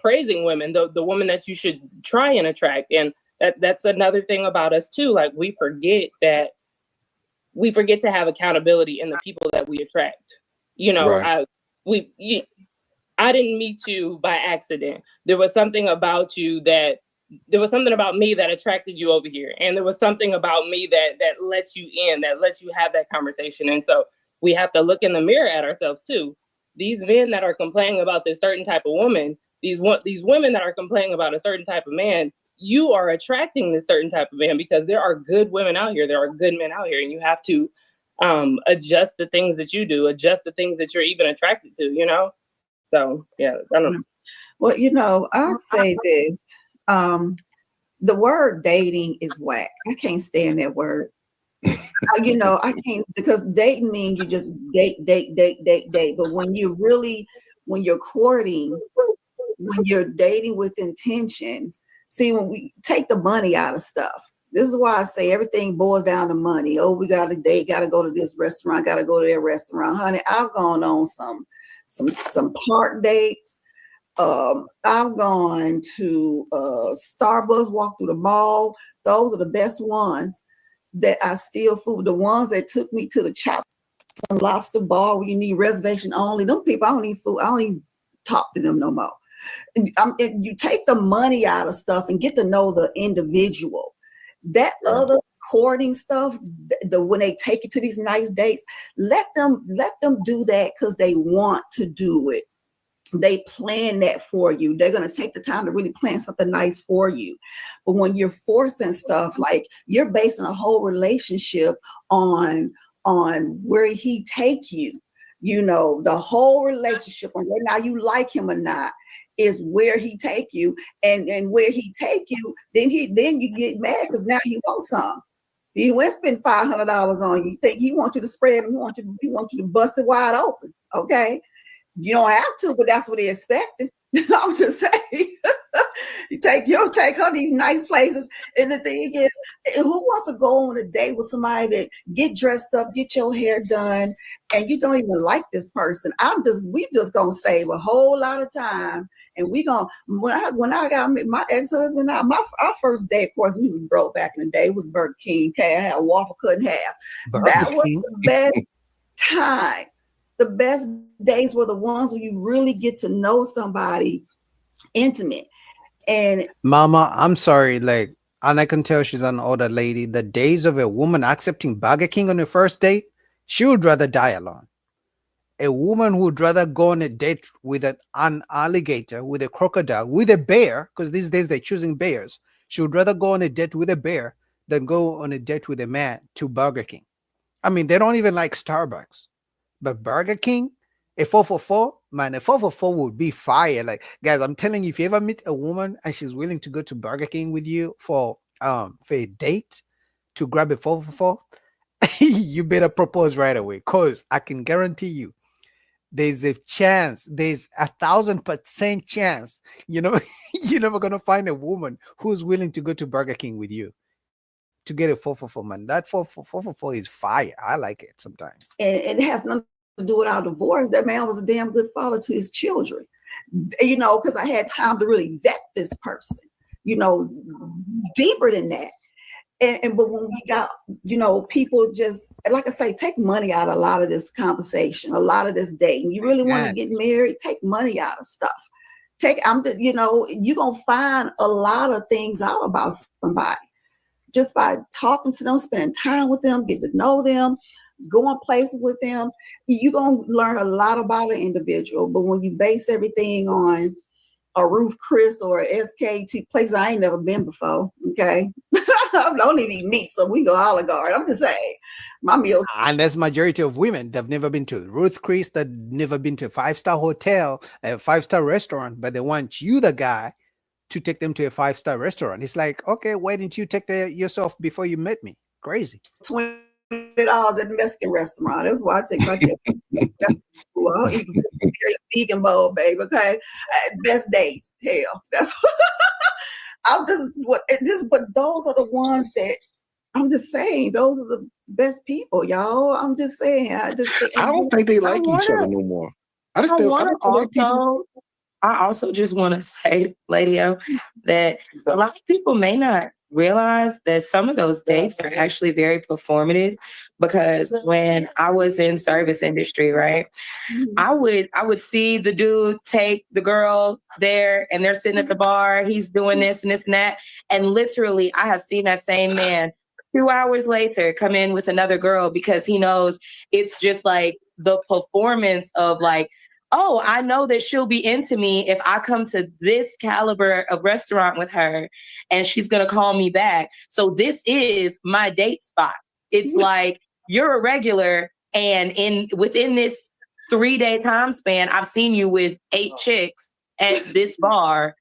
praising women, the woman that you should try and attract. And that's another thing about us too. Like we forget to have accountability in the people that we attract. You know, Right. I didn't meet you by accident. There was something about me that attracted you over here. And there was something about me that lets you in, that lets you have that conversation. And so we have to look in the mirror at ourselves too. These men that are complaining about this certain type of woman, these women that are complaining about a certain type of man, you are attracting this certain type of man because there are good women out here. There are good men out here, and you have to adjust the things that you do, adjust the things that you're even attracted to, you know? So, yeah, I don't know. Well, you know, I'd say this. The word dating is whack. I can't stand that word. You know, I can't, because dating means you just date. But when you're courting, when you're dating with intention, see, when we take the money out of stuff, This is why I say everything boils down to money. Oh, we got a date, got to go to this restaurant, got to go to that restaurant. Honey, I've gone on some park dates. I've gone to Starbucks, walked through the mall. Those are the best ones that I steal food. The ones that took me to the Chops and Lobster Bar where you need reservation only. Them people, I don't eat food. I don't even talk to them no more. You take the money out of stuff and get to know the individual. That other courting stuff, when they take you to these nice dates, let them do that because they want to do it. They plan that for you. They're going to take the time to really plan something nice for you. But when you're forcing stuff, like you're basing a whole relationship on where he take you, the whole relationship on whether now you like him or not is where he take you, and where he take you, then you get mad because now you want some. He went spend $500 on you. Think he wants you to spread him, he wants you to bust it wide open. Okay. You don't have to, but that's what they expected. I'm just saying. you take her these nice places. And the thing is, who wants to go on a date with somebody that get dressed up, get your hair done, and you don't even like this person? We just gonna save a whole lot of time. And we gonna when I got my ex-husband, our first day, of course, we was broke back in the day. It was Burger King. Okay, I had a waffle, couldn't have. That was the best time. The best days were the ones where you really get to know somebody intimate. And Mama, I'm sorry, and I can tell she's an older lady. The days of a woman accepting Burger King on the first date, she would rather die alone. A woman would rather go on a date with an alligator, with a crocodile, with a bear, because these days they're choosing bears. She would rather go on a date with a bear than go on a date with a man to Burger King. I mean, they don't even like Starbucks. But Burger King, a 444, man, a 444 would be fire. Like, guys, I'm telling you, if you ever meet a woman and she's willing to go to Burger King with you for a date to grab a 444, you better propose right away, because I can guarantee you there's a chance, there's 1,000% chance, you're never gonna find a woman who's willing to go to Burger King with you to get a 444, man. That 444 is fire. I like it sometimes. And it has nothing to do with our divorce. That man was a damn good father to his children, because I had time to really vet this person, deeper than that. But when we got, people just, like I say, take money out of a lot of this conversation, a lot of this dating. You really want to get married, take money out of stuff. You're going to find a lot of things out about somebody just by talking to them, spending time with them, get to know them, going places with them. You're going to learn a lot about an individual. But when you base everything on a Ruth Chris or a SKT place I ain't never been before, okay? I don't even eat meat, so we go Olive Garden. I'm just saying, my meal. And that's majority of women. They've never been to Ruth Chris. They've never been to a 5-star hotel, a 5-star restaurant, but they want you, the guy, to take them to a 5-star restaurant. It's like, okay, why didn't you take yourself before you met me? Crazy. $20 at the Mexican restaurant. That's why I take my kids. Well, eat vegan bowl, baby. Okay, best dates. Hell, that's but those are the ones that I'm just saying. Those are the best people, y'all. I'm just saying. I don't think they like each other no more. I also just want to say, Lady O, that a lot of people may not realize that some of those dates are actually very performative, because when I was in service industry, right, I would see the dude take the girl there and they're sitting at the bar, he's doing this and this and that. And literally I have seen that same man 2 hours later come in with another girl, because he knows it's just like the performance of like, oh, I know that she'll be into me if I come to this caliber of restaurant with her and she's going to call me back. So this is my date spot. It's like, you're a regular, and within this 3-day time span, I've seen you with 8 chicks at this bar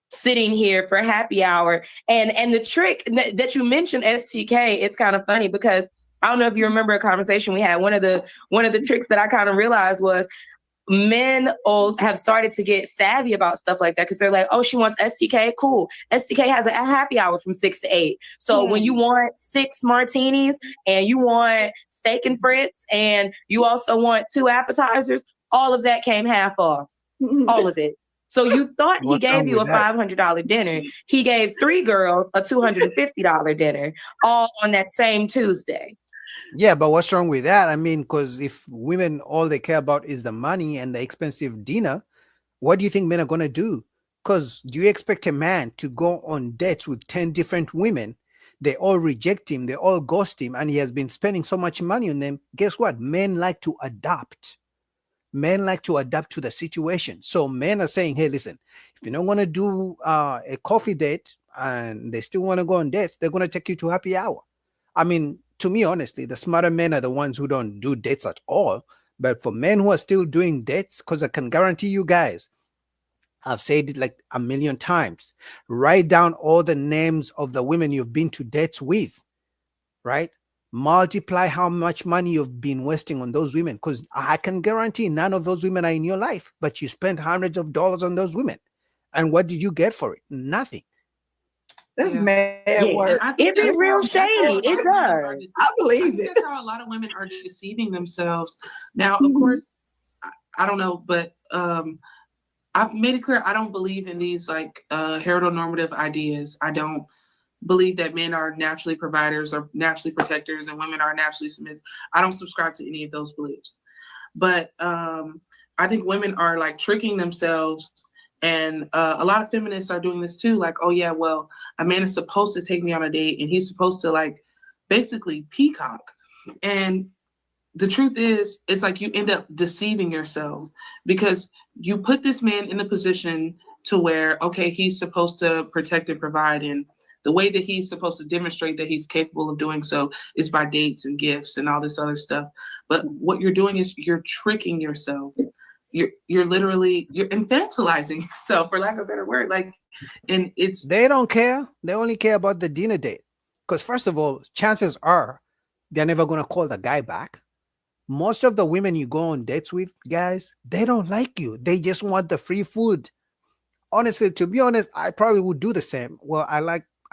sitting here for happy hour. And the trick that you mentioned, STK, it's kind of funny because I don't know if you remember a conversation we had. One of the tricks that I kind of realized was, men have started to get savvy about stuff like that because they're like, oh, she wants STK. Cool. STK has a happy hour from 6 to 8. So when you want 6 martinis and you want steak and frites and you also want 2 appetizers, all of that came half off. All of it. So you thought he gave you a $500 dinner. He gave 3 girls a $250 dinner all on that same Tuesday. Yeah, but what's wrong with that? I mean, because if women, all they care about is the money and the expensive dinner, what do you think men are going to do? Because do you expect a man to go on dates with 10 different women? They all reject him. They all ghost him. And he has been spending so much money on them. Guess what? Men like to adapt. Men like to adapt to the situation. So men are saying, hey, listen, if you don't want to do a coffee date and they still want to go on dates, they're going to take you to happy hour. I mean, to me, honestly, the smarter men are the ones who don't do dates at all. But for men who are still doing dates, because I can guarantee you guys, I've said it like a million times, write down all the names of the women you've been to dates with, right? Multiply how much money you've been wasting on those women, because I can guarantee none of those women are in your life, but you spent hundreds of dollars on those women. And what did you get for it? Nothing. That's mad work. It be real shady. It does. I believe it. That's how a lot of women are deceiving themselves. Now, of course, I don't know, but I've made it clear I don't believe in these like heteronormative ideas. I don't believe that men are naturally providers or naturally protectors and women are naturally submissive. I don't subscribe to any of those beliefs. But I think women are like tricking themselves. And a lot of feminists are doing this too. Like, oh yeah, well, a man is supposed to take me on a date and he's supposed to like basically peacock. And the truth is, it's like you end up deceiving yourself because you put this man in a position to where, okay, he's supposed to protect and provide. And the way that he's supposed to demonstrate that he's capable of doing so is by dates and gifts and all this other stuff. But what you're doing is you're tricking yourself. You're literally infantilizing yourself, for lack of a better word. Like, and they don't care. They only care about the dinner date. Because first of all, chances are they're never gonna call the guy back. Most of the women you go on dates with, guys, they don't like you. They just want the free food. Honestly, to be honest, I probably would do the same. Well, I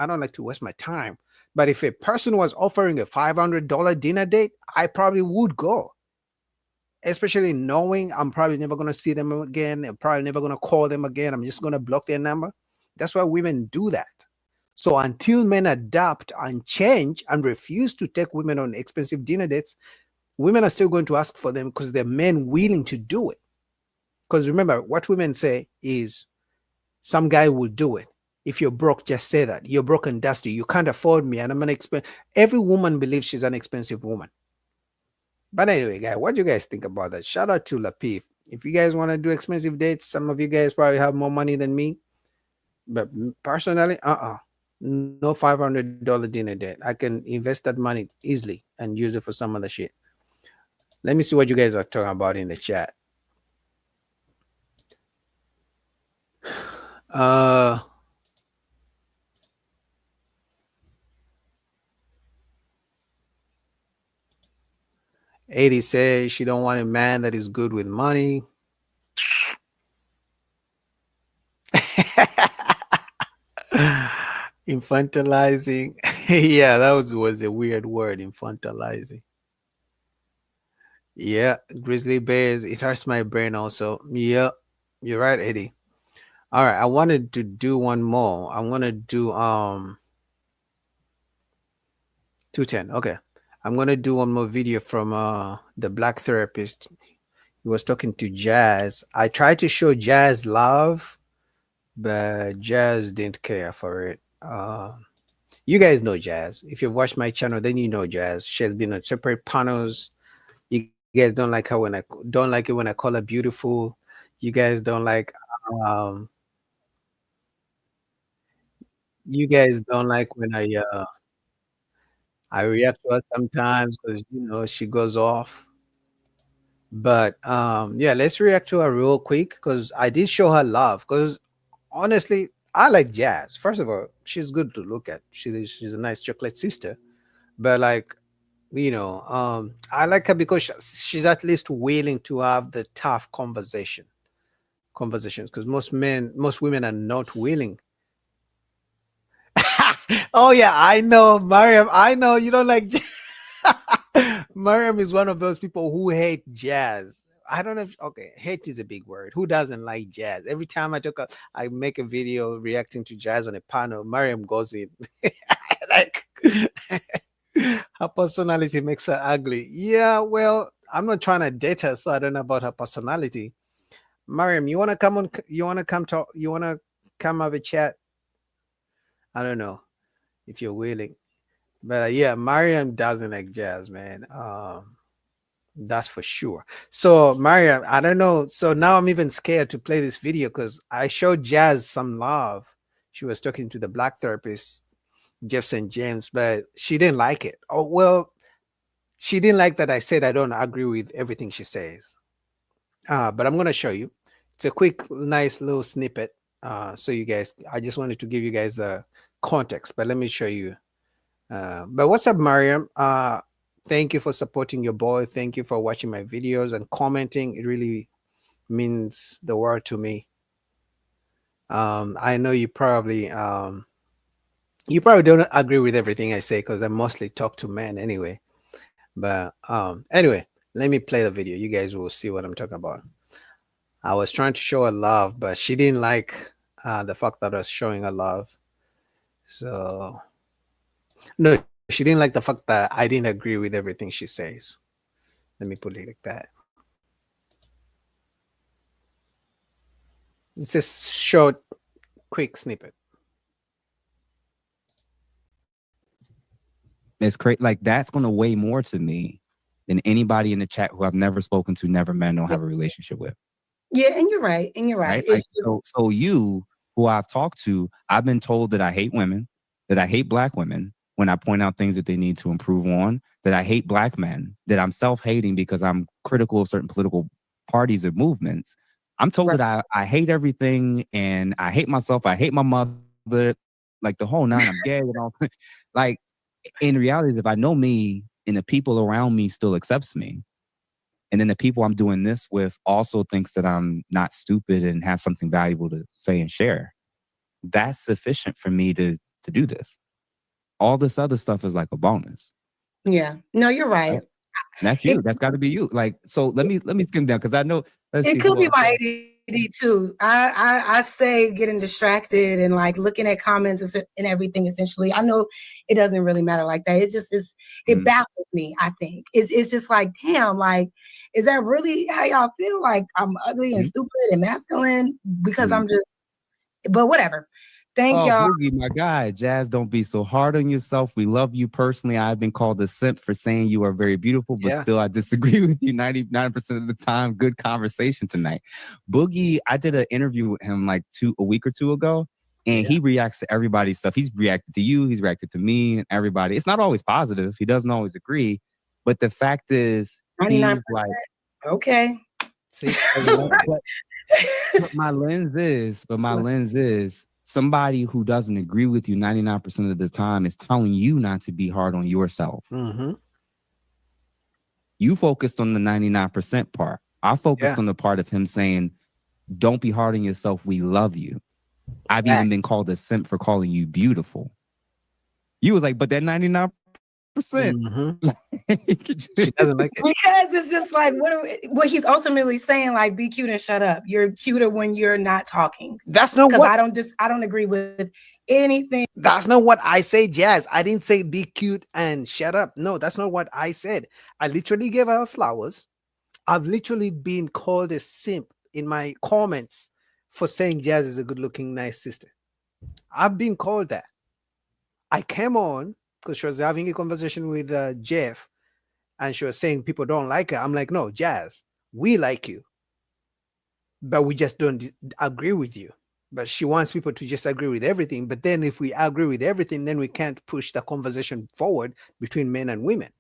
don't like to waste my time. But if a person was offering a $500 dinner date, I probably would go. Especially knowing I'm probably never going to see them again. I'm probably never going to call them again. I'm just going to block their number. That's why women do that. So until men adapt and change and refuse to take women on expensive dinner dates, women are still going to ask for them because they're men willing to do it. Because remember, what women say is some guy will do it. If you're broke, just say that. You're broke and dusty. You can't afford me. And I'm an expensive. Every woman believes she's an expensive woman. But anyway, guys, what do you guys think about that? Shout out to Lapif. If you guys want to do expensive dates, some of you guys probably have more money than me. But personally, no $500 dinner date. I can invest that money easily and use it for some other shit. Let me see what you guys are talking about in the chat. Adi says she don't want a man that is good with money. Infantilizing. Yeah, that was a weird word, infantilizing. Yeah, grizzly bears, it hurts my brain also. Yeah, you're right, Eddie. All right, I wanted to do one more. I want to do 210. Okay. I'm going to do one more video from the black therapist. He was talking to Jazz. I tried to show Jazz love, but Jazz didn't care for it. You guys know Jazz. If you've watched my channel, then you know Jazz. She has been on separate panels. You guys don't like her when I don't like it when I call her beautiful. You guys don't like you guys don't like when I react to her sometimes because she goes off. But yeah, let's react to her real quick because I did show her love. Because honestly, I like Jazz. First of all, she's good to look at. She's a nice chocolate sister. But like, I like her because she's at least willing to have the tough conversations, because most women are not willing. Oh yeah, I know, Mariam. I know you don't like. Mariam is one of those people who hate jazz. I don't know if okay, hate is a big word. Who doesn't like jazz? Every time I make a video reacting to jazz on a panel, Mariam goes in. Like her personality makes her ugly. Yeah, well, I'm not trying to date her, so I don't know about her personality. Mariam, you wanna come on? You wanna come talk? You wanna come have a chat? I don't know if you're willing, but yeah, Mariam doesn't like jazz, man. That's for sure. So Mariam, I don't know. So now I'm even scared to play this video because I showed Jazz some love. She was talking to the black therapist, Jeff St. James, but she didn't like it. Oh well, she didn't like that I said I don't agree with everything she says. But I'm gonna show you. It's a quick, nice little snippet. So you guys, I just wanted to give you guys the context, but let me show you. But what's up, Mariam? Thank you for supporting your boy. Thank you for watching my videos and commenting. It really means the world to me. I know you probably don't agree with everything I say because I mostly talk to men anyway. But anyway, let me play the video. You guys will see what I'm talking about. I was trying to show her love, but she didn't like the fact that I was showing her love. So no, she didn't like the fact that I didn't agree with everything she says. Let me put it like that. It's a short, quick snippet. It's crazy. Like that's gonna weigh more to me than anybody in the chat who I've never spoken to, never met, don't have a relationship with. Yeah, and you're right. And you're right. Like, so you, who I've talked to, I've been told that I hate women, that I hate black women when I point out things that they need to improve on, that I hate black men, that I'm self-hating because I'm critical of certain political parties or movements. I'm told that I hate everything and I hate myself. I hate my mother, like the whole nine. I'm gay and all. Like in reality, if I know me and the people around me still accepts me, and then the people I'm doing this with also thinks that I'm not stupid and have something valuable to say and share, that's sufficient for me to do this. All this other stuff is like a bonus. Yeah. No, you're right. And that's you. That's got to be you. Like, so let me skim down because I know it could be my ADD too. I say getting distracted and like looking at comments and everything. Essentially, I know it doesn't really matter like that. It just is. It baffles me. I think it's just like, damn, like, is that really how y'all feel? Like I'm ugly and stupid and masculine because I'm just. But whatever. Thank y'all. Boogie, my guy, Jazz, don't be so hard on yourself. We love you personally. I've been called a simp for saying you are very beautiful, but still I disagree with you 99% of the time. Good conversation tonight. Boogie, I did an interview with him like a week or two ago, and he reacts to everybody's stuff. He's reacted to you, he's reacted to me and everybody. It's not always positive. He doesn't always agree, but the fact is, he's like, okay. See, but my lens is, somebody who doesn't agree with you 99% of the time is telling you not to be hard on yourself. Mm-hmm. You focused on the 99% part. I focused on the part of him saying, don't be hard on yourself. We love you. I've even been called a simp for calling you beautiful. You was like, but that 99%. She doesn't like it. Because it's just like what he's ultimately saying, like, be cute and shut up. You're cuter when you're not talking. That's not what I don't agree with anything. That's not what I say, Jazz. I didn't say be cute and shut up. No, that's not what I said. I literally gave her flowers. I've literally been called a simp in my comments for saying Jazz is a good-looking, nice sister. I've been called that. I came on because she was having a conversation with Jeff, and she was saying people don't like her. I'm like, no, Jazz, we like you, but we just don't agree with you. But she wants people to just agree with everything. But then if we agree with everything, then we can't push the conversation forward between men and women.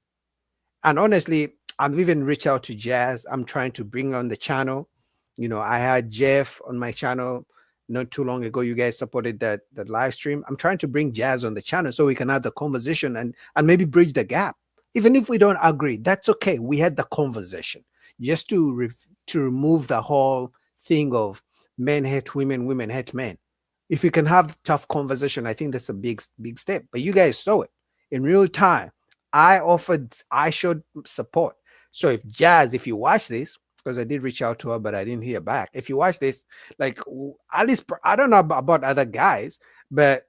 And honestly, I've even reached out to Jazz. I'm trying to bring on the channel. You know, I had Jeff on my channel not too long ago. You guys supported that live stream. I'm trying to bring Jazz on the channel so we can have the conversation and maybe bridge the gap. Even if we don't agree, that's okay. We had the conversation just to remove the whole thing of men hate women, women hate men. If we can have tough conversation, I think that's a big step. But you guys saw it in real time. I showed support. So if Jazz, if you watch this, because I did reach out to her, but I didn't hear back. If you watch this, like at least I don't know about other guys, but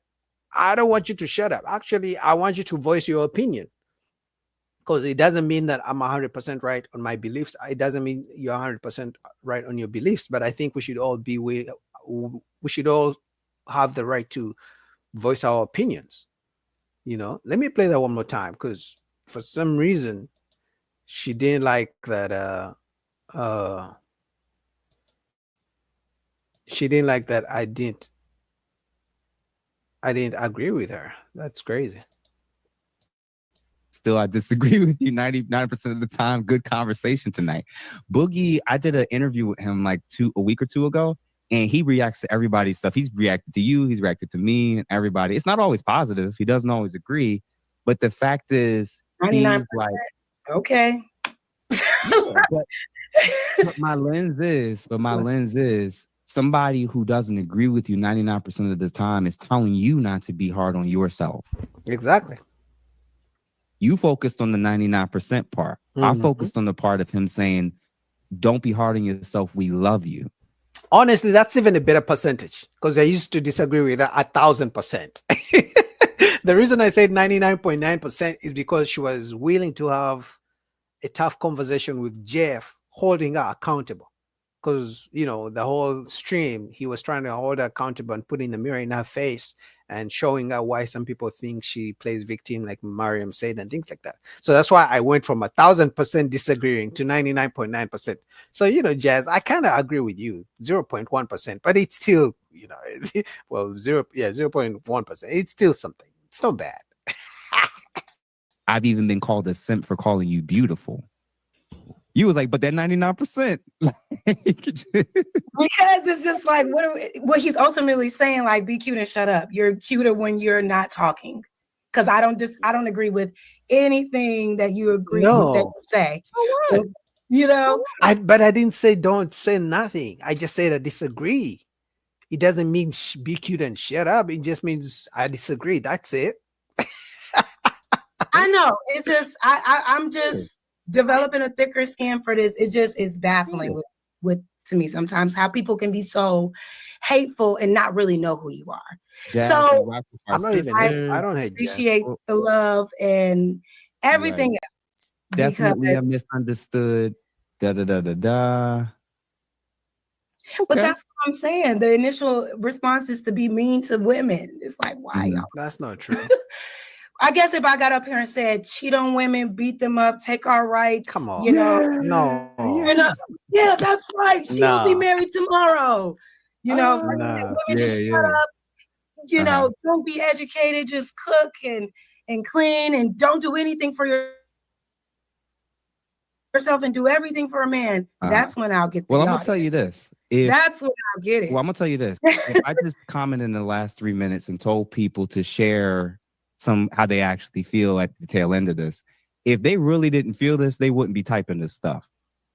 I don't want you to shut up. Actually, I want you to voice your opinion, because it doesn't mean that I'm 100% right on my beliefs. It doesn't mean you're 100% right on your beliefs. But I think we should all have the right to voice our opinions. Let me play that one more time, because for some reason she didn't like that. She didn't like that I didn't agree with her. That's crazy. Still, I disagree with you 99% of the time. Good conversation tonight. Boogie, I did an interview with him like a week or two ago, and he reacts to everybody's stuff. He's reacted to you, he's reacted to me and everybody. It's not always positive. He doesn't always agree. But the fact is, he's like, okay. but my lens is somebody who doesn't agree with you 99% of the time is telling you not to be hard on yourself. Exactly. You focused on the 99% part. I focused on the part of him saying, don't be hard on yourself. We love you. Honestly, that's even a better percentage, because I used to disagree with that 1,000%. The reason I said 99.9% is because she was willing to have a tough conversation with Jeff, holding her accountable. Because, the whole stream, he was trying to hold her accountable and putting the mirror in her face and showing her why some people think she plays victim, like Mariam said, and things like that. So that's why I went from 1,000% disagreeing to 99.9%. So, Jazz, I kind of agree with you, 0.1%, but it's still, 0.1%. It's still something. It's not bad. I've even been called a simp for calling you beautiful. You was like, but that 99%. Because it's just like what he's ultimately saying, like, be cute and shut up. You're cuter when you're not talking. Because I don't agree with anything that you agree with that you say. So what? But I didn't say don't say nothing. I just said I disagree. It doesn't mean be cute and shut up. It just means I disagree. That's it. I know. It's just I'm just developing a thicker skin for this. It just is baffling with to me sometimes how people can be so hateful and not really know who you are. So I don't hate appreciate the love and everything else. Definitely a misunderstood. Da da da da da. But that's what I'm saying. The initial response is to be mean to women. It's like, why y'all? That's not true. I guess if I got up here and said, cheat on women, beat them up, take our rights, come on, no, yeah, that's right. She'll be married tomorrow. Women just shut up. Don't be educated, just cook and clean and don't do anything for yourself and do everything for a man. That's when I'll get. Well, I'm gonna tell you this. That's when I'll get it. Well, I'm gonna tell you this. If I just commented in the last 3 minutes and told people to share how they actually feel at the tail end of this. If they really didn't feel this, they wouldn't be typing this stuff.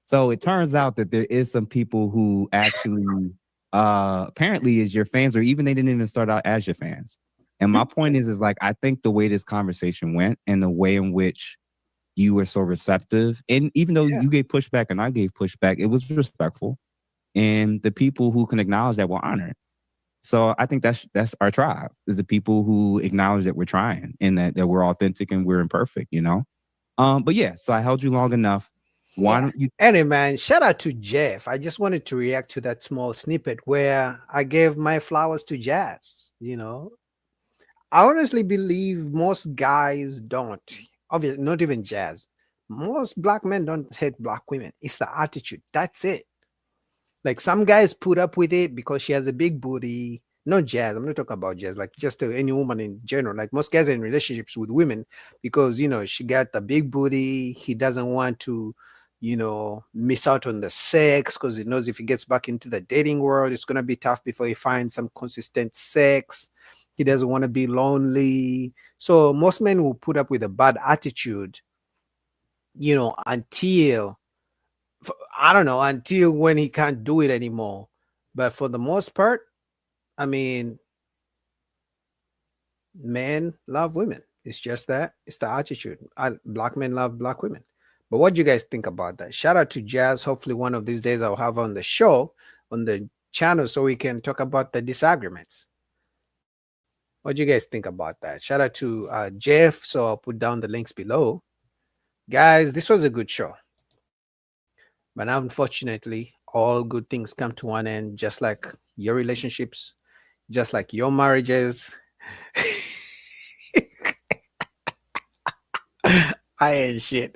So it turns out that there is some people who actually apparently is your fans, or even they didn't even start out as your fans. And my point is like, I think the way this conversation went and the way in which you were so receptive, and even though you gave pushback and I gave pushback, it was respectful. And the people who can acknowledge that were honored. So I think that's our tribe, is the people who acknowledge that we're trying and that we're authentic and we're imperfect, But yeah, so I held you long enough. Why don't you? Anyway, man, shout out to Jeff. I just wanted to react to that small snippet where I gave my flowers to Jazz. I honestly believe most guys don't. Obviously, not even Jazz. Most black men don't hate black women. It's the attitude. That's it. Like some guys put up with it because she has a big booty. Not Jazz. I'm not talking about Jazz. Like just any woman in general. Like most guys are in relationships with women because, she got the big booty. He doesn't want to, miss out on the sex because he knows if he gets back into the dating world, it's going to be tough before he finds some consistent sex. He doesn't want to be lonely. So most men will put up with a bad attitude until I don't know, until when he can't do it anymore. But for the most part, I mean, men love women. It's just that it's the attitude. Black men love black women. But what do you guys think about that? Shout out to Jazz. Hopefully, one of these days I'll have on the show, on the channel, so we can talk about the disagreements. What do you guys think about that? Shout out to Jeff. So I'll put down the links below. Guys, this was a good show. But unfortunately, all good things come to an end, just like your relationships, just like your marriages. I ain't shit.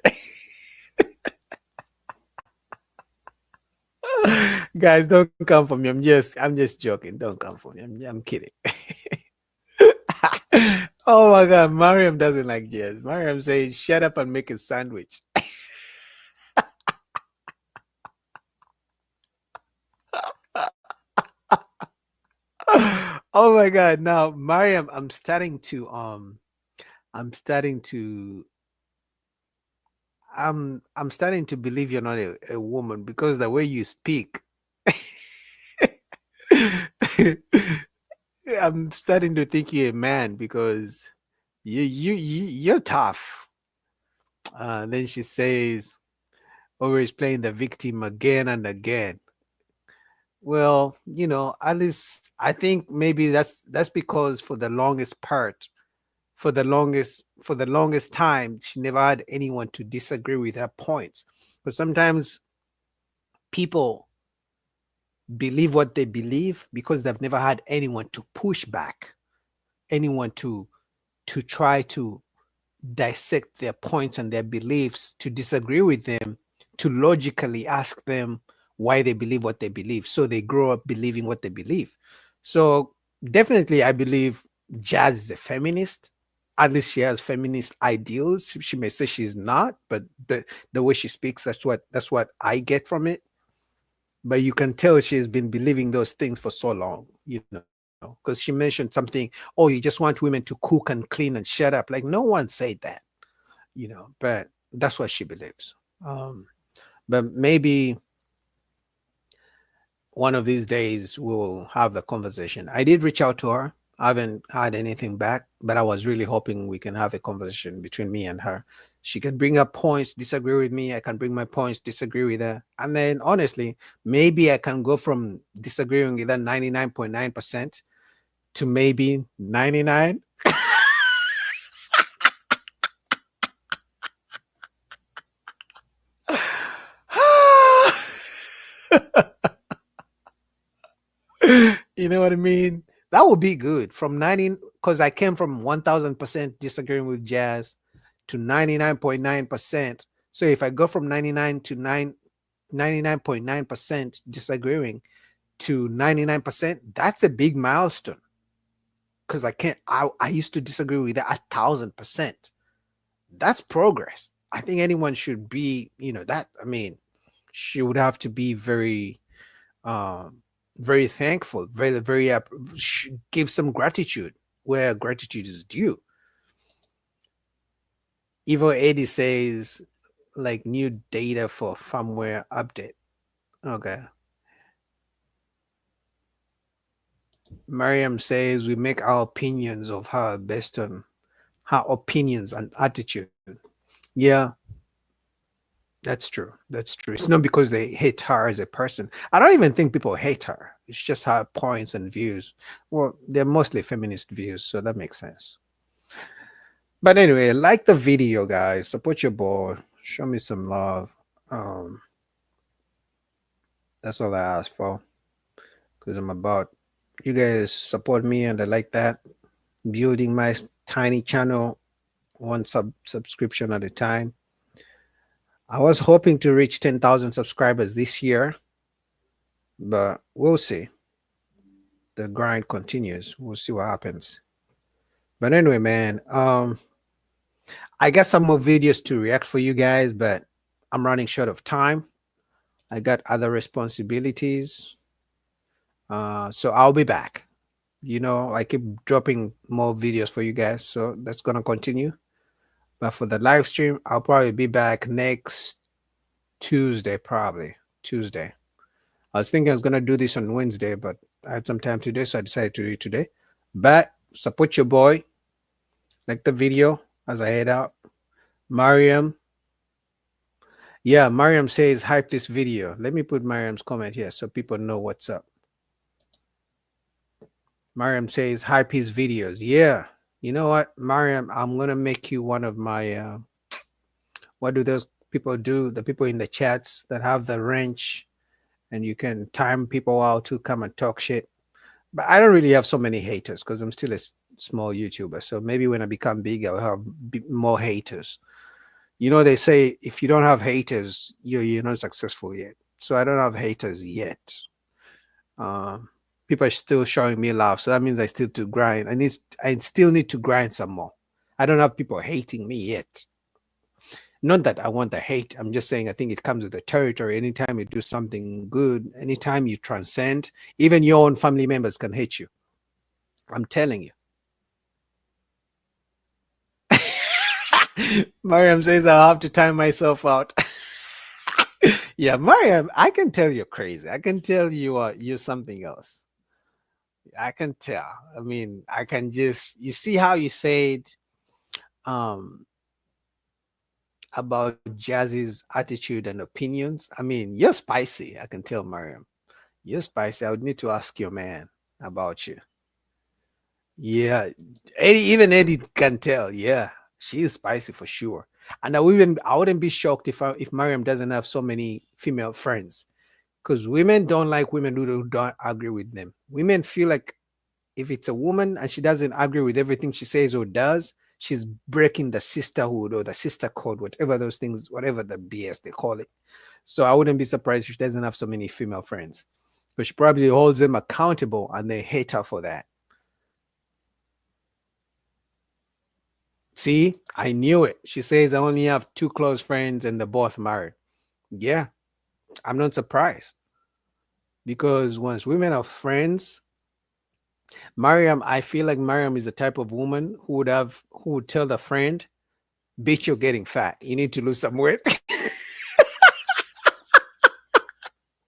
Guys, don't come for me. I'm just joking. Don't come for me. I'm kidding. Oh my God, Mariam doesn't like jazz. Mariam says, "Shut up and make a sandwich." Oh my God! Now, Mariam, I'm starting to I'm starting to believe you're not a woman, because the way you speak. I'm starting to think you're a man, because you're tough. Then she says, always playing the victim again and again. Well, at least I think maybe that's because for the longest time, she never had anyone to disagree with her points. But sometimes people believe what they believe because they've never had anyone to push back, anyone to try to dissect their points and their beliefs, to disagree with them, to logically ask them why they believe what they believe. So they grow up believing what they believe. So definitely, I believe Jazz is a feminist. At least she has feminist ideals. She may say she's not, but the way she speaks, that's what I get from it. But you can tell she's been believing those things for so long, because she mentioned something, oh, you just want women to cook and clean and shut up. Like, no one said that, but that's what she believes. But maybe one of these days we'll have the conversation. I did reach out to her. I haven't had anything back, but I was really hoping we can have a conversation between me and her. She can bring up points, disagree with me. I can bring my points, disagree with her. And then honestly, maybe I can go from disagreeing with her 99.9% to maybe 99. You know what I mean? That would be good. From 90, because I came from 1000% disagreeing with Jazz to 99.9%. So if I go from 99.9% disagreeing to 99%, that's a big milestone. Because I used to disagree with that 1000%. That's progress. I think anyone should be, she would have to be very very thankful, very give some gratitude where gratitude is due. Evo 80 says, like, new data for firmware update. Okay. Mariam says we make our opinions of her based on her opinions and attitude. Yeah, that's true. That's true. It's not because they hate her as a person. I don't even think people hate her. It's just her points and views. Well, they're mostly feminist views, so that makes sense. But anyway, like the video, guys. Support your boy. Show me some love. That's all I ask for. Because I'm about, you guys support me, and I like that. Building my tiny channel, one subscription at a time. I was hoping to reach 10,000 subscribers this year, but we'll see. The grind continues. We'll see what happens. But anyway, man, I got some more videos to react for you guys, but I'm running short of time. I got other responsibilities. So I'll be back. I keep dropping more videos for you guys, so that's gonna continue. But for the live stream, I'll probably be back next Tuesday, probably Tuesday. I was thinking I was gonna do this on Wednesday, but I had some time today, so I decided to do it today. But support your boy. Like the video as I head out. Mariam. Yeah, Mariam says hype this video. Let me put Mariam's comment here so people know what's up. Mariam says hype his videos. Yeah. You know what, Mariam, I'm gonna make you one of my what do those people do? The people in the chats that have the wrench and you can time people out to come and talk shit. But I don't really have so many haters because I'm still a small YouTuber. So maybe when I become big, I'll have more haters. You know, they say if you don't have haters, you're not successful yet. So I don't have haters yet. People are still showing me love, so that means I still to grind. I still need to grind some more. I don't have people hating me yet. Not that I want the hate. I'm just saying I think it comes with the territory. Anytime you do something good, anytime you transcend, even your own family members can hate you. I'm telling you. Mariam says I'll have to time myself out. Yeah, Mariam, I can tell you're crazy. I can tell you're something else. I can tell. I mean, I can just, you see how you said about Jazzy's attitude and opinions. I mean, you're spicy. I can tell, Mariam. You're spicy. I would need to ask your man about you. Yeah, even Eddie can tell. Yeah, she's spicy for sure. And I wouldn't be shocked if Mariam doesn't have so many female friends, because women don't like women who don't agree with them. Women feel like if it's a woman and she doesn't agree with everything she says or does, she's breaking the sisterhood or the sister code, whatever those things, whatever the BS they call it. So I wouldn't be surprised if she doesn't have so many female friends, but she probably holds them accountable and they hate her for that. See, I knew it. She says I only have 2 close friends and they're both married. Yeah, I'm not surprised, because once women are friends, Mariam, I feel like Mariam is the type of woman who would tell the friend, bitch, you're getting fat. You need to lose some weight.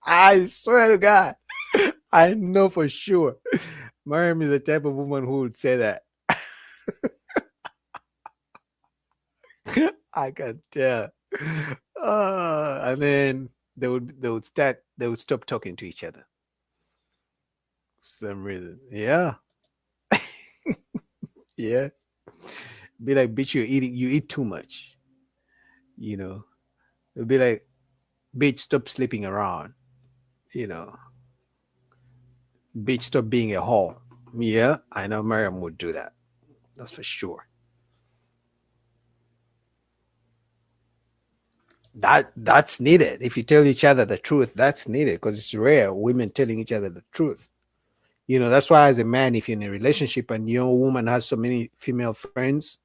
I swear to God. I know for sure. Mariam is the type of woman who would say that. I can tell. And then they would stop talking to each other. For some reason. Yeah. Yeah. Be like, bitch, you eat too much. You know. It'll be like, bitch, stop sleeping around. You know. Bitch, stop being a whore. Yeah, I know Mariam would do that. That's for sure. That's needed. If you tell each other the truth, that's needed, because it's rare women telling each other the truth. You know, that's why as a man, if you're in a relationship and your woman has so many female friends,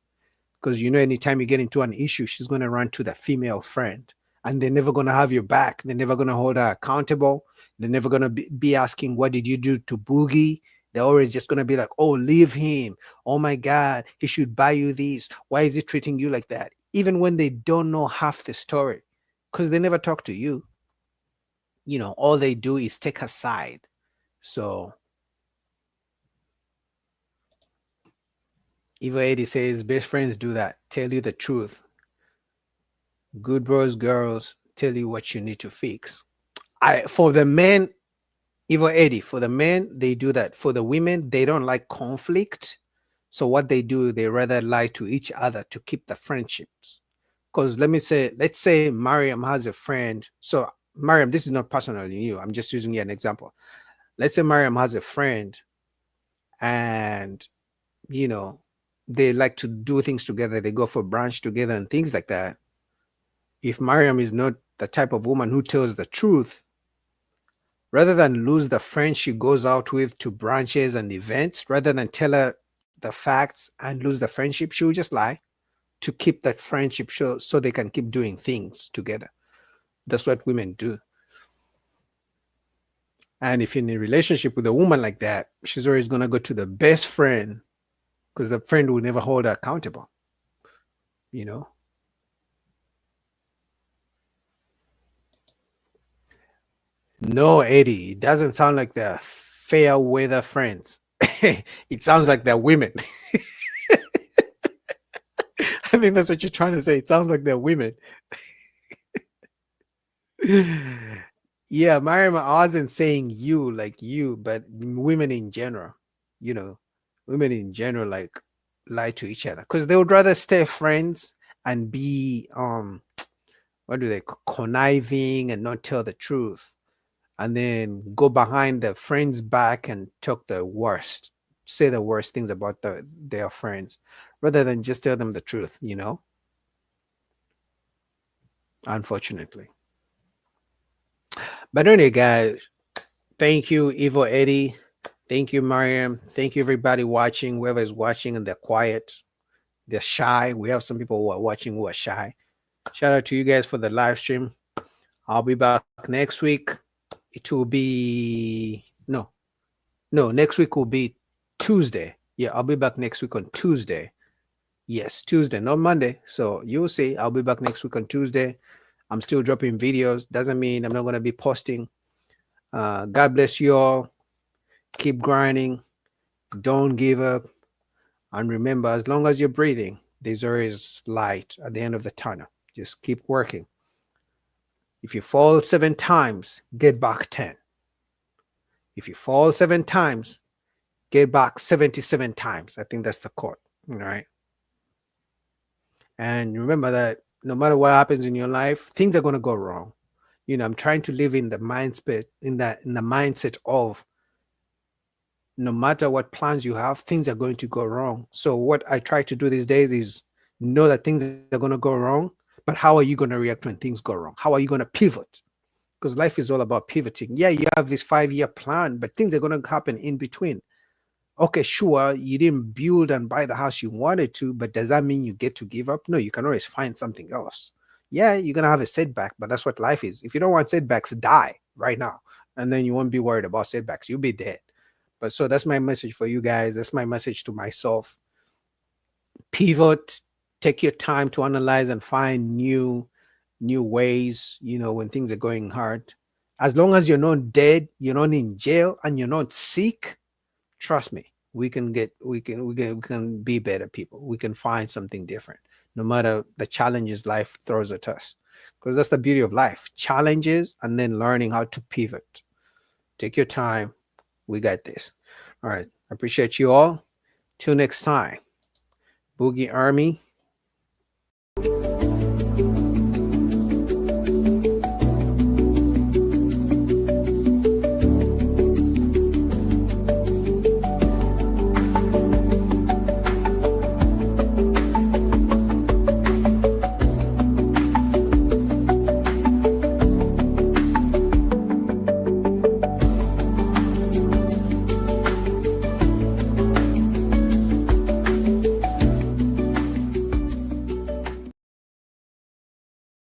because you know anytime you get into an issue, she's going to run to the female friend, and they're never going to have your back. They're never going to hold her accountable. They're never going to be asking, what did you do to Boogie? They're always just going to be like, oh, leave him. Oh my God, he should buy you these. Why is he treating you like that? Even when they don't know half the story, because they never talk to you. You know, all they do is take a side. So Eva 80 says, best friends do that. Tell you the truth. Good bros, girls, tell you what you need to fix. For the men, Eva 80, for the men, they do that. For the women, they don't like conflict. So what they do, they rather lie to each other to keep the friendships. Because let's say Mariam has a friend. So Mariam, this is not personally you. I'm just using you an example. Let's say Mariam has a friend and, you know, they like to do things together. They go for brunch together and things like that. If Mariam is not the type of woman who tells the truth, rather than lose the friend she goes out with to brunches and events, rather than tell her the facts and lose the friendship, she will just lie to keep that friendship so they can keep doing things together. That's what women do. And if you're in a relationship with a woman like that, she's always going to go to the best friend, because the friend will never hold her accountable. you know. No, Eddie, it doesn't sound like they're fair weather friends. It sounds like they're women. I think that's what you're trying to say. It sounds like they're women. Yeah, Mariam, I wasn't saying you like you, but women in general, you know, women in general like lie to each other because they would rather stay friends and be what do they conniving and not tell the truth, and then go behind their friends' back and talk the worst, say the worst things about their friends, rather than just tell them the truth, you know. Unfortunately. But anyway, guys, thank you, Evo Eddie. Thank you, Mariam. Thank you, everybody watching, whoever is watching and they're quiet. They're shy. We have some people who are watching who are shy. Shout out to you guys for the live stream. I'll be back next week. It will be no, next week will be Tuesday. Yeah, I'll be back next week on Tuesday. Yes, Tuesday, not Monday. So you'll see. I'll be back next week on Tuesday. I'm still dropping videos. Doesn't mean I'm not going to be posting. God bless you all. Keep grinding. Don't give up. And remember, as long as you're breathing, there's always light at the end of the tunnel. Just keep working. If you fall 7 times, get back 10. If you fall 7 times, get back 77 times. I think that's the quote. All right. And remember that no matter what happens in your life, things are going to go wrong. You know, I'm trying to live in the mindset, in the mindset of no matter what plans you have, things are going to go wrong. So what I try to do these days is know that things are going to go wrong, but how are you going to react when things go wrong? How are you going to pivot? Because life is all about pivoting. Yeah, you have this 5-year plan, but things are going to happen in between. Okay, sure, you didn't build and buy the house you wanted to, but does that mean you get to give up? No, you can always find something else. Yeah, you're going to have a setback, but that's what life is. If you don't want setbacks, die right now. And then you won't be worried about setbacks. You'll be dead. But so that's my message for you guys. That's my message to myself. Pivot, take your time to analyze and find new ways, you know, when things are going hard. As long as you're not dead, you're not in jail, and you're not sick, trust me, we can be better people. We can find something different, no matter the challenges life throws at us. Because that's the beauty of life. Challenges and then learning how to pivot. Take your time. We got this. All right. I appreciate you all. Till next time. Boogie Army.